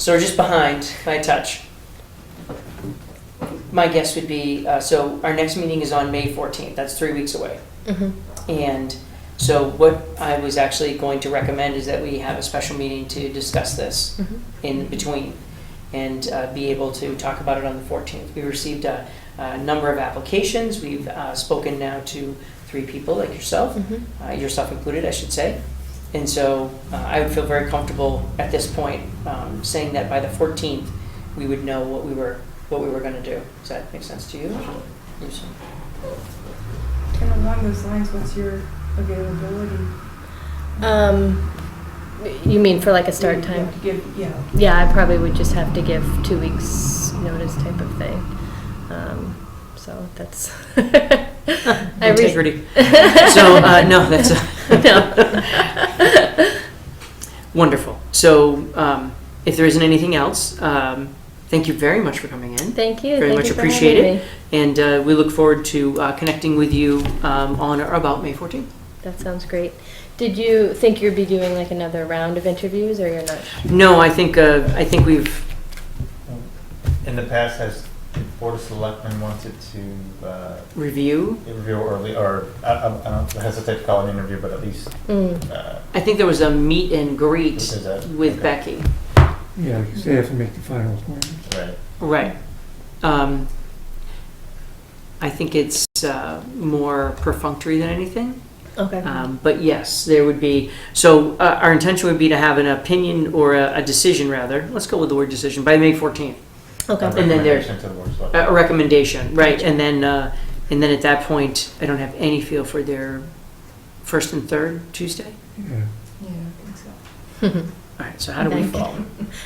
So we're just behind by a touch. My guess would be, so our next meeting is on May 14th. That's 3 weeks away. And so what I was actually going to recommend is that we have a special meeting to discuss this in between and be able to talk about it on the 14th. We received a number of applications. We've spoken now to 3 people like yourself, yourself included, I should say. And so I would feel very comfortable at this point saying that by the 14th we would know what we were going to do. Does that make sense to you? Yes. And along those lines, what's your availability? You mean for like a start time? To give, yeah. Yeah, I probably would just have to give 2 weeks notice type of thing. So that's. Integrity. So, no, that's, No. wonderful. So, if there isn't anything else, thank you very much for coming in. Thank you. Very Thank much you for appreciate having it. me. And we look forward to connecting with you on or about May 14th. That sounds great. Did you think you'd be doing like another round of interviews, or you're not? No, I think we've, In the past, has the Board of Selectmen wanted to review. interview or I don't hesitate to call it an interview, but at least I think there was a meet and greet Is that- with okay. Becky. Yeah, because they have to make the final appointment. right. Right. I think it's more perfunctory than anything. Okay. But yes, there would be, so our intention would be to have an opinion or a decision rather, let's go with the word decision, by May 14th. Okay. And then there's Recommendation to the Board of Selectmen. a recommendation, right, and then at that point, I don't have any feel for their first and third Tuesday. Yeah. Yeah, I think so. All right, so how do we Thank you. fall?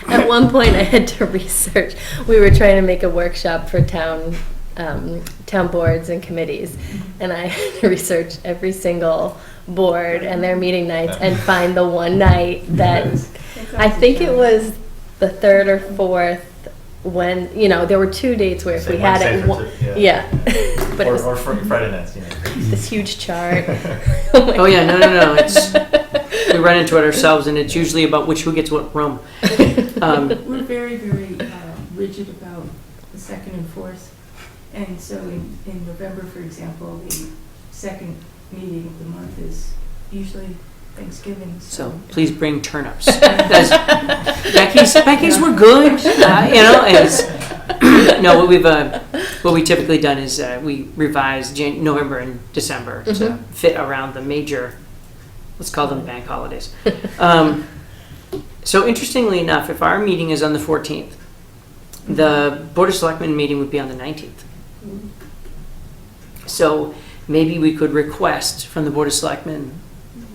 At one point, I had to research. We were trying to make a workshop for town boards and committees, and I had to research every single board and their meeting nights and find the one night that I think it was the third or fourth. When there were 2 dates where if we had it, yeah, but it was or Friday nights, this huge chart. Oh yeah, no, it's, we run into it ourselves, and it's usually about who gets what room. We're very, very rigid about the second and fourth. And so in November, for example, the second meeting of the month is usually Thanksgiving. So please bring turnips. Becky's were good. No, what we've typically done is we revise November and December to fit around the major, let's call them bank holidays. So interestingly enough, if our meeting is on the 14th, the Board of Selectmen meeting would be on the 19th. So maybe we could request from the Board of Selectmen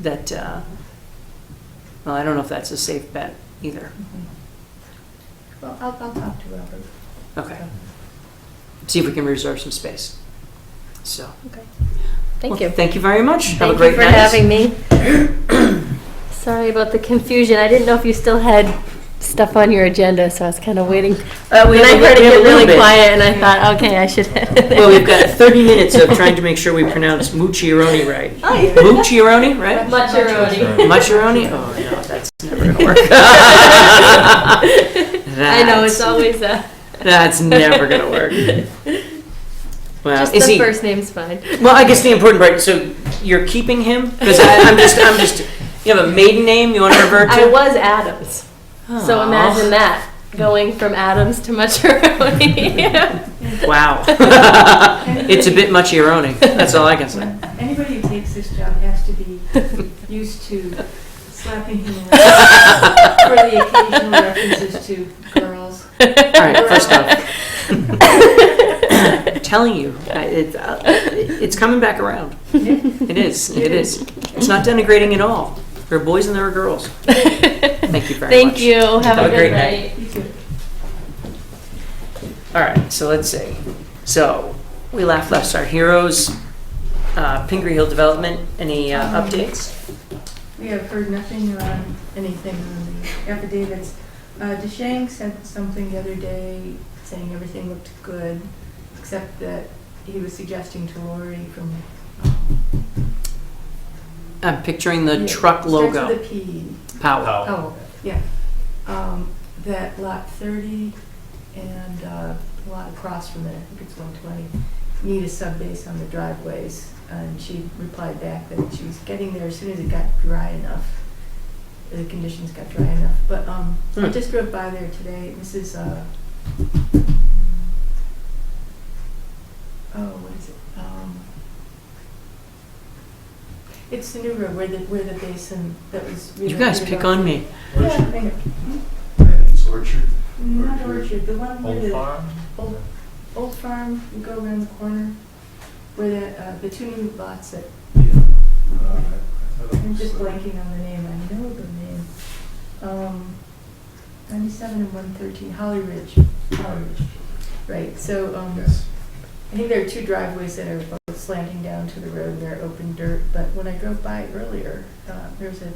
that, well, I don't know if that's a safe bet either. Well, I'll talk to Robert. Okay. See if we can reserve some space. So. Okay. Thank Well, you. Thank you very much. Have a Thank great you for night. having me. Sorry about the confusion. I didn't know if you still had stuff on your agenda, so I was kind of waiting. We I have heard a it little get really bit. quiet, and I thought, okay, I should. Well, we've got 30 minutes of trying to make sure we pronounce Mucciaroni right. Oh, yeah. Mucciaroni, right? Mucciaroni. Mucciaroni? Oh, no, that's never going to work. I know, it's always That's never going to work. Well, just is the he? first name's fine. Well, I guess the important part. So you're keeping him because I'm just. You have a maiden name you want to revert to? I was Adams. So imagine that, going from Adams to Mucciaroni. Wow. It's a bit Mucciaroni. That's all I can say. Anybody who takes this job has to be used to slapping him around for the occasional references to girls. All right, first off, I'm telling you, it's coming back around. It is. It's not denigrating at all. There are boys and there are girls. Thank you very much. Thank you. Have a great good night. You too. All right, so let's see. So we left our heroes. Pingree Hill Development, any updates? We have heard nothing on anything on the affidavits. DeShang sent something the other day saying everything looked good, except that he was suggesting to Lori from. I'm picturing the truck logo. Starts with a P. Powell. Oh, yeah. That lot 30 and lot across from it, I think it's 120, need a sub-base on the driveways. And she replied back that she was getting there as soon as it got dry enough. The conditions got dry enough. But I just drove by there today. This is, what is it? It's the new road where the basin that was. You guys pick on me. Yeah, I know. It's Orchard. Not Orchard, the one where Old the Farm? old farm, you go around the corner, where the two new lots that, Yeah. I'm just blanking on the name, I know the name. 97 and 113, Holly Ridge. Right, so, Yes. I think there are two driveways that are both slanting down to the road. They're open dirt, but when I drove by earlier, there's a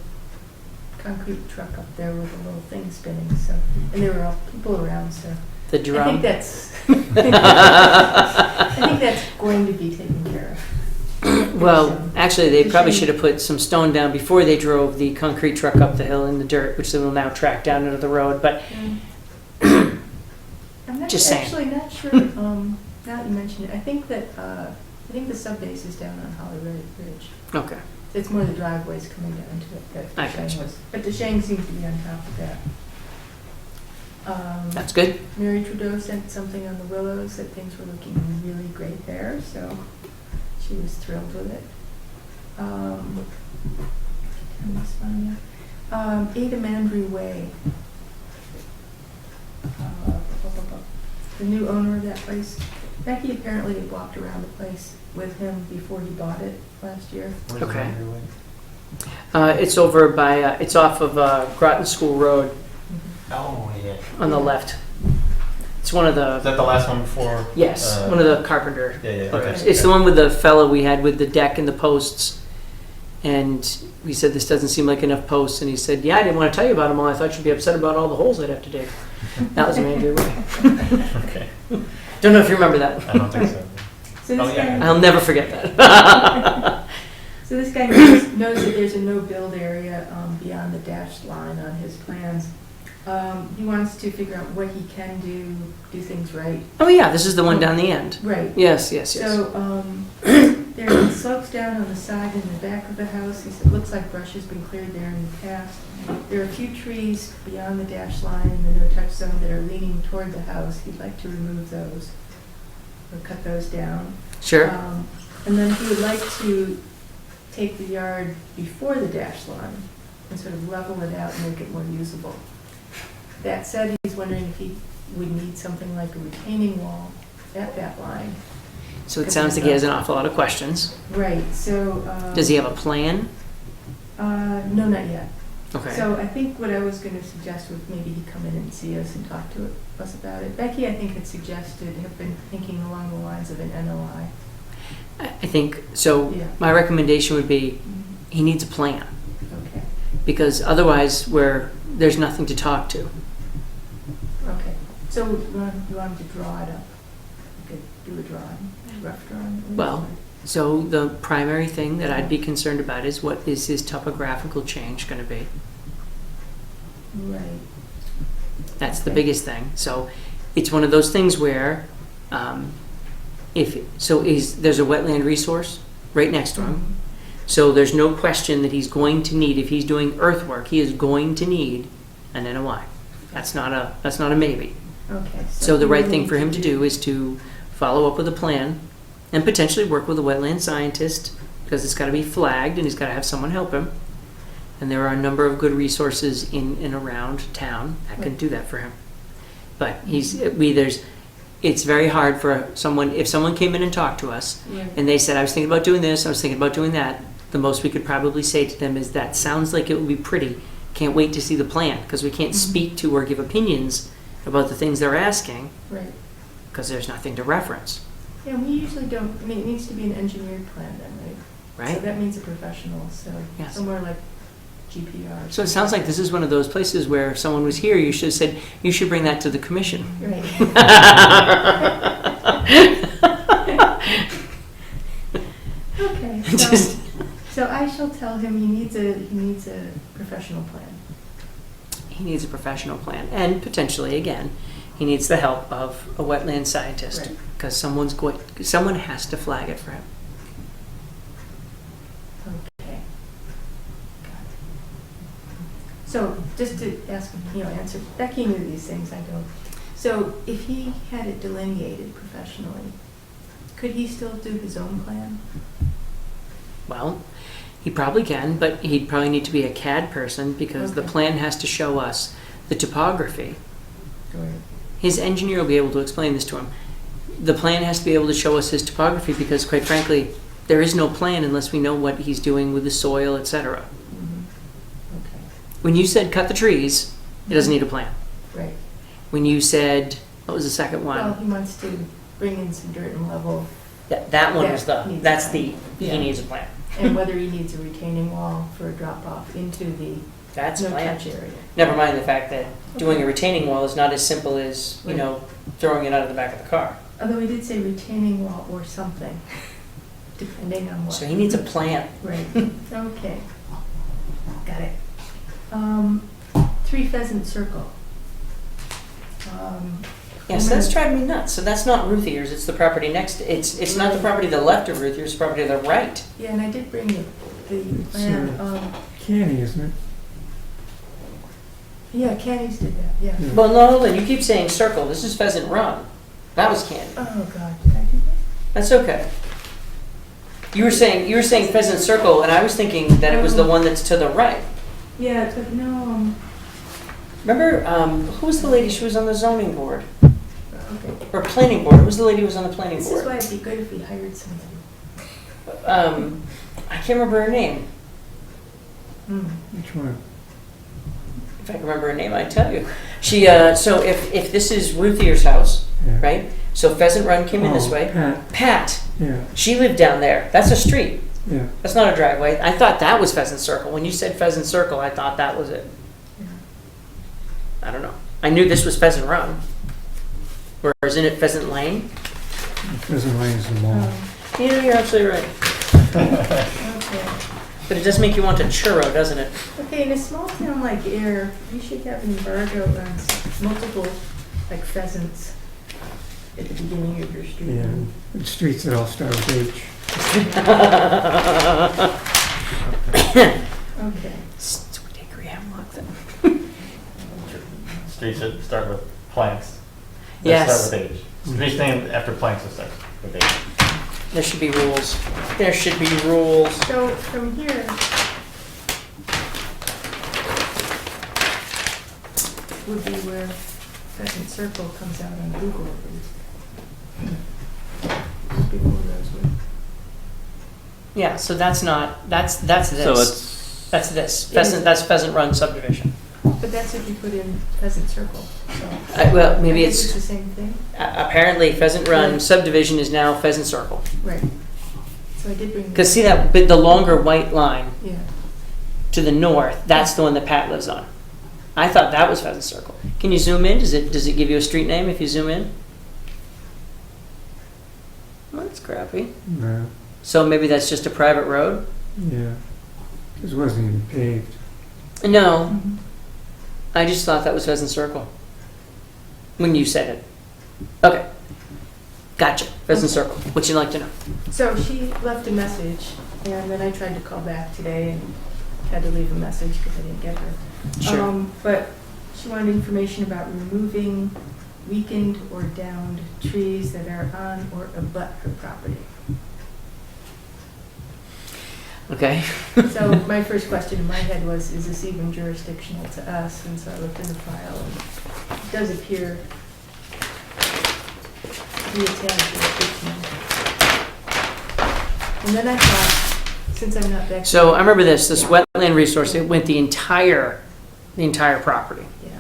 concrete truck up there with a little thing spinning, so, and there were all people around, so. The I drum. think that's, I think that's going to be taken care of. Well, actually, they probably should have put some stone down before they drove the concrete truck up the hill in the dirt, which they will now track down into the road, but I'm not, Just saying. actually not sure, now that you mention it, I think that, I think the sub base is down on Holly Ridge. okay. It's more the driveways coming down to it that I Deshang gotcha. was. But Deshang seems to be on top of that. That's good. Mary Trudeau sent something on the Willows that things were looking really great there, so she was thrilled with it. Ada Mandry Way. The new owner of that place. Becky apparently had walked around the place with him before he bought it last year. Where's Okay. Andrew Way? It's over by, it's off of Groton School Road Oh, yeah. on the left. It's one of Is the, that the last one before? yes, one of the carpenter. Yeah, yeah, It's okay. the one with the fellow we had with the deck and the posts. And we said, this doesn't seem like enough posts. And he said, yeah, I didn't want to tell you about them all. I thought you'd be upset about all the holes I'd have to dig. That was Andrew Way. Okay. Don't know if you remember that. I don't think so. So this Oh, yeah. guy, I'll never forget that. so this guy knows that there's a no-build area beyond the dashed line on his plans. He wants to figure out what he can do things right. Oh, yeah, this is the one down the end. Right. Yes, yes, yes. So, there are slopes down on the side and the back of the house. He said, it looks like brush has been cleared there in the past. There are a few trees beyond the dash line in the no-touch zone that are leaning toward the house. He'd like to remove those or cut those down. Sure. And then he would like to take the yard before the dash line and sort of level it out and make it more usable. That said, he's wondering if he would need something like a retaining wall at that line. So it sounds like he has an awful lot of questions. Right, so. Does he have a plan? No, not yet. Okay. So I think what I was going to suggest was maybe he come in and see us and talk to us about it. Becky, I think, had suggested, have been thinking along the lines of an NOI. I think, so Yeah. my recommendation would be, he needs a plan. Okay, Because otherwise, there's nothing to talk to. okay. So you want him to draw it up? You could do a drawing, a rough drawing? Well, so the primary thing that I'd be concerned about is what is his topographical change going to be? Right. That's the Okay. biggest thing. So it's one of those things where, there's a wetland resource right next to him. So there's no question that he's going to need, if he's doing earthwork, he is going to need an NOI. That's not a maybe. Okay. So the he right would thing need for him to do is to follow up with a plan and potentially work with a wetland scientist, because it's got to be flagged and he's got to have someone help him. And there are a number of good resources in and around town that can do that for him. But it's very hard for someone, if someone came in and talked to us Yeah. and they said, I was thinking about doing this, I was thinking about doing that, the most we could probably say to them is, that sounds like it would be pretty. Can't wait to see the plan, because we can't speak to or give opinions about the things they're asking, Right. because there's nothing to reference, Yeah, we usually don't, I mean, it needs to be an engineered plan then, right? So right? that means a professional, so Yes. somewhere like GPR. So it sounds like this is one of those places where if someone was here, you should have said, you should bring that to the commission. Right. Okay, Just- so I shall tell him he needs a professional plan. He needs a professional plan, and potentially, again, he needs the help of a wetland scientist, Right. because someone has to flag it for him. Okay. Got it. So just to ask, answer, Becky knew these things, I don't. So if he had it delineated professionally, could he still do his own plan? Well, he probably can, but he'd probably need to be a CAD person, because the Okay. plan has to show us the topography. Or, His engineer will be able to explain this to him. The plan has to be able to show us his topography, because quite frankly, there is no plan unless we know what he's doing with the soil, etc. okay. when you said cut the trees, it doesn't need a plan. Right. When you said, what was the second Well, one? he wants to bring in some dirt and level, That one was That needs a that's plan. the, he Yeah. needs a plan. and whether he needs a retaining wall for a drop off into the That's a plan. no-touch area. Never mind the fact that doing a retaining wall is not as simple as, you know, throwing it out of the back of the car. Although he did say retaining wall or something, depending on what. So he needs a plan. Right, okay. Got it. 3 Pheasant Circle. Yes, that's driving me nuts. So that's not Ruth Ears, it's the property next, it's not the property to the left of Ruth Ears, it's the property to the right. Yeah, and I did bring the plan, Canny, isn't it? yeah, Kenny's did that, yeah. Yeah. Well, no, then you keep saying circle, this is Pheasant Run. That was Candy. Oh, God, did I do that? That's okay. You were saying Pheasant Circle, and I was thinking that it was the one that's to the right. Yeah, but no, Remember, who was the lady? She was on the zoning board okay. or planning board. Who was the lady who was on the planning This is board? why it'd be good if we hired somebody. I can't remember her name. Which one? If I can remember her name, I'd tell you. She. So if this is Ruth Ear's house, Yeah. right? So Pheasant Run came in this Oh, way. Pat, Pat. yeah, She lived down there. That's a street. yeah. That's not a driveway. I thought that was Pheasant Circle. When you said Pheasant Circle, I thought that was it. I don't know. I knew this was Pheasant Run. Or isn't it Pheasant Lane? Pheasant Lane is the mall. You know, you're absolutely right. Okay. But it does make you want a churro, doesn't it? Okay, in a small town like Ayer, you should have an embargo on multiple, like pheasants at the beginning of your street. Yeah, and streets that all start with H. Okay. So we take Hemlock then. Streets that start with planks. That Yes. Start with H. Streets named after planks that start with H. There should be rules. There should be rules. So from here, would be where Pheasant Circle comes out on Google. Before those would- Yeah, so that's not, that's So this. it's, That's this. Pheasant, that's Pheasant Run subdivision. But that's if you put in Pheasant Circle, so. Well, maybe I guess it's, the same thing? apparently Pheasant Run subdivision is now Pheasant Circle. Right. So I did bring. Because see that, but the longer white line Yeah. to the north, that's the one that Pat lives on. I thought that was Pheasant Circle. Can you zoom in? Does it give you a street name if you zoom in? Well, that's crappy. No, So maybe that's just a private road? yeah. This wasn't even paved. No, Mhm. I just thought that was Pheasant Circle. When you said it. Okay. Gotcha. Pheasant Okay. Circle. What'd you like to know? So she left a message, and then I tried to call back today and had to leave a message because I didn't get her. Sure. But she wanted information about removing weakened or downed trees that are on or abut her property. Okay. So my first question in my head was, is this even jurisdictional to us? And so I looked in the file, and it does appear to be a town jurisdiction. And then I thought, since I'm not back. So I remember this wetland resource, it went the entire property. Yeah,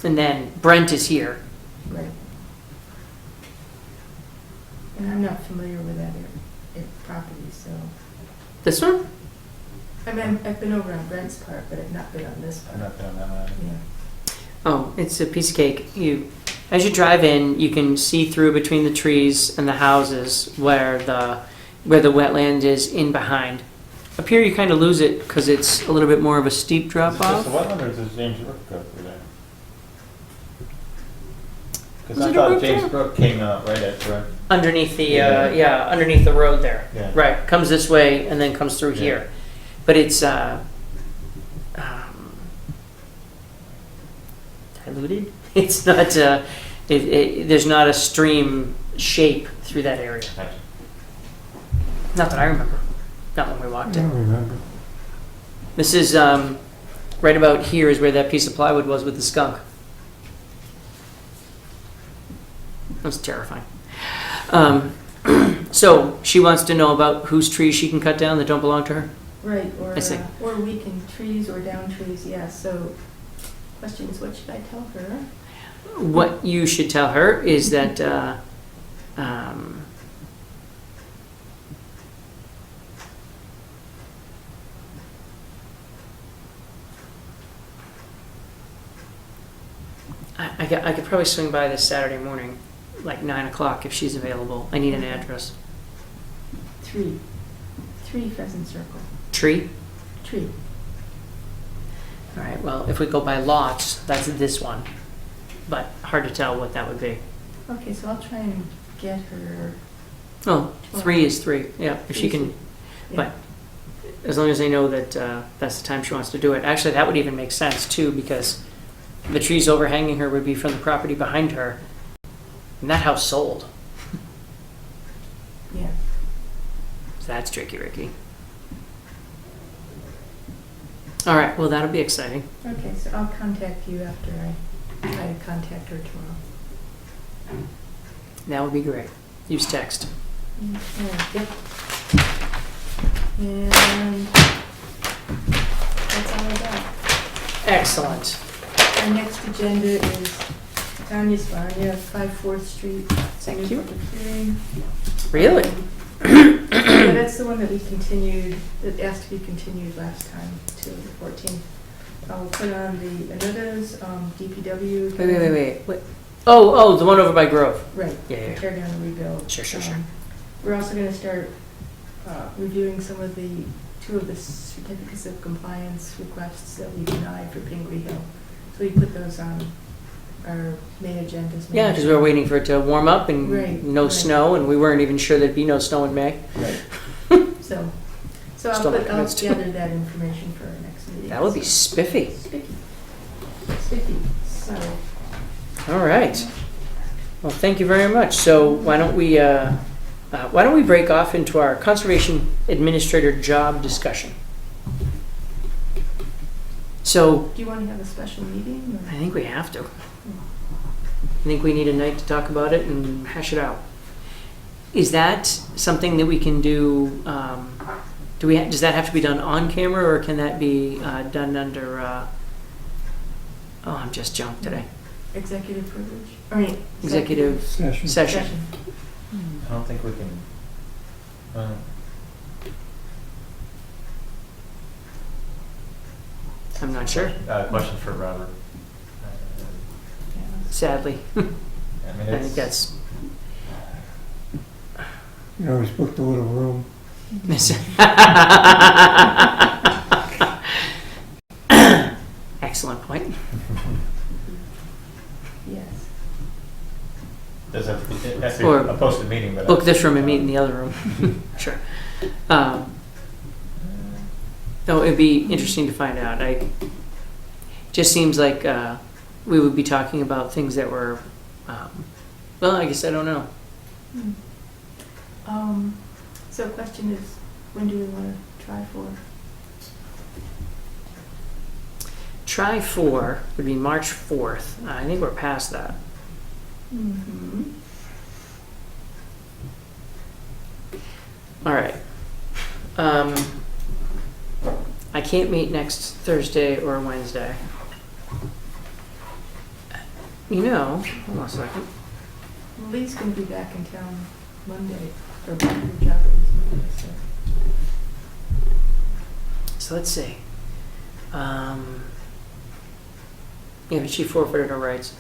And then Brent is here. right. And I'm not familiar with that property, so. This one? I mean, I've been over on Brent's part, but I've not been on this I'm part. not doing that one. Yeah. Oh, it's a piece of cake. As you drive in, you can see through between the trees and the houses where the wetland is in behind. Up here, you kind of lose it because it's a little bit more of a steep Is drop it just off. the wetland or does James Brook go through there? Because Was I it a thought brook James there? Brook came out right at Brent. Underneath the Yeah. underneath the road there. Yeah. Right, comes this way and then comes through Yeah. here. But it's diluted. It's not. There's not a stream shape through that area. Gotcha. Not that I remember. Not when we I walked in. don't remember. This is right about here is where that piece of plywood was with the skunk. That's terrifying. So she wants to know about whose trees she can cut down that don't belong to her. Right, I see. or weaken trees or down trees, yeah, so question is, what should I tell her? What you should tell her is that, I could probably swing by this Saturday morning, like 9 o'clock if she's available. I need an address. 3 Pheasant Circle, Tree? tree. All right, well, if we go by lots, that's this one. But hard to tell what that would be. Okay, so I'll try and get her. Oh, 3 is 3, yeah, if she can, Yeah. but as long as they know that that's the time she wants to do it. Actually, that would even make sense too, because the trees overhanging her would be from the property behind her. And that house sold. Yeah, So that's tricky, Ricky. All right, well, that'll be exciting. okay, so I'll contact you after I try to contact her tomorrow. That would be great. Use text. Yep. And that's all I got. Excellent. Our next agenda is Tanya Spania, 5 4th Street. Thank you. Public hearing. Really? Yeah, that's the one that we continued, that asked to be continued last time to the 14th. I'll put on the Anudas, DPW. Wait. Oh, the one over by Grove. Right, Yeah. tear down and rebuild. Sure. We're also gonna start reviewing some of the, 2 of the certificates of compliance requests that we denied for Pingree Hill. So we put those on our main agendas. Yeah, because we were waiting for it to warm up and Right, no right. snow, and we weren't even sure there'd be no snow in May. Right. So Still I'll not convinced. gather that information for our next meeting. That would be spiffy. Spiffy, so. All right. Well, thank you very much. So why don't we break off into our conservation administrator job discussion? So Do you want to have a special meeting? I think we have to. I think we need a night to talk about it and hash it out. Is that something that we can do? Does that have to be done on camera, or can that be done under? Oh, I'm just junk today. Executive privilege? I mean, Executive Session. session. I don't think we can, I'm not sure. question for Robert. Sadly, I mean, I think that's. You know, always booked a little room. Excellent point. Yes. Does have to be, it has to Or be a posted meeting, but. Book this room and meet in the other room. Sure. No, it'd be interesting to find out. Just seems like we would be talking about things that were, well, I guess I don't know. So the question is, when do we want to try for? Try 4 would be March 4th. I think we're past that. Mm-hmm. All right. I can't meet next Thursday or Wednesday. You know, hold on a second. Lee's going to be back in town Monday for a volunteer job at least Monday, so. So let's see. Yeah, but she forfeited her rights.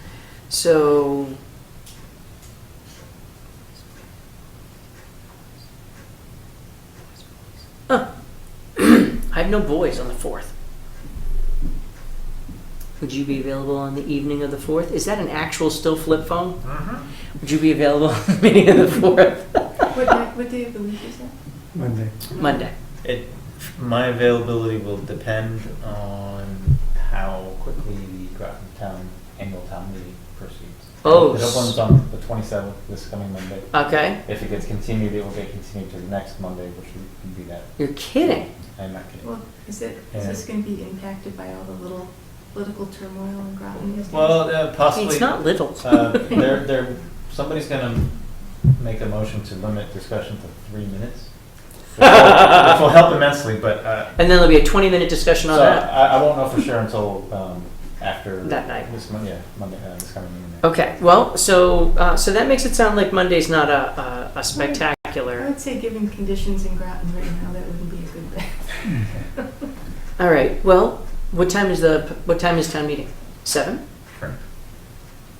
So I have no boys on the 4th. Would you be available on the evening of the 4th? Is that an actual still flip phone? Would you be available on the meeting of the 4th? What day of the week is that? Monday. Monday. My availability will depend on how quickly the Groton Town annual town meeting proceeds. Oh. The one's on the 27th, this coming Monday. Okay. If it gets continued, it will get continued to the next Monday, which would be that. You're kidding. I'm not kidding. Well, is this going to be impacted by all the little political turmoil in Groton these days? Well, possibly. It's not little. Somebody's going to make a motion to limit discussion to 3 minutes before will help immensely, but, And then there'll be a 20-minute discussion on so that. I won't know for sure until, after. That night. This Monday, this coming meeting. Okay, well, so that makes it sound like Monday's not a I spectacular. would say given conditions in Groton right now, that wouldn't be a good thing. All right, well, what time is town meeting? 7? Correct.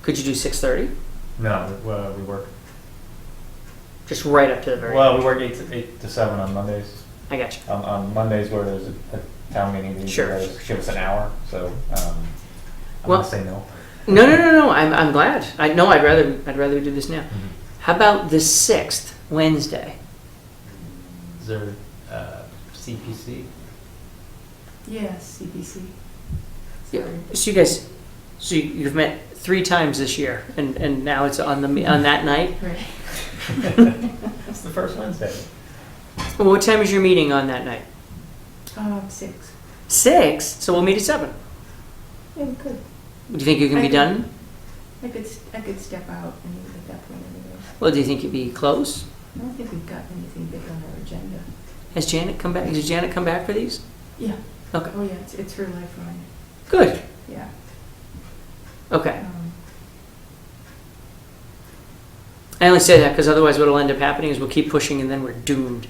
Could you do 6:30? No, we work, Just right up to the very well, end. we work 8 to 7 on Mondays. I got you. On Mondays where there's a town meeting, they Sure. usually give us an hour, so, I'm Well- gonna say no. No. I'm glad. I'd rather we do this now. How about the 6th, Wednesday? Is there, CPC? Yes, CPC. Yeah. Sorry. So you've met 3 times this year, and now it's on that night. Right. That's the first Wednesday. Well, what time is your meeting on that night? 6. 6. So we'll meet at 7. Yeah, we could. Do you think you can be done? I could step out and meet at that point anyway. Well, do you think you'd be close? I don't think we've got anything big on our agenda. Has Janet come back? Does Janet come back for these? Yeah. Okay. Oh, yeah, it's her lifeline. Good. Yeah. Okay. Um, I only say that because otherwise what'll end up happening is we'll keep pushing and then we're doomed.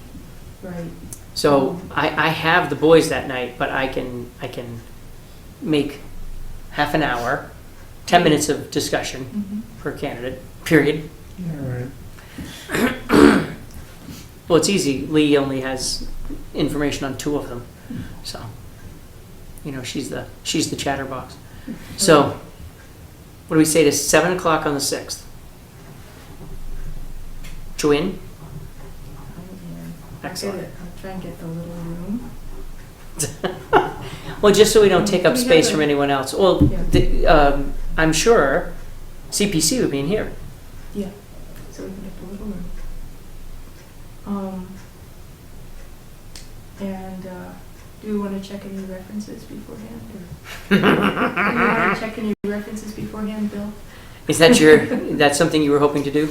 Right. So I have the boys that night, but I can make half an hour, 10 minutes of discussion Mm-hmm. per candidate, period. Yeah, right. Well, it's easy. Lee only has information on 2 of them. So, she's the chatterbox. So, what do we say to 7 o'clock on the 6th? Joanne? Excellent. I'll try and get the little room. Well, just so we don't take up We have space a- from anyone else. Well, Yeah. I'm sure CPC would be in here. Yeah, so we can get the little room. And do we want to check any references beforehand? Or do you want to check any references beforehand, Bill? Is that that's something you were hoping to do?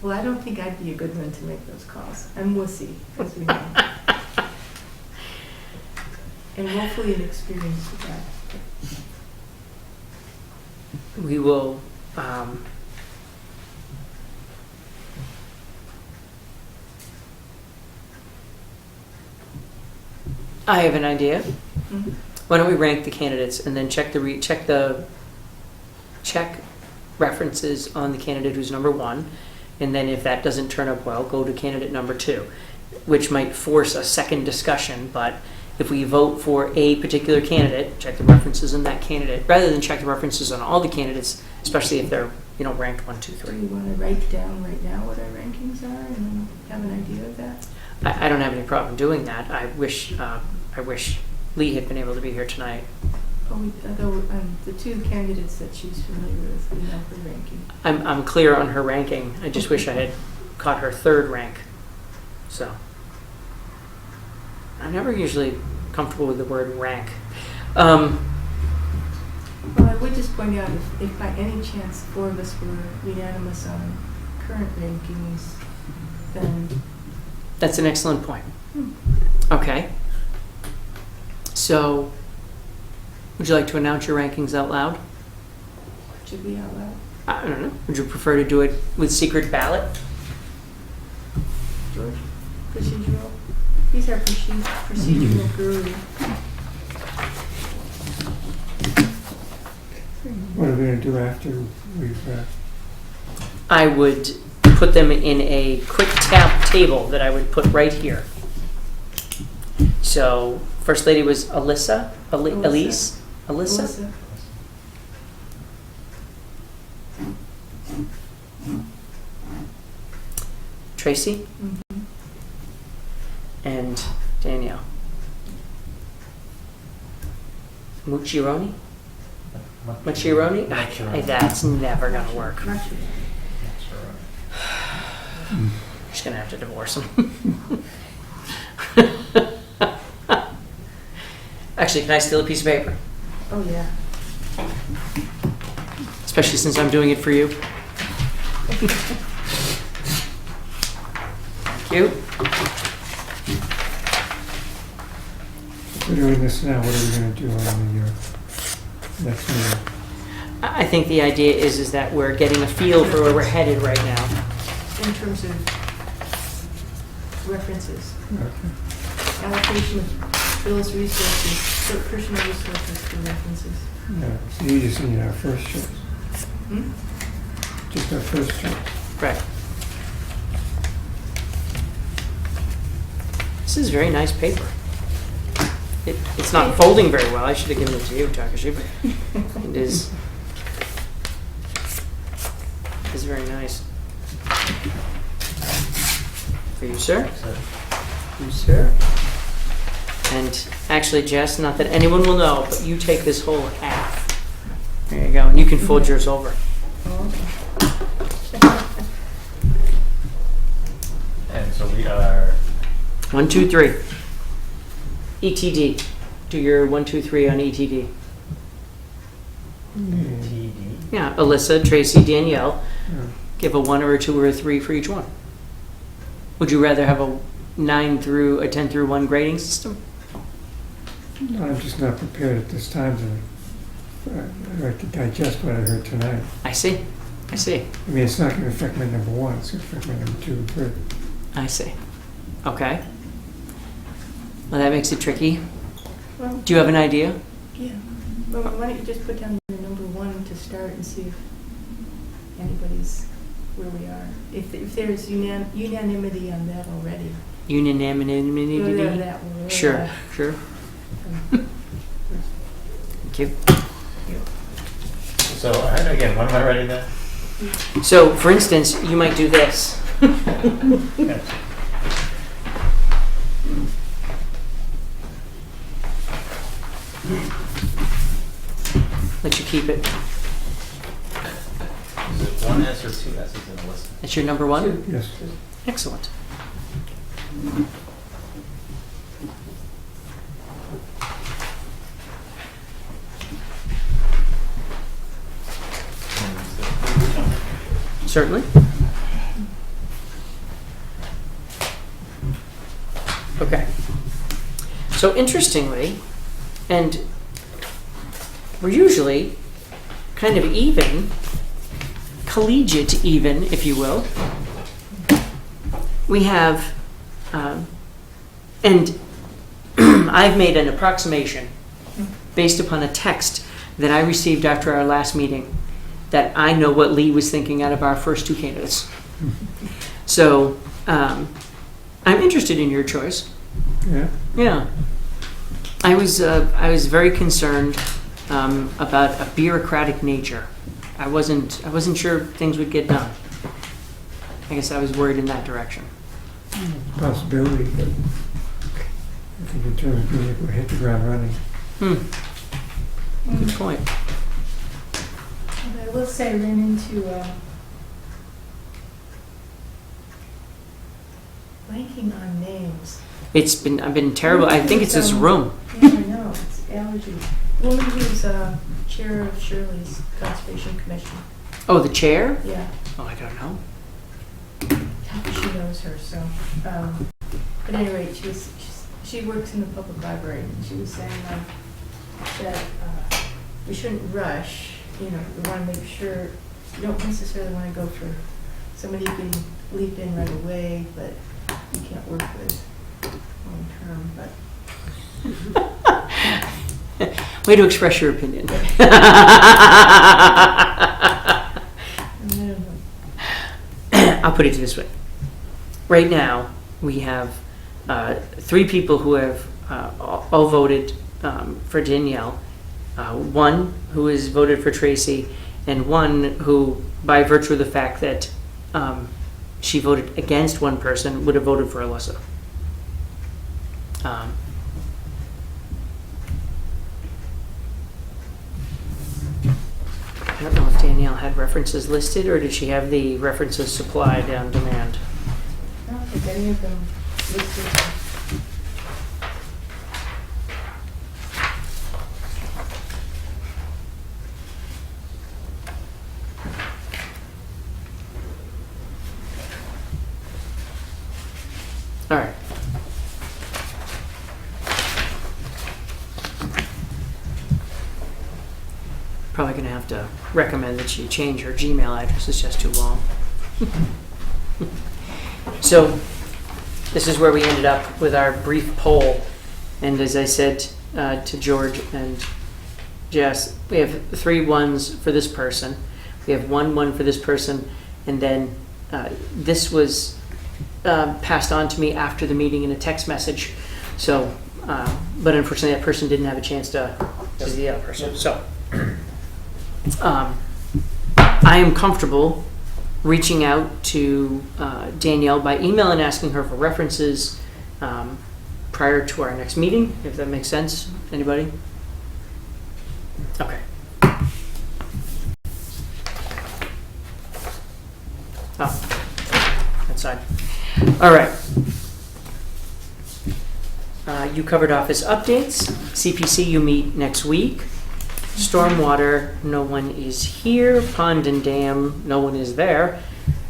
Well, I don't think I'd be a good one to make those calls. I'm wussy, as we know. And woefully inexperienced with that. We will, I have an idea. Mhm. Why don't we rank the candidates and then check references on the candidate who's number 1, and then if that doesn't turn up well, go to candidate number 2, which might force a second discussion. But if we vote for a particular candidate, check the references on that candidate, rather than check the references on all the candidates, especially if they're ranked 1, 2, Do 3. you want to write down right now what our rankings are and then have an idea of that? I don't have any problem doing that. I wish Lee had been able to be here tonight. Although the 2 candidates that she's familiar with, we know her ranking. I'm clear on her ranking. I just wish I had caught her 3rd rank. So I'm never usually comfortable with the word rank. Well, I would just point out if by any chance 4 of us were unanimous on current rankings, then That's an excellent point. Okay. So, would you like to announce your rankings out loud? should we out loud? I don't know. Would you prefer to do it with secret ballot? George? Procedural? He's our procedural guru. What are we gonna do after we've, I would put them in a quick tap table that I would put right here. So, First Lady was Alyssa? Elise? Alyssa? Tracy? Mhm. And Danielle. Mucciaroni? Mucciaroni? That's never gonna work. Not sure. I'm just gonna have to divorce him. Actually, can I steal a piece of paper? Oh, yeah. Especially since I'm doing it for you. Thank you. If we're doing this now, what are we gonna do on the next meeting? I think the idea is that we're getting a feel for where we're headed right now. In terms of references, Okay. allocation of Bill's resources, for personal resources for references. Yeah, so you just need our first choice, Hmm? just our first choice. Right. This is very nice paper. It's not folding very well. I should have given it to you, Takashi, but it is. It's very nice. For you, sir. You, sir. And actually, Jess, not that anyone will know, but you take this whole half. There you go, and you can fold yours over. And so we are, 1, 2, 3. ETD. Do your 1, 2, 3 on ETD. TD. Yeah, Alyssa, Tracy, Danielle. Yeah. Give a 1 or a 2 or a 3 for each one. Would you rather have a 10 through 1 grading system? No, I'm just not prepared at this time to digest what I heard tonight. I see. I see. I mean, it's not gonna affect my number 1, it's gonna affect my number 2 and 3. I see. Okay. Well, that makes it tricky. Well, Do you have an idea? yeah. Well, why don't you just put down your number 1 to start and see if anybody's where we are. If there's unanimity on that already. Unanimity? Whatever that word. Sure, sure. Thank you. So, again, when am I writing that? So, for instance, you might do this. Yes. Let you keep it. Is it 1 S or 2 S's in the list? That's your number 1? Yes. Excellent. Certainly. Okay. So interestingly, and we're usually kind of even, collegiate even, if you will. We have, and I've made an approximation based upon a text that I received after our last meeting that I know what Lee was thinking out of our first 2 candidates. So I'm interested in your choice. Yeah? Yeah. I was very concerned about a bureaucratic nature. I wasn't sure things would get done. I guess I was worried in that direction. Possibility, but I think in terms of being able to hit the ground running. Good point. I will say I ran into blanking on names. I've been terrible. I think it's this room. Yeah, I know, it's allergy. Woman who's chair of Shirley's Conservation Commission. Oh, the chair? Yeah, Oh, I don't know. she knows her, so. At any rate, she works in the public library, and she was saying that we shouldn't rush. You know, we want to make sure, you don't necessarily want to go for somebody who can leap in right away, but you can't work with long term, but. Way to express your opinion. I'll put it this way. Right now, we have 3 people who have all voted for Danielle, 1 who has voted for Tracy, and 1 who, by virtue of the fact that she voted against one person, would have voted for Alyssa. I don't know if Danielle had references listed, or did she have the references supplied on demand? I don't think any of them listed. All right. Probably gonna have to recommend that she change her Gmail address, it's just too long. So, this is where we ended up with our brief poll. And as I said to George and Jess, we have 3 1s for this person. We have 1 1 for this person. And then this was passed on to me after the meeting in a text message. So, but unfortunately that person didn't have a chance to see the other person. So, I am comfortable reaching out to Danielle by email and asking her for references prior to our next meeting, if that makes sense. Anybody? Okay. Oh, outside. All right. You covered office updates. CPC, you meet next week. Stormwater, no one is here. Pond and dam, no one is there.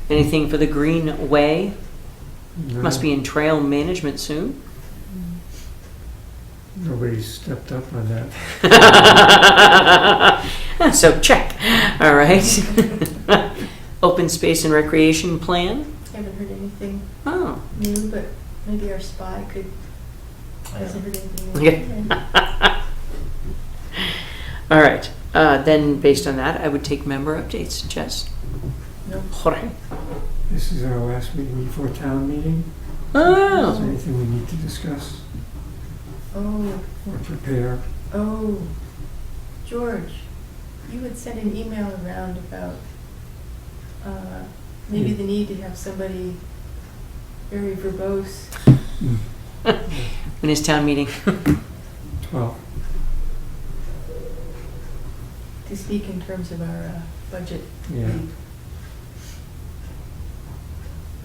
Anything for the Green Way? Must be in trail management soon. Nobody's stepped up on that. So check. All right. Open space and recreation plan. Haven't heard anything Oh. new, but maybe our spy could, hasn't heard anything new. Okay. All right. Then based on that, I would take member updates. Jess? No. Jorge? This is our last meeting before town meeting. Is there Oh. anything we need to discuss Oh, or prepare? oh, George, you had sent an email around about maybe the need to have somebody very verbose. When is town meeting? 12. To speak in terms of our budget. Yeah.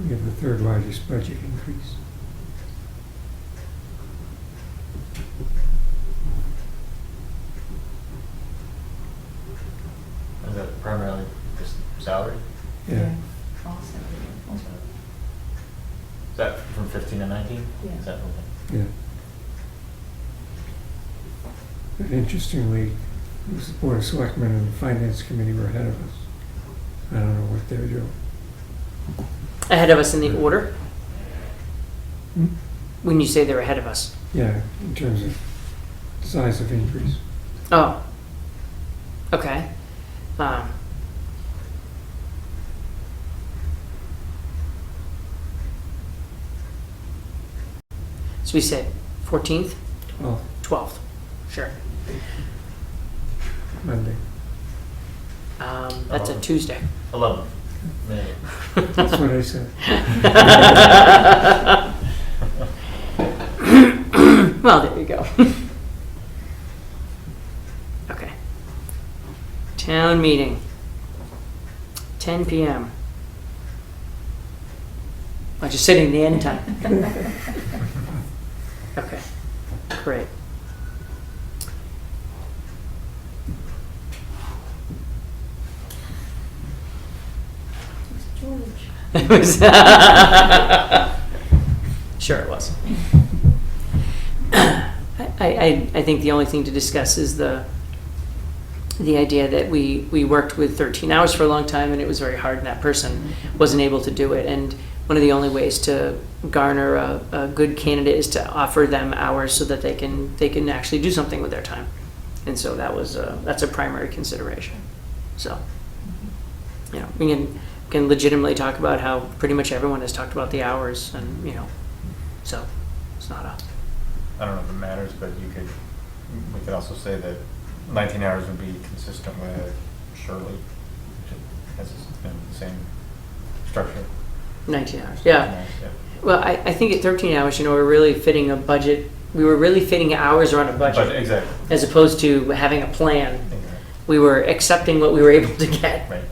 We have the 3rd largest budget increase. Is that primarily just salary? Yeah. Awesome. Is that from 15 to 19? Yeah. Is that okay? Yeah. But interestingly, it was the Board of Selectmen and the Finance Committee were ahead of us. I don't know what they're doing. Ahead of us in the order? Hmm? When you say they're ahead of us? Yeah, in terms of size of increase. Oh. Okay. So we said 14th, 12, 12th. Sure. Monday. That's a Tuesday. 11. Maybe. That's what I said. Well, there you go. Okay. Town meeting, 10 p.m. I'm just sitting the end time. Okay, great. George. It was sure it was. I think the only thing to discuss is the idea that we worked with 13 hours for a long time and it was very hard and that person wasn't able to do it. And one of the only ways to garner a good candidate is to offer them hours so that they can actually do something with their time. And so that's a primary consideration. So, we can legitimately talk about how pretty much everyone has talked about the hours and, so it's not a... I don't know if it matters, but we could also say that 19 hours would be consistent with Shirley, which has been the same structure. 19 hours, yeah. Well, I think at 13 hours, we're really fitting a budget. We were really fitting hours around a budget. But exactly. As opposed to having a plan. Exactly. We were accepting what we were able to get. Right.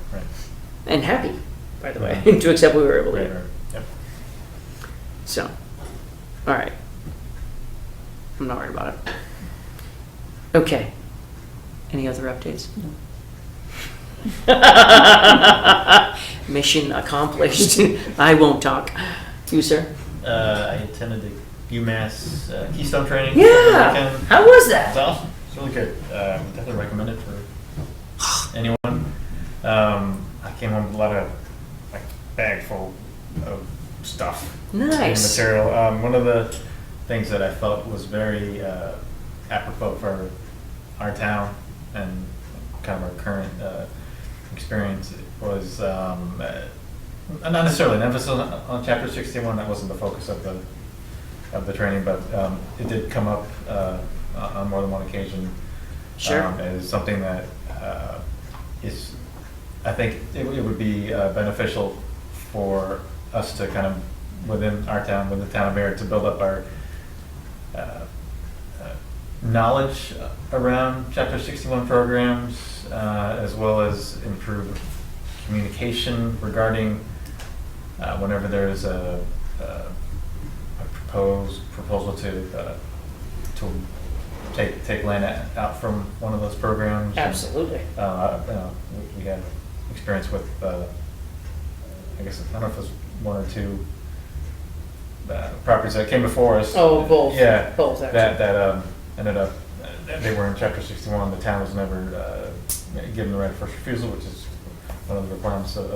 And happy, by the way, to accept what we were able to Right. get. Yep. So, all right. I'm not worried about it. Okay. Any other updates? Mission accomplished. I won't talk. You, sir? I attended the UMass Keystone training. Yeah. Weekend. How was It's that? awesome. It's really good. Definitely recommend it for anyone. I came home with a lot of like bag full of stuff. Nice. Material. One of the things that I felt was very apropos for our town and kind of our current experience was not necessarily an emphasis on Chapter 61. That wasn't the focus of the training, but it did come up on more than one occasion. Sure. As something that is, I think it would be beneficial for us to kind of within our town, within the town of Ayer, to build up our knowledge around Chapter 61 programs, as well as improve communication regarding whenever there is a proposal to take land out from one of those programs. Absolutely. And, we had experience with, I guess, I don't know if it was one or two properties that came before us. Oh, both. Yeah. Both, actually. That ended up, they were in Chapter 61. The town was never given the right of first refusal, which is one of the requirements of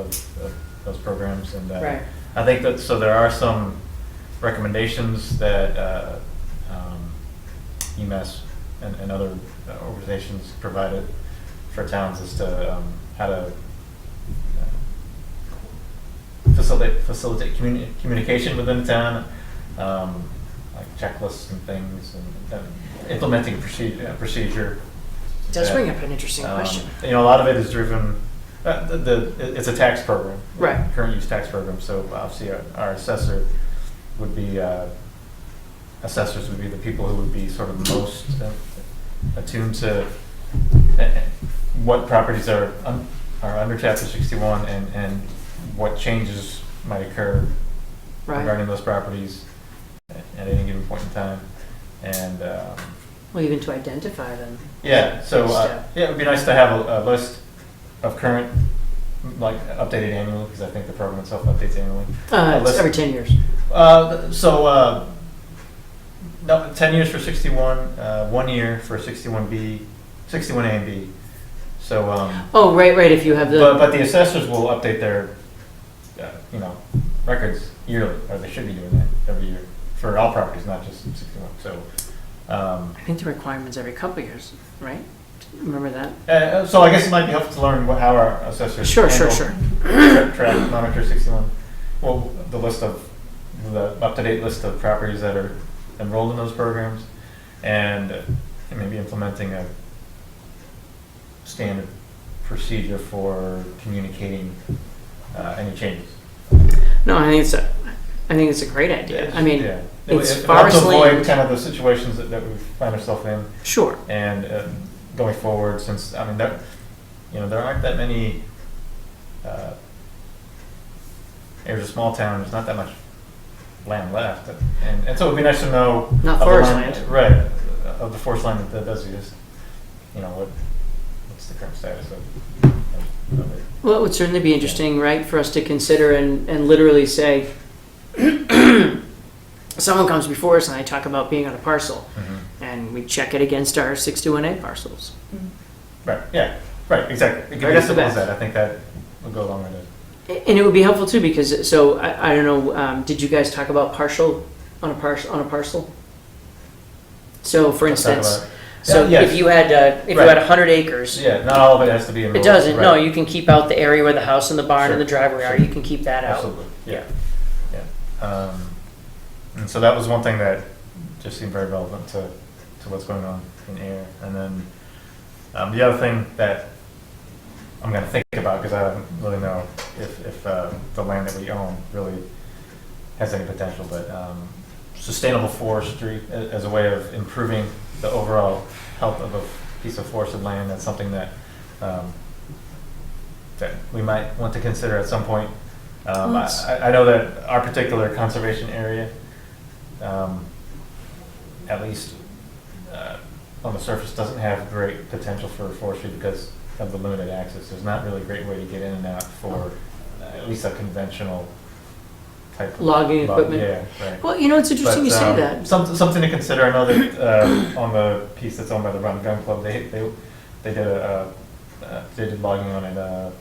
those programs. And Right. I think that, so there are some recommendations that UMass and other organizations provided for towns as to how to facilitate communication within the town, like checklists and things, and implementing procedure. It does bring up an interesting question. A lot of it is driven. It's a tax program, Right. Current use tax program. So obviously, our assessor would be assessors would be the people who would be sort of most attuned to what properties are under Chapter 61 and what changes might occur regarding those properties at any given point in time. And Well, even to identify them. yeah, so Step. it would be nice to have a list of current, like updated annually, because I think the program itself updates annually. It's every 10 years. No, 10 years for 61, 1 year for 61B, 61A and B. So, Oh, right, if you have the. but the assessors will update their, records yearly, or they should be doing that every year for all properties, not just 61. So, I think the requirement's every couple of years, right? Remember that? so I guess it might be helpful to learn how our assessors Sure. track, monitor 61. Well, the up-to-date list of properties that are enrolled in those programs, and maybe implementing a standard procedure for communicating any changes. No, I think it's a great idea. I mean, yeah. it's It helps forest avoid land. kind of the situations that we find ourselves in, Sure. and going forward, since there aren't that many. There's a small town. There's not that much land left, and so it would be nice to know Not of the forest land. right? Of the forest land that does exist. What's the current status of it? Well, it would certainly be interesting, right, for us to consider and literally say, someone comes before us and I talk about being on a parcel, and we check it against our 61A parcels. Right. Yeah. Right. Exactly. It could Right be off as the simple as bat. that. I think that would go a long way to. And it would be helpful too, because, so, I don't know, did you guys talk about partial, on a parcel? So, for Let's talk instance, about it. so Yeah, yes. if you had, you Right. had 100 acres, Yeah. Not all of it has to be enrolled. it doesn't, no, Right. you can keep out the area where the house and the barn and the Sure. driveway are, you can keep that out. Absolutely. Yeah. Yeah. And so that was one thing that just seemed very relevant to what's going on in Ayer. And then the other thing that I'm going to think about, because I don't really know if the land that we own really has any potential, but sustainable forestry as a way of improving the overall health of a piece of forested land. That's something that that we might want to consider at some point. I know that our particular conservation area, at least on the surface, doesn't have great potential for forestry because of the limited access. There's not really a great way to get in and out for at least a conventional type of. Logging equipment. Yeah, right. Well, it's interesting you But, say that. Something to consider. I know that on the piece that's owned by the Run Gun Club, they did logging on it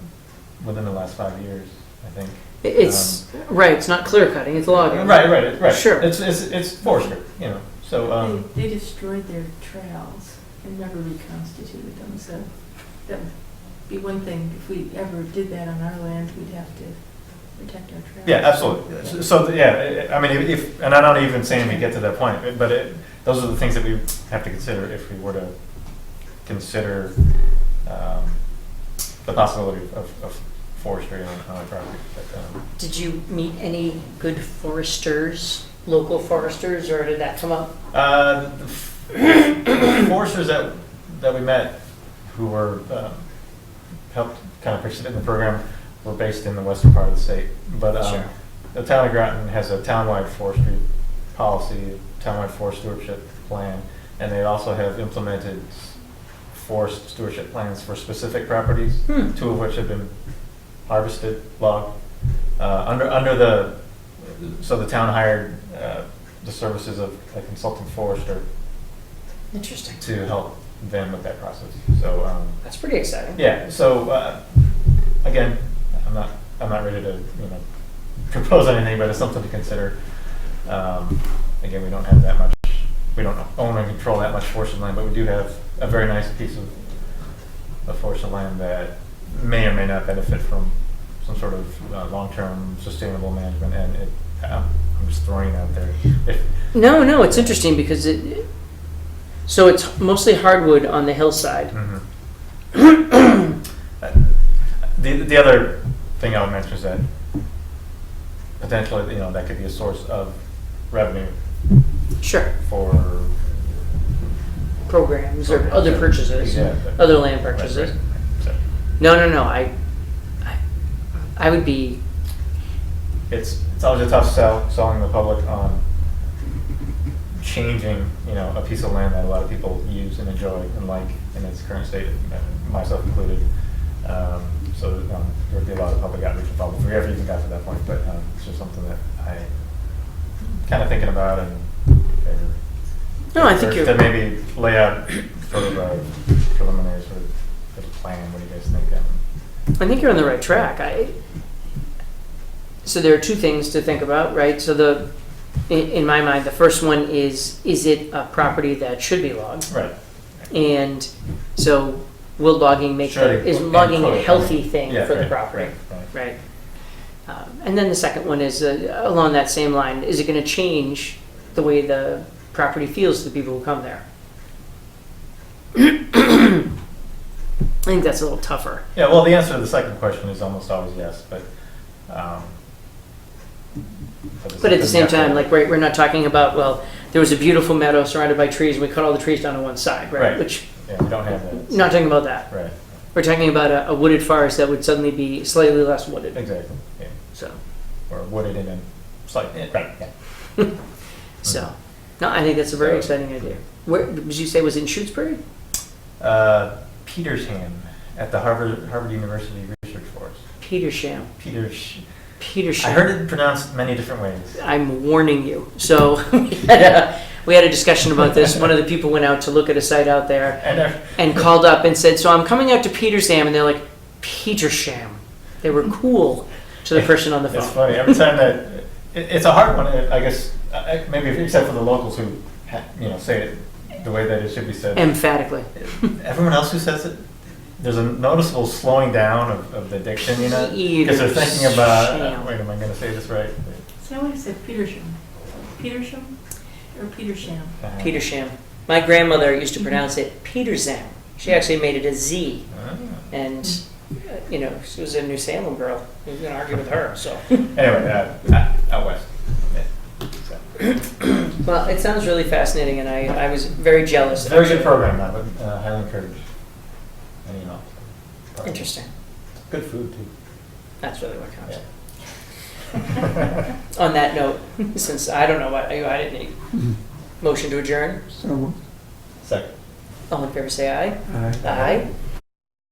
within the last 5 years, I think. It's, right, it's not clear cutting, it's logging. Right. Sure. It's forestry, So They destroyed their trails and never reconstituted them, so that would be one thing. If we ever did that on our land, we'd have to protect our trails. yeah, absolutely. So I mean, and I'm not even saying we get to that point, but those are the things that we have to consider if we were to consider the possibility of forestry on our property. But, Did you meet any good foresters, local foresters, or did that come up? the foresters that we met who were helped kind of participate in the program were based in the western part of the state. But Sure. the town of Groton has a townwide forestry policy, townwide forest stewardship plan, and they also have implemented forest stewardship plans for specific properties, 2 of which have been harvested, logged. So the town hired the services of a consultant forester Interesting. to help them with that process. So That's pretty exciting. yeah. So again, I'm not ready to propose anything, but it's something to consider. Again, we don't have that much. We don't own and control that much forested land, but we do have a very nice piece of forested land that may or may not benefit from some sort of long-term sustainable management. And I'm just throwing it out there. No, it's interesting because so it's mostly hardwood on the hillside. Mm-hmm. The other thing I would mention is that potentially, that could be a source of revenue Sure. for Programs or other purchases, Yeah, other land purchases. Right. So No. I would be, it's always a tough sell selling the public on changing, a piece of land that a lot of people use and enjoy and like in its current state, myself included. So there would be a lot of public outreach involved if we ever even got to that point. But it's just something that I kind of thinking about and. no, I think you're, To maybe lay out sort of a preliminary sort of plan. What do you guys think? I think you're on the right track. So there are 2 things to think about, right? So in my mind, the first one is it a property that should be logged? Right. And so will logging make, Sure. is logging a Include. healthy thing Yeah, for the right, property? right. Right. And then the second one is along that same line, is it going to change the way the property feels to the people who come there? I think that's a little tougher. Yeah. Well, the answer to the second question is almost always yes, but. But at the same time, like, right, we're not talking about, well, there was a beautiful meadow surrounded by trees, and we cut all the trees down to one side, right? Right. Which, Yeah, we don't have that. not talking about that. Right. We're talking about a wooded forest that would suddenly be slightly less wooded, Exactly. Yeah. so. Or wooded in a slight. Right. Yeah. So, no, I think that's a very exciting idea. Where, did you say, was it in Shutesbury? Petersham at the Harvard University Research Forest. Petersham. Petersham. I heard it pronounced many different ways. I'm warning you. So, we had a discussion about this. One of the people went out to look at a site out there and called up and said, so I'm coming out to Petersham, and they're like, Petersham. They were cool to the person on the phone. It's funny. Every time that... It's a hard one, I guess, maybe except for the locals who, say it the way that it should be said. Emphatically. Everyone else who says it, there's a noticeable slowing down of the diction, because they're thinking about, wait, am I going to say this right? So I would have said Petersham. Petersham or Petersham? Petersham. My grandmother used to pronounce it Peterzam. She actually made it a Z. And, she was a New Salem girl. Who's going to argue with her, so. Anyway, out west. Yeah. So. Well, it sounds really fascinating, and I was very jealous. Very good program, I would highly encourage. Interesting. Good food, too. That's really what counts. Yeah. On that note, since I don't know what I didn't need. Motion to adjourn. So, Second. All in favor say aye. uh, Aye.